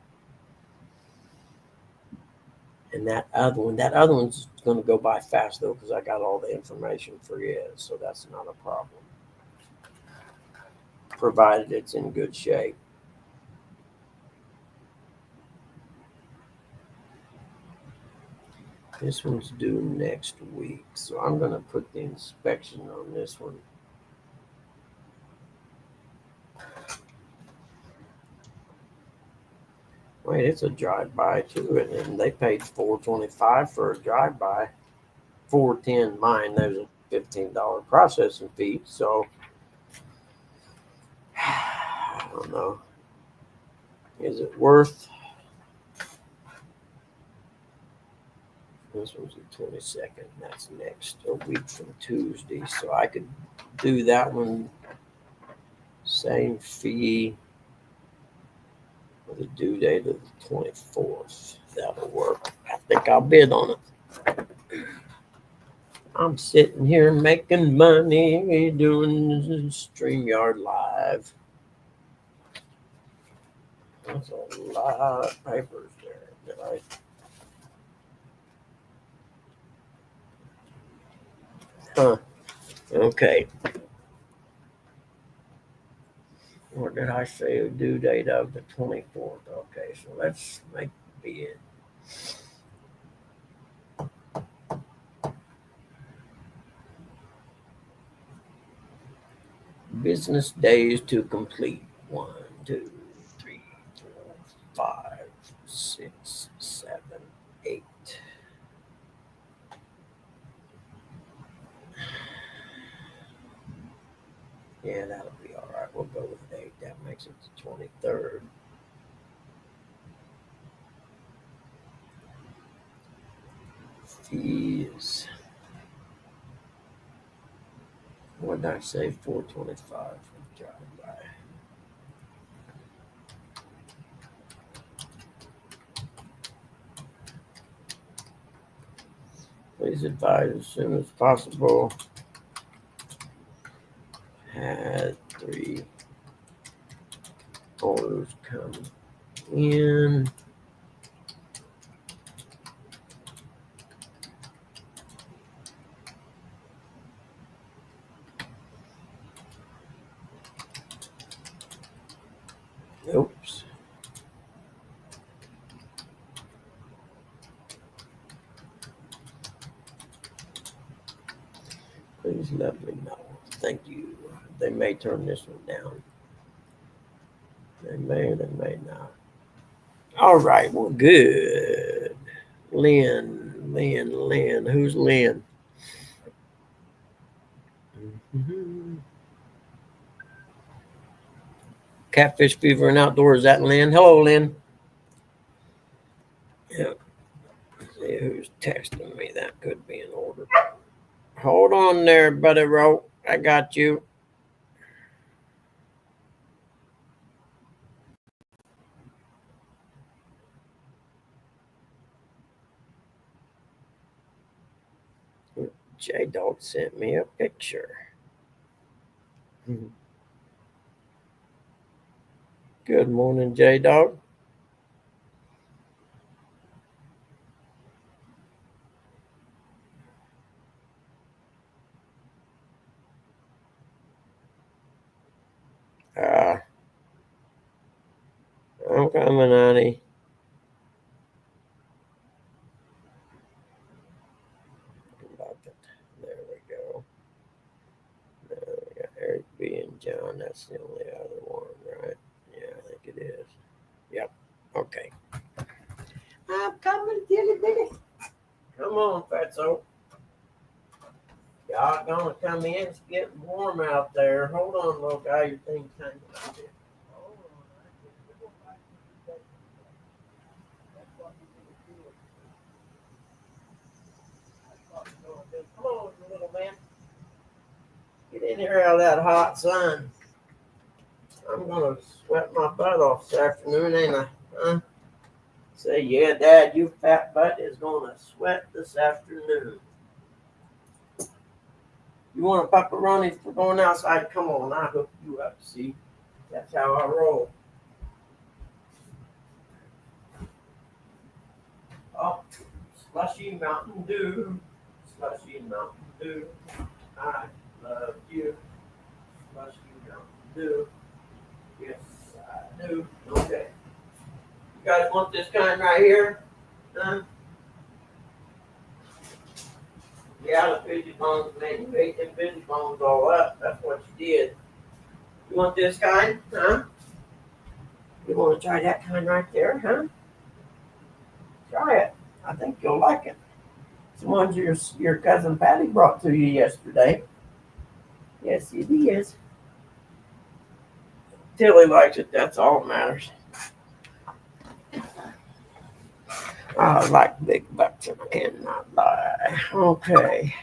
And that other one's going to go by fast though, because I got all the information for it, so that's not a problem, provided it's in good shape. This one's due next week, so I'm going to put the inspection on this one. Wait, it's a drive-by too, and they paid $425 for a drive-by. $410 mine. There's a $15 processing fee, so I don't know. Is it worth? This one's the 22nd. That's next a week from Tuesday, so I could do that one. Same fee with a due date of the 24th. That'll work. I think I'll bid on it. I'm sitting here making money doing StreamYard Live. That's a lot of papers there. Huh. Okay. Or did I say a due date of the 24th? Okay, so let's make the bid. Business days to complete. 1, 2, 3, 4, 5, 6, 7, 8. Yeah, that'll be all right. We'll go with 8. That makes it the 23rd. Fees. What did I say? $425 for drive-by. Please advise as soon as possible. Had 3 orders come in. Oops. Please let me know. Thank you. They may turn this one down. They may or they may not. All right, well, good. Lynn. Who's Lynn? Mhm. Catfish Fever and Outdoors. Is that Lynn? Hello, Lynn. Yeah. See who's texting me. That could be an order. Hold on there, buddy Ro. I got you. J Dog sent me a picture. Good morning, J Dog. I'm coming, honey. There we go. We got Eric B and John. That's the only other one, right? Yeah, I think it is. Yep. Okay. I'm coming, dilly bitty. Come on, Fatso. Y'all gonna come in? It's getting warm out there. Hold on, little guy. Your thing's hanging out there. Hold on. That's what we do. That's what we're gonna do. Come on, you little man. Get in here out of that hot sun. I'm gonna sweat my butt off this afternoon, ain't I? Huh? Say, yeah, Dad, you fat butt is gonna sweat this afternoon. You want a pepperoni for going outside? Come on, I'll hook you up. See, that's how I roll. Oh, slushy Mountain Dew, slushy Mountain Dew. I love you, slushy Mountain Dew. Yes, I do. Okay. You guys want this kind right here? Huh? Yeah, the fidget bones, man. You ate them fidget bones all up. That's what you did. You want this kind? Huh? You want to try that kind right there? Huh? Try it. I think you'll like it. It's the ones your cousin Patty brought to you yesterday. Yes, it is. Tilly likes it. That's all that matters. I like big bucks and I cannot lie. Okay.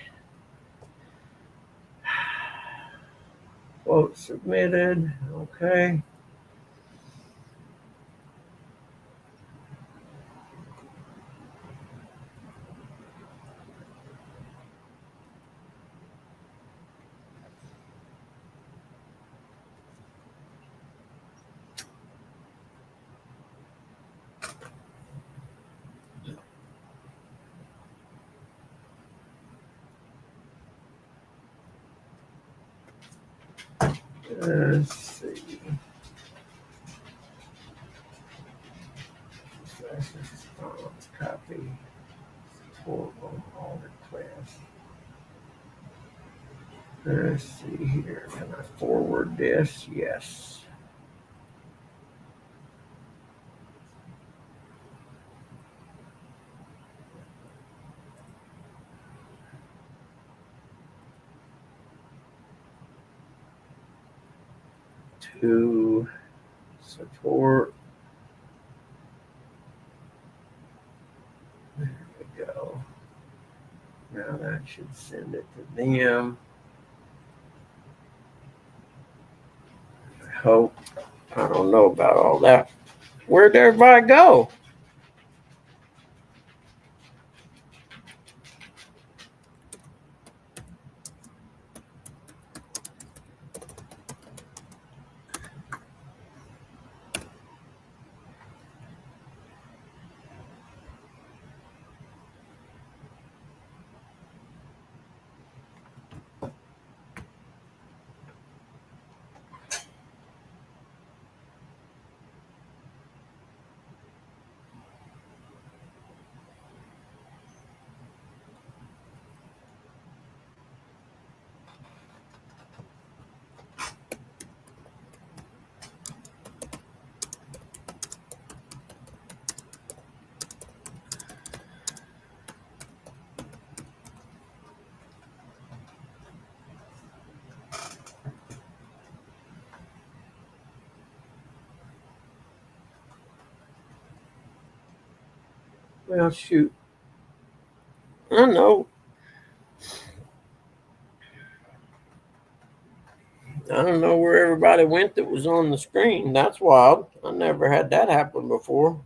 Quote submitted. Okay. Let's see. Copy. Total all requests. Let's see here. Can I forward this? Yes. To support. There we go. Now that should send it to them. I hope. I don't know about all that. Where'd everybody go? Well, shoot. I know. I don't know where everybody went that was on the screen. That's wild. I never had that happen before.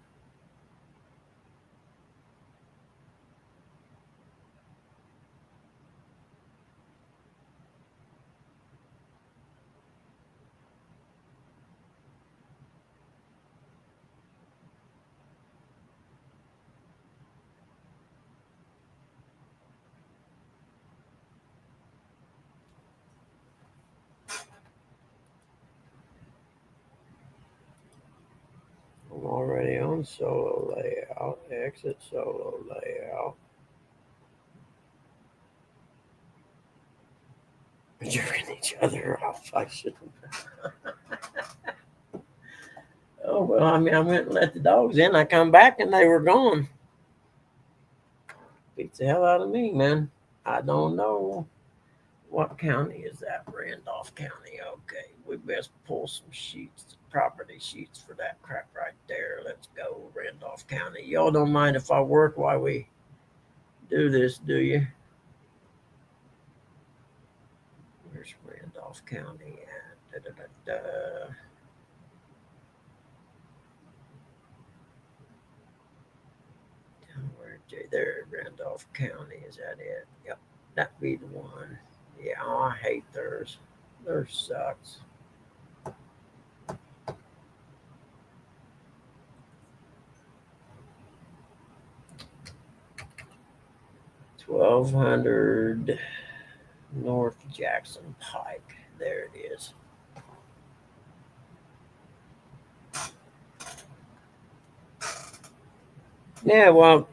I'm already on solo layout. Exit solo layout. Jerking each other off. I shouldn't. Oh, well, I mean, I went and let the dogs in. I come back and they were gone. Beats the hell out of me, man. I don't know. What county is that? Randolph County. Okay, we best pull some sheets, property sheets for that crap right there. Let's go, Randolph County. Y'all don't mind if I work while we do this, do you? Where's Randolph County at? Da, da, da, da. Where there, Randolph County. Is that it? Yep, that'd be the one. Yeah, oh, I hate theirs. Theirs sucks. $1,200 North Jackson Pike. There it is. Yeah, well,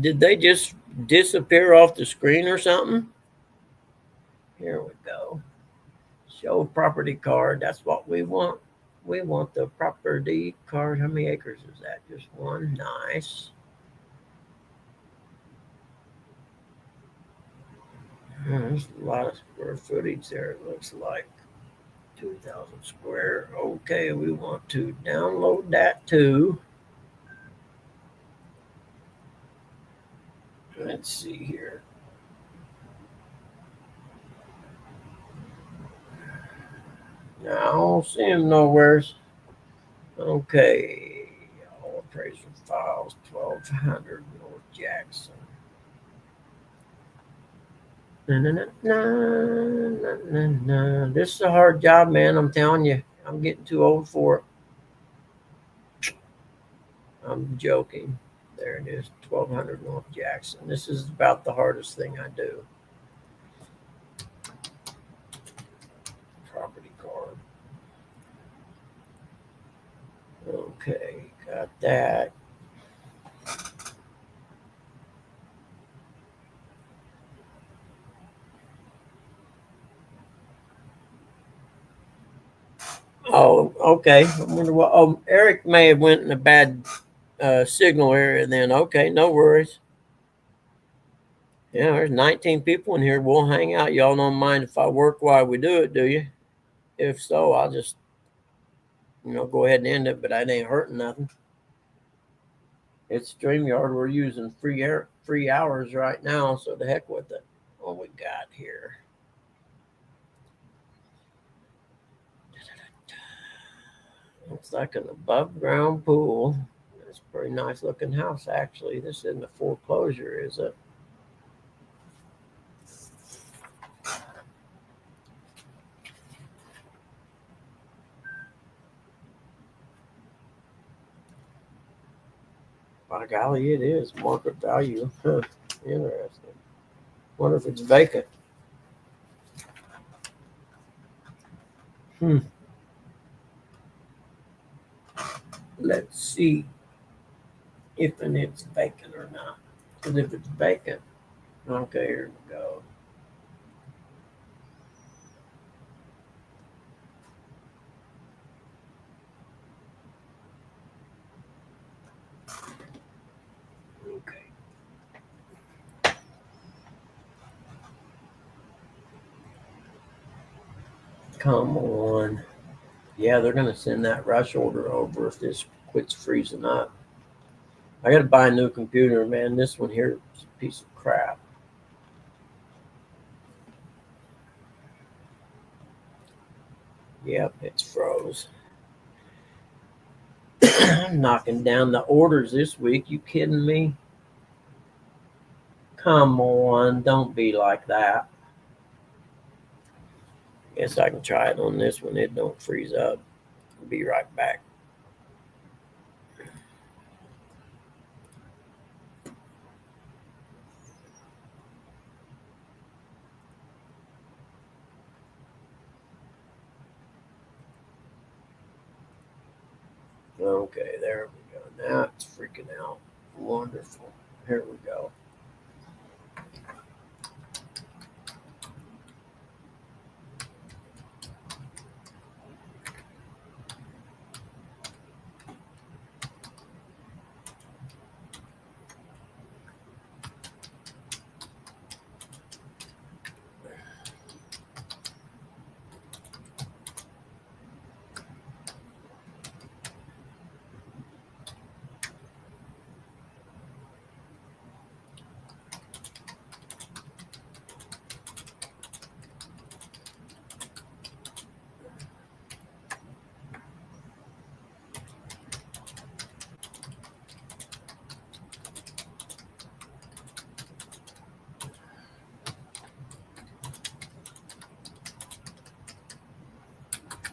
did they just disappear off the screen or something? Here we go. Show property card. That's what we want. We want the property card. How many acres is that? Just one. Nice. There's a lot of square footage there. It looks like 2,000 square. Okay, we want to download that too. Let's see here. Now, I don't see him nowheres. Okay. All appraisal files, 1,200 North Jackson. This is a hard job, man. I'm telling you. I'm getting too old for it. I'm joking. There it is, 1,200 North Jackson. This is about the hardest thing I do. Property card. Okay, got that. Oh, okay. I wonder what. Oh, Eric may have went in a bad signal area then. Okay, no worries. Yeah, there's 19 people in here. We'll hang out. Y'all don't mind if I work while we do it, do you? If so, I'll just, go ahead and end it, but that ain't hurting nothing. It's StreamYard. We're using free hours right now, so the heck with it. What we got here? Looks like an above ground pool. It's a pretty nice looking house, actually. This isn't a foreclosure, is it? By golly, it is market value. Huh. Interesting. Wonder if it's vacant. Let's see if it's vacant or not. Because if it's vacant, okay, here we go. Okay. Come on. Yeah, they're going to send that rush order over if this quits freezing up. I got to buy a new computer, man. This one here is a piece of crap. Yep, it's froze. I'm knocking down the orders this week. You kidding me? Come on, don't be like that. Guess I can try it on this one. It don't freeze up. I'll be right back. Okay, there we go. Now it's freaking out. Wonderful. Here we go.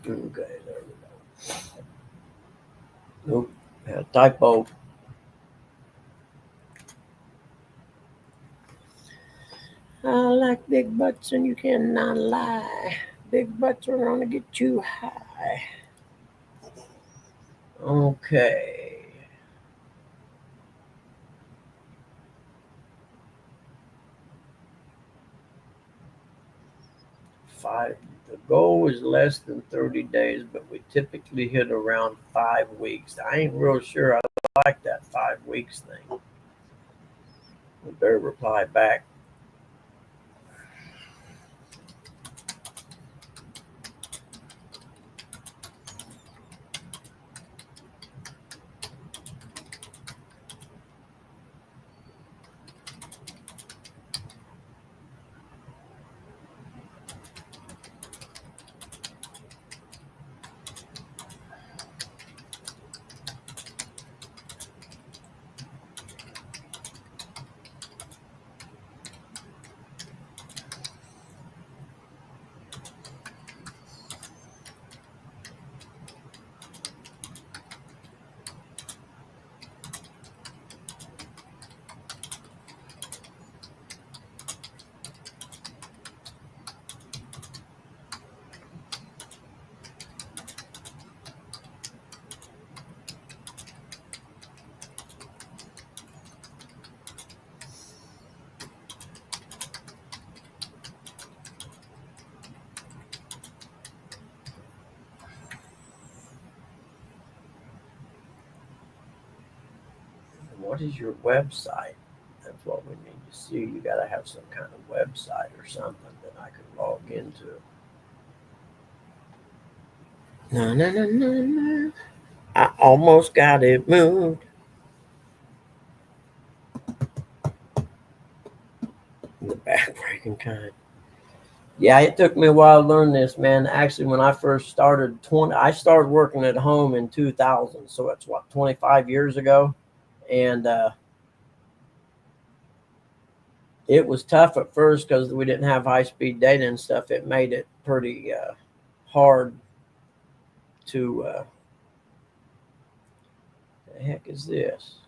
Okay, there we go. Nope, had a typo. I like big butts and you cannot lie. Big butts are gonna get you high. Okay. The goal is less than 30 days, but we typically hit around 5 weeks. I ain't real sure I like that 5 weeks thing. We better reply back. What is your website? That's what we need to see. You got to have some kind of website or something that I can log into. No. I almost got it moved. The backbreaking kind. Yeah, it took me a while to learn this, man. Actually, when I first started, I started working at home in 2000, so it's 25 years ago, and it was tough at first because we didn't have high-speed data and stuff. It made it pretty hard to. The heck is this?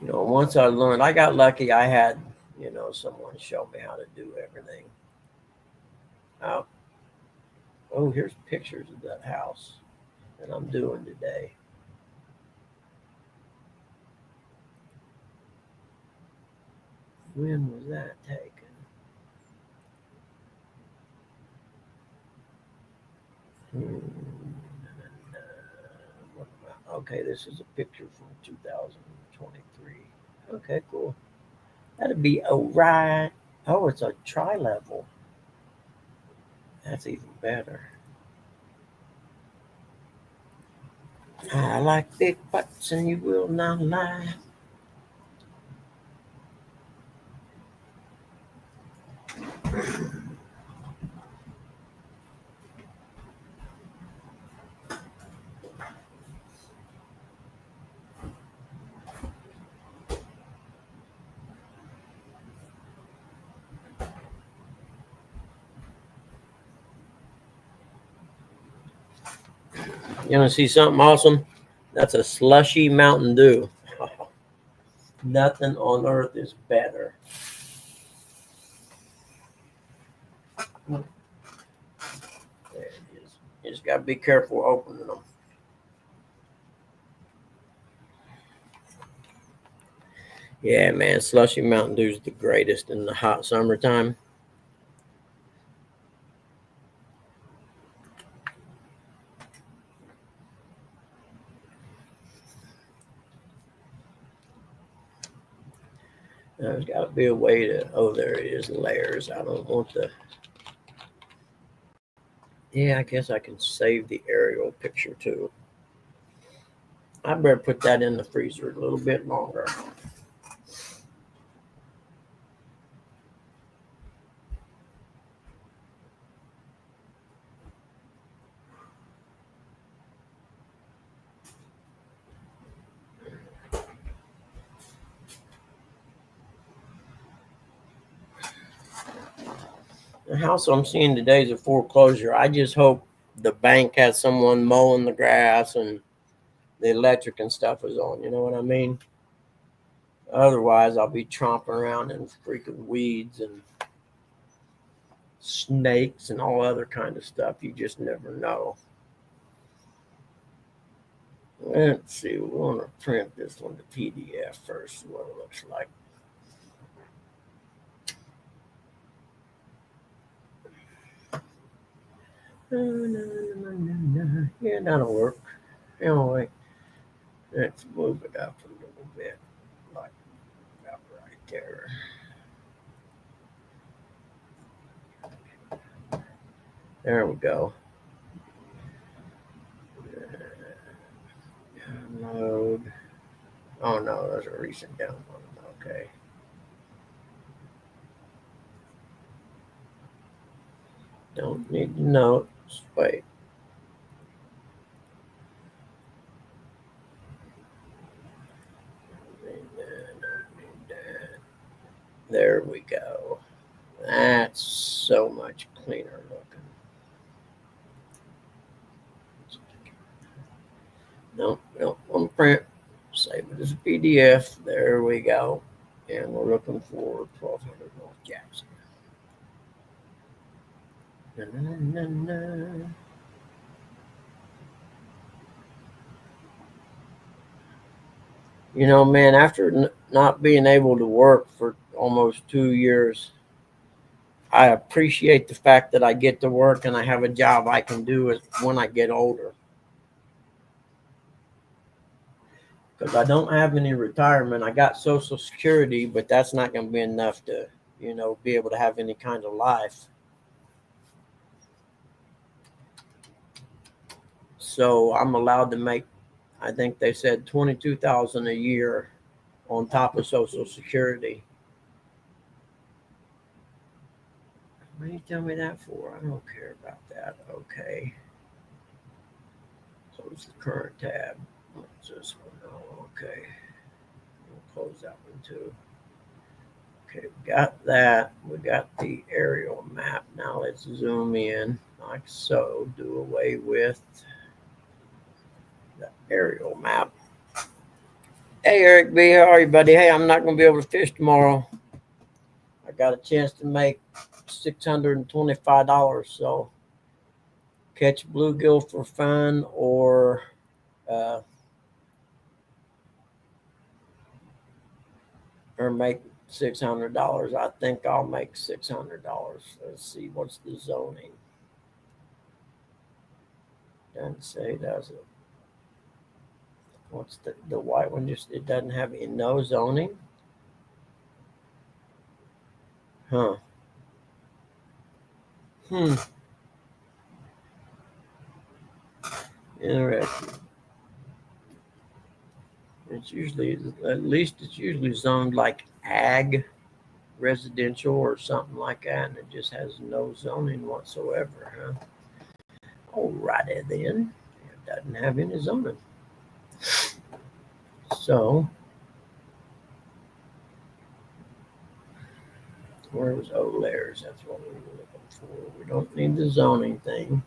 Once I learned, I got lucky. I had, someone show me how to do everything. Oh, here's pictures of that house that I'm doing today. When was that taken? Okay, this is a picture from 2023. Okay, cool. That'd be all right. Oh, it's a tri-level. That's even better. I like big butts and you will not lie. You want to see something awesome? That's a slushy Mountain Dew. Nothing on earth is better. There it is. You just got to be careful opening them. Yeah, man, slushy Mountain Dew is the greatest in the hot summertime. There's got to be a way to. Oh, there it is. Layers. I don't want the. Yeah, I guess I can save the aerial picture too. I better put that in the freezer a little bit longer. The house I'm seeing today is a foreclosure. I just hope the bank has someone mowing the grass and the electric and stuff is on. You know what I mean? Otherwise, I'll be tromping around in freaking weeds and snakes and all other kind of stuff. You just never know. Let's see. We want to print this one to PDF first. What it looks like. Yeah, that'll work. Anyway, let's move it up a little bit, like about right there. There we go. Download. Oh no, that's a recent download. Okay. Don't need the notes. Wait. There we go. That's so much cleaner looking. Nope, on print. Save it as a PDF. There we go. And we're looking for 1200 North Jackson. Na-na-na-na. You know, man, after not being able to work for almost 2 years, I appreciate the fact that I get to work and I have a job I can do when I get older. Because I don't have any retirement. I got Social Security, but that's not going to be enough to, be able to have any kind of life. So I'm allowed to make, I think they said $22,000 a year on top of Social Security. What do you tell me that for? I don't care about that. Okay. Close the current tab. What's this one? Oh, okay. We'll close that one too. Okay, we got that. We got the aerial map. Now let's zoom in like so. Do away with the aerial map. Hey, Eric B. How are you, buddy? Hey, I'm not going to be able to fish tomorrow. I got a chance to make $625. So catch bluegill for fun or make $600. I think I'll make $600. Let's see, what's the zoning? Doesn't say, does it? What's the white one? Just, it doesn't have any, no zoning. Huh. Interesting. It's usually, at least it's usually zoned like ag, residential, or something like that, and it just has no zoning whatsoever, huh? Alrighty then. It doesn't have any zoning. So, where was O'Lears? That's what we were looking for. We don't need the zoning thing.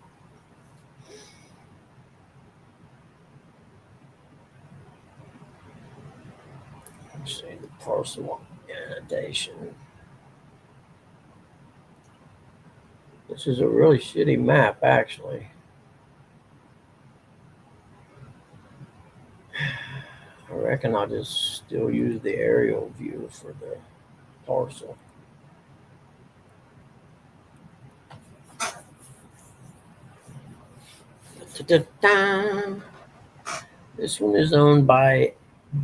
Let's see the parcel annotation. This is a really shitty map, actually. I reckon I'll just still use the aerial view for the parcel. Ta-da-da. This one is owned by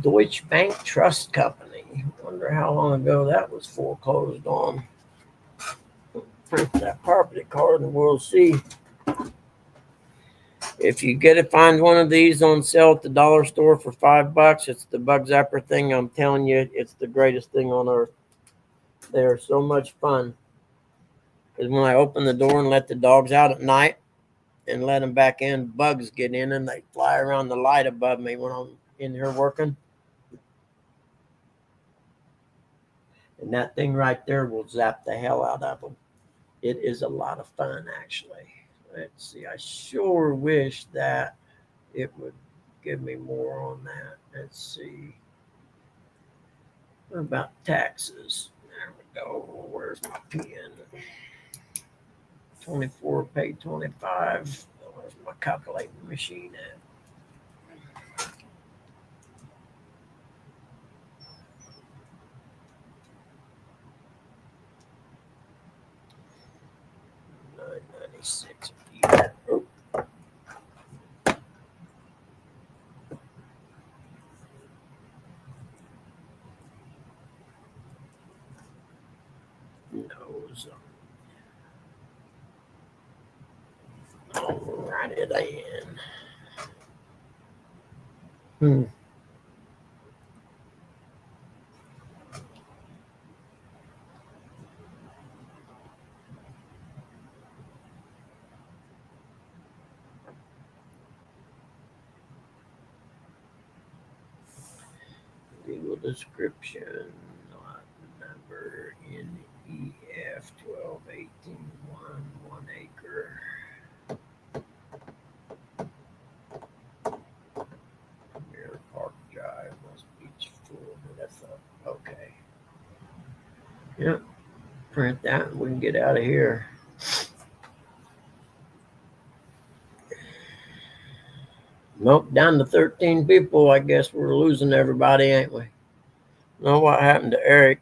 Deutsche Bank Trust Company. Wonder how long ago that was foreclosed on. Print that property card and we'll see. If you find one of these on sale at the dollar store for $5, it's the bug zapper thing. I'm telling you, it's the greatest thing on earth. They are so much fun. Because when I open the door and let the dogs out at night and let them back in, bugs get in and they fly around the light above me when I'm in here working. And that thing right there will zap the hell out of them. It is a lot of fun, actually. Let's see. I sure wish that it would give me more on that. Let's see. What about taxes? There we go. Where's my pen? 24, pay 25. Where's my calculating machine at? $9.96. Oh. No zone. Alrighty then. Legal description, lot number NEF 1218-1, 1 acre. Mirror Park Drive, West Beach, Florida. That's okay. Yep. Print that and we can get out of here. Nope, down to 13 people. I guess we're losing everybody, ain't we? Know what happened to Eric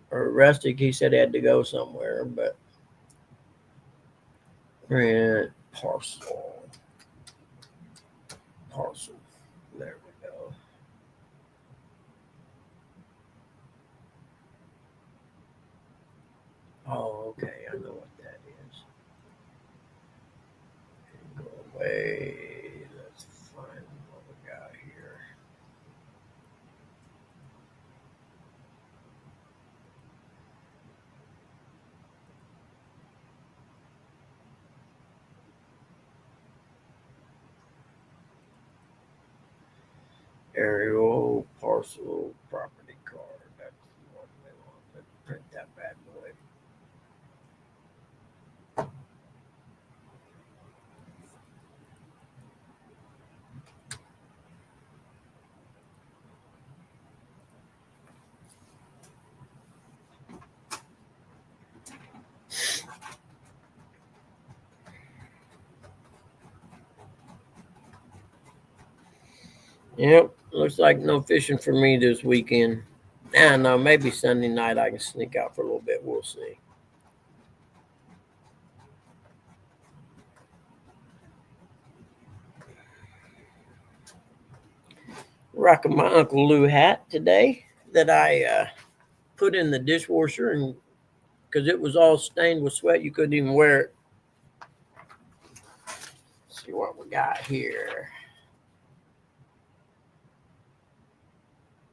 or Rustic? He said he had to go somewhere, but print parcel. There we go. Oh, okay. I know what that is. Go away. Let's find what we got here. Aerial parcel property card. That's the one we want. Let's print that bad boy. Yep, looks like no fishing for me this weekend. I don't know, maybe Sunday night I can sneak out for a little bit. We'll see. Rocking my Uncle Lou hat today that I put in the dishwasher, and because it was all stained with sweat, you couldn't even wear it. Let's see see what we got here.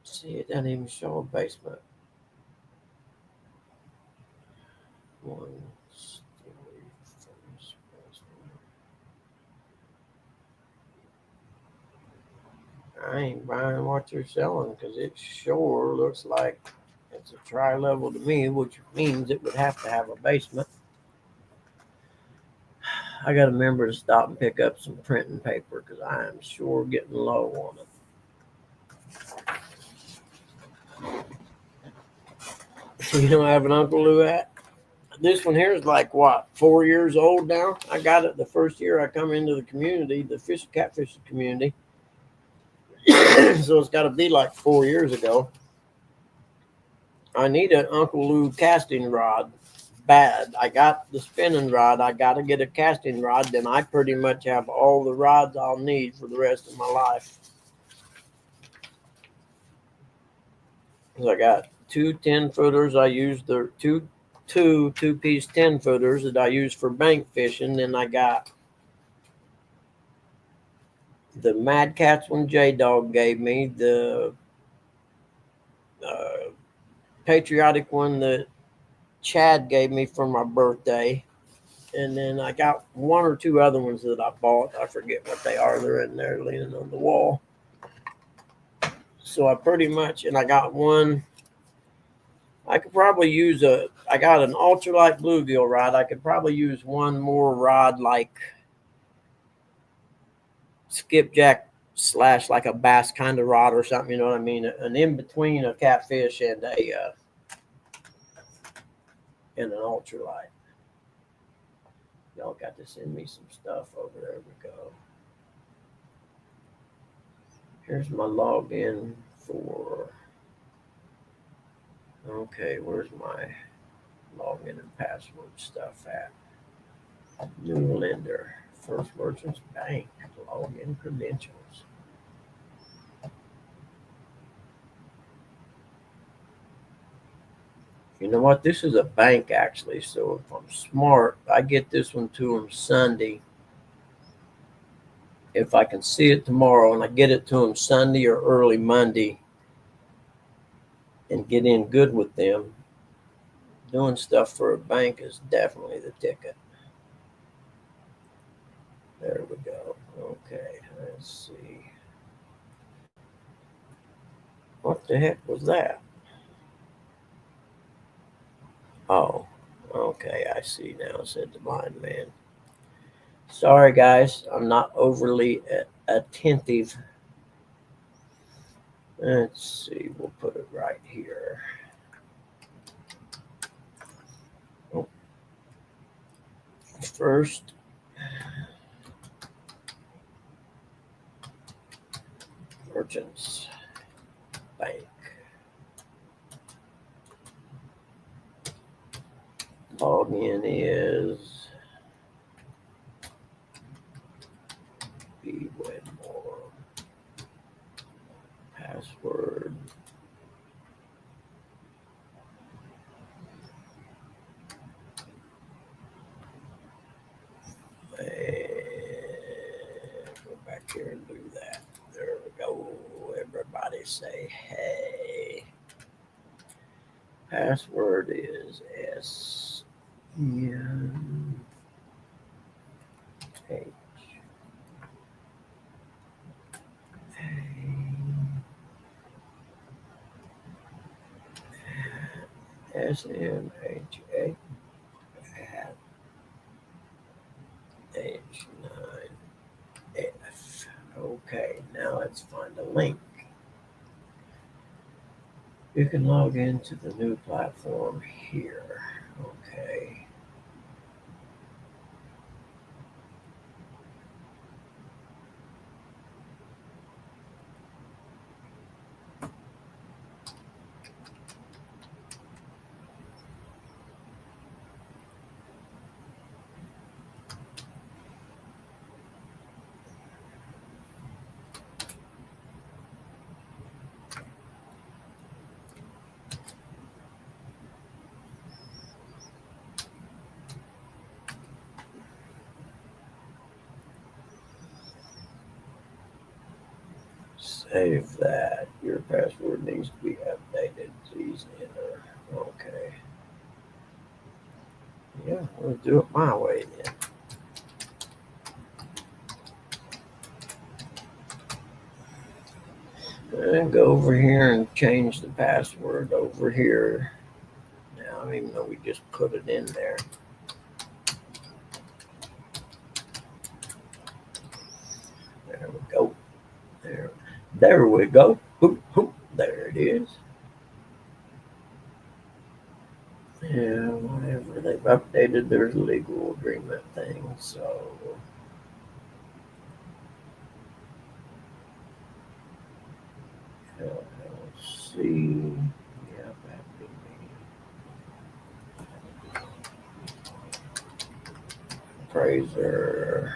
See, it doesn't even show a basement. One story first basement. I ain't buying what you're selling because it sure looks like it's a tri-level to me, which means it would have to have a basement. I got to remember to stop and pick up some printing paper because I am sure getting low on it. You know, I have an Uncle Lou at. This one here is like what, 4 years old now? I got it the first year I come into the community, the catfishing community. So it's got to be like 4 years ago. I need an Uncle Lou casting rod bad. I got the spinning rod. I got to get a casting rod. Then I pretty much have all the rods I'll need for the rest of my life. I got 2 10-footers. I use the two 2-piece 10-footers that I use for bank fishing. Then I got the Mad Cats one J-Dog gave me, the patriotic one that Chad gave me for my birthday. And then I got 1 or 2 other ones that I bought. I forget what they are. They're in there leaning on the wall. So I pretty much, and I got one. I could probably use I got an ultralight bluegill rod. I could probably use one more rod like skipjack / like a bass kind of rod or something. You know what I mean? An in between a catfish and an ultralight. Y'all got to send me some stuff over there. We go. Here's my login for. Okay, where's my login and password stuff at? New lender, First Merchants Bank, login credentials. You know what? This is a bank actually, so if I'm smart, I get this one to them Sunday. If I can see it tomorrow and I get it to them Sunday or early Monday and get in good with them, doing stuff for a bank is definitely the ticket. There we go. Okay, let's see. What the heck was that? Oh, okay, I see now, said the blind man. Sorry, guys, I'm not overly attentive. Let's see, we'll put it right here. Oh. First, Merchants Bank. Login is B. Wedmore. Password. And go back here and do that. There we go. Everybody say hey. Password is SNH. SNHA at H9F. Okay, now let's find a link. You can log into the new platform here. Okay. Save that. Your password needs to be updated. Please enter. Okay. Yeah, we'll do it my way then. And go over here and change the password over here. Now, even though we just put it in there. There we go. There we go. Hoop, hoop. There it is. Yeah, whatever. They've updated their legal agreement thing, so. LLC. Yeah, that'd be me. Appraiser.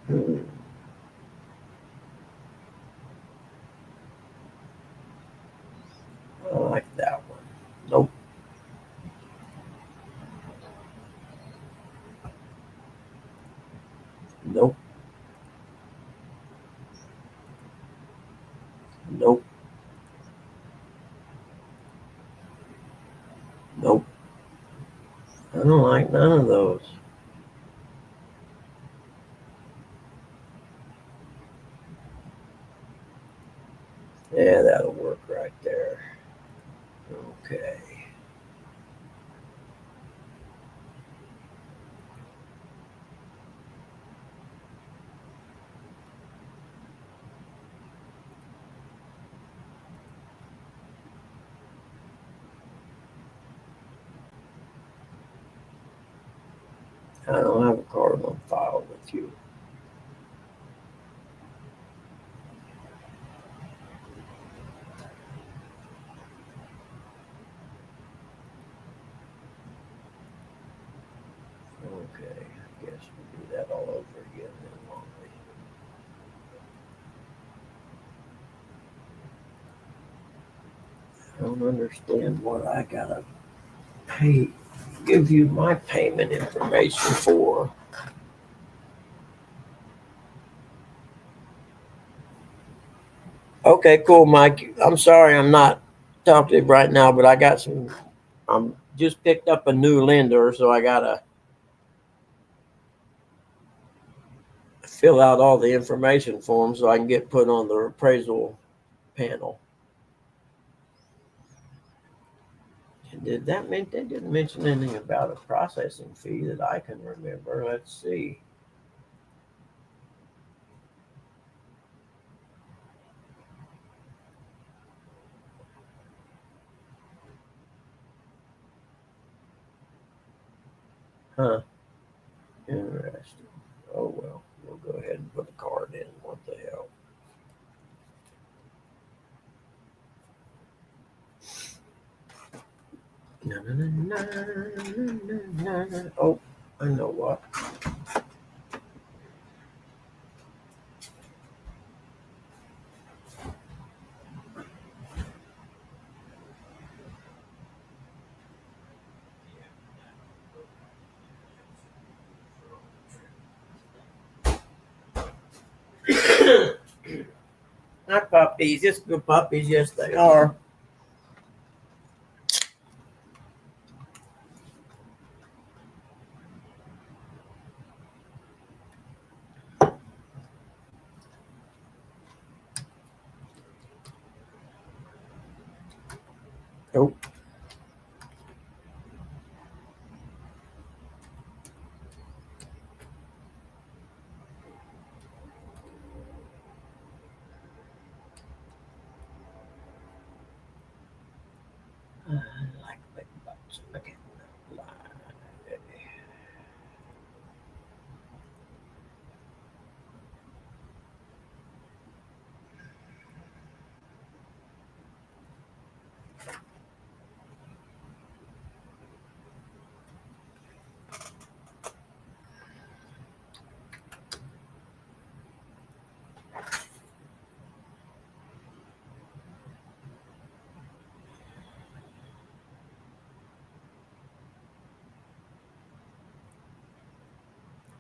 Hmm. I like that one. Nope. Nope. Nope. Nope. I don't like none of those. Yeah, that'll work right there. Okay. I don't have a card on file with you. Okay, I guess we'll do that all over again then, won't we? I don't understand what I gotta pay, give you my payment information for. Okay, cool, Mike. I'm sorry I'm not talking to you right now, but I got some, I'm just picked up a new lender, so I gotta fill out all the information forms so I can get put on the appraisal panel. Did that mean they didn't mention anything about a processing fee that I can remember? Let's see. Huh. Interesting. Oh well, we'll go ahead and put a card in. What the hell? Na, na, na, na, na, na, na. Oh, I know what. Not puppies, just good puppies. Yes, they are. Oh.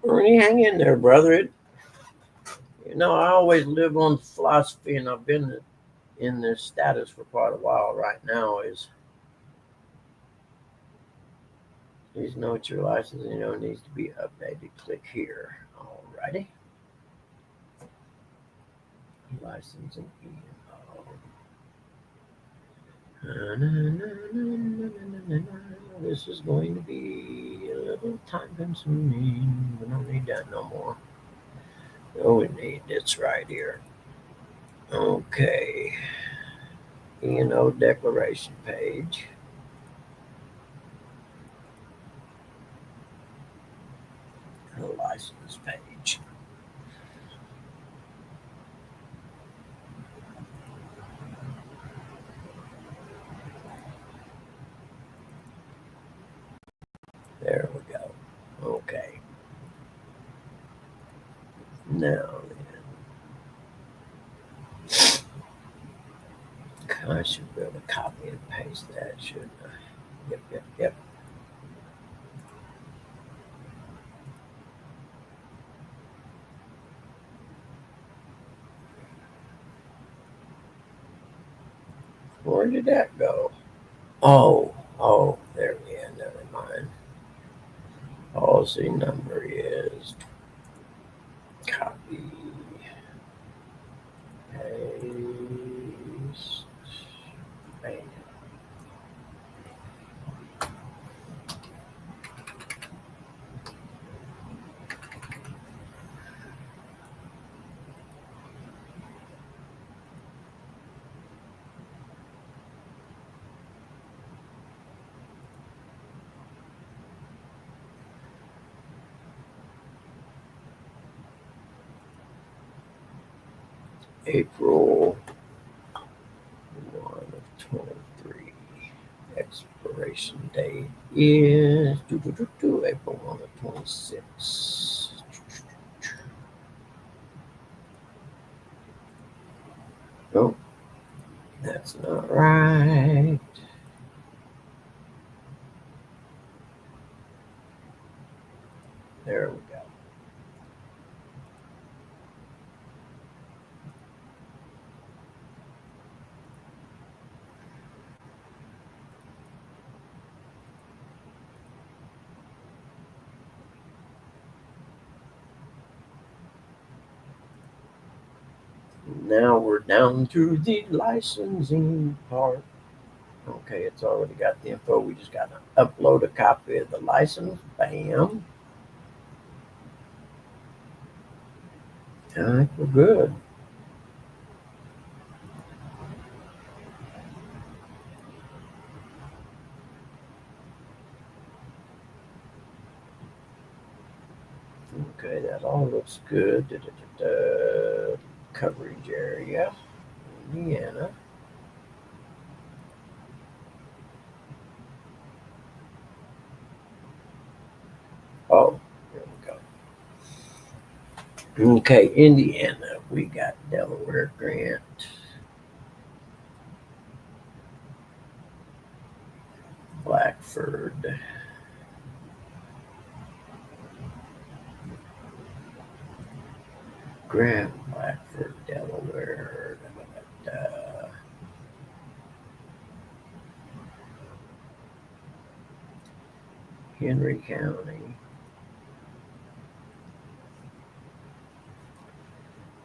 Ernie, hang in there, brother. I always live on philosophy, and I've been in this status for quite a while. Right now is please note your license needs to be updated. Click here. Alrighty. Licensing. This is going to be a little time consuming. We don't need that no more. Oh, we need this right here. Okay. E&O declaration page. The license page. There we go. Okay. Now then. I should be able to copy and paste that, shouldn't I? Yep. Where did that go? Oh, there we are. Never mind. Policy number is copy, paste, bam. April 1 of 23. Expiration date is April 1 of 26. Oh, that's not right. There we go. Now we're down to the licensing part. Okay, it's already got the info. We just got to upload a copy of the license. Bam. I think we're good. Okay, that all looks good. Coverage area, Indiana. Oh, there we go. Okay, Indiana. We got Delaware Grant. Blackford. Grant, Blackford, Delaware. Henry County.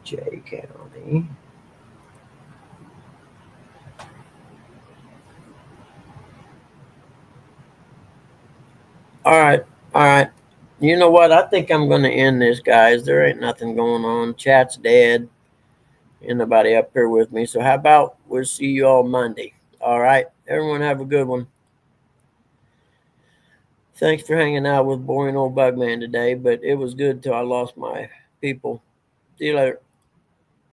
Jay County. All right. You know what? I think I'm going to end this, guys. There ain't nothing going on. Chat's dead. Ain't nobody up here with me. So how about we'll see you all Monday? All right. Everyone have a good one. Thanks for hanging out with boring old Bugman today, but it was good till I lost my people. See you later.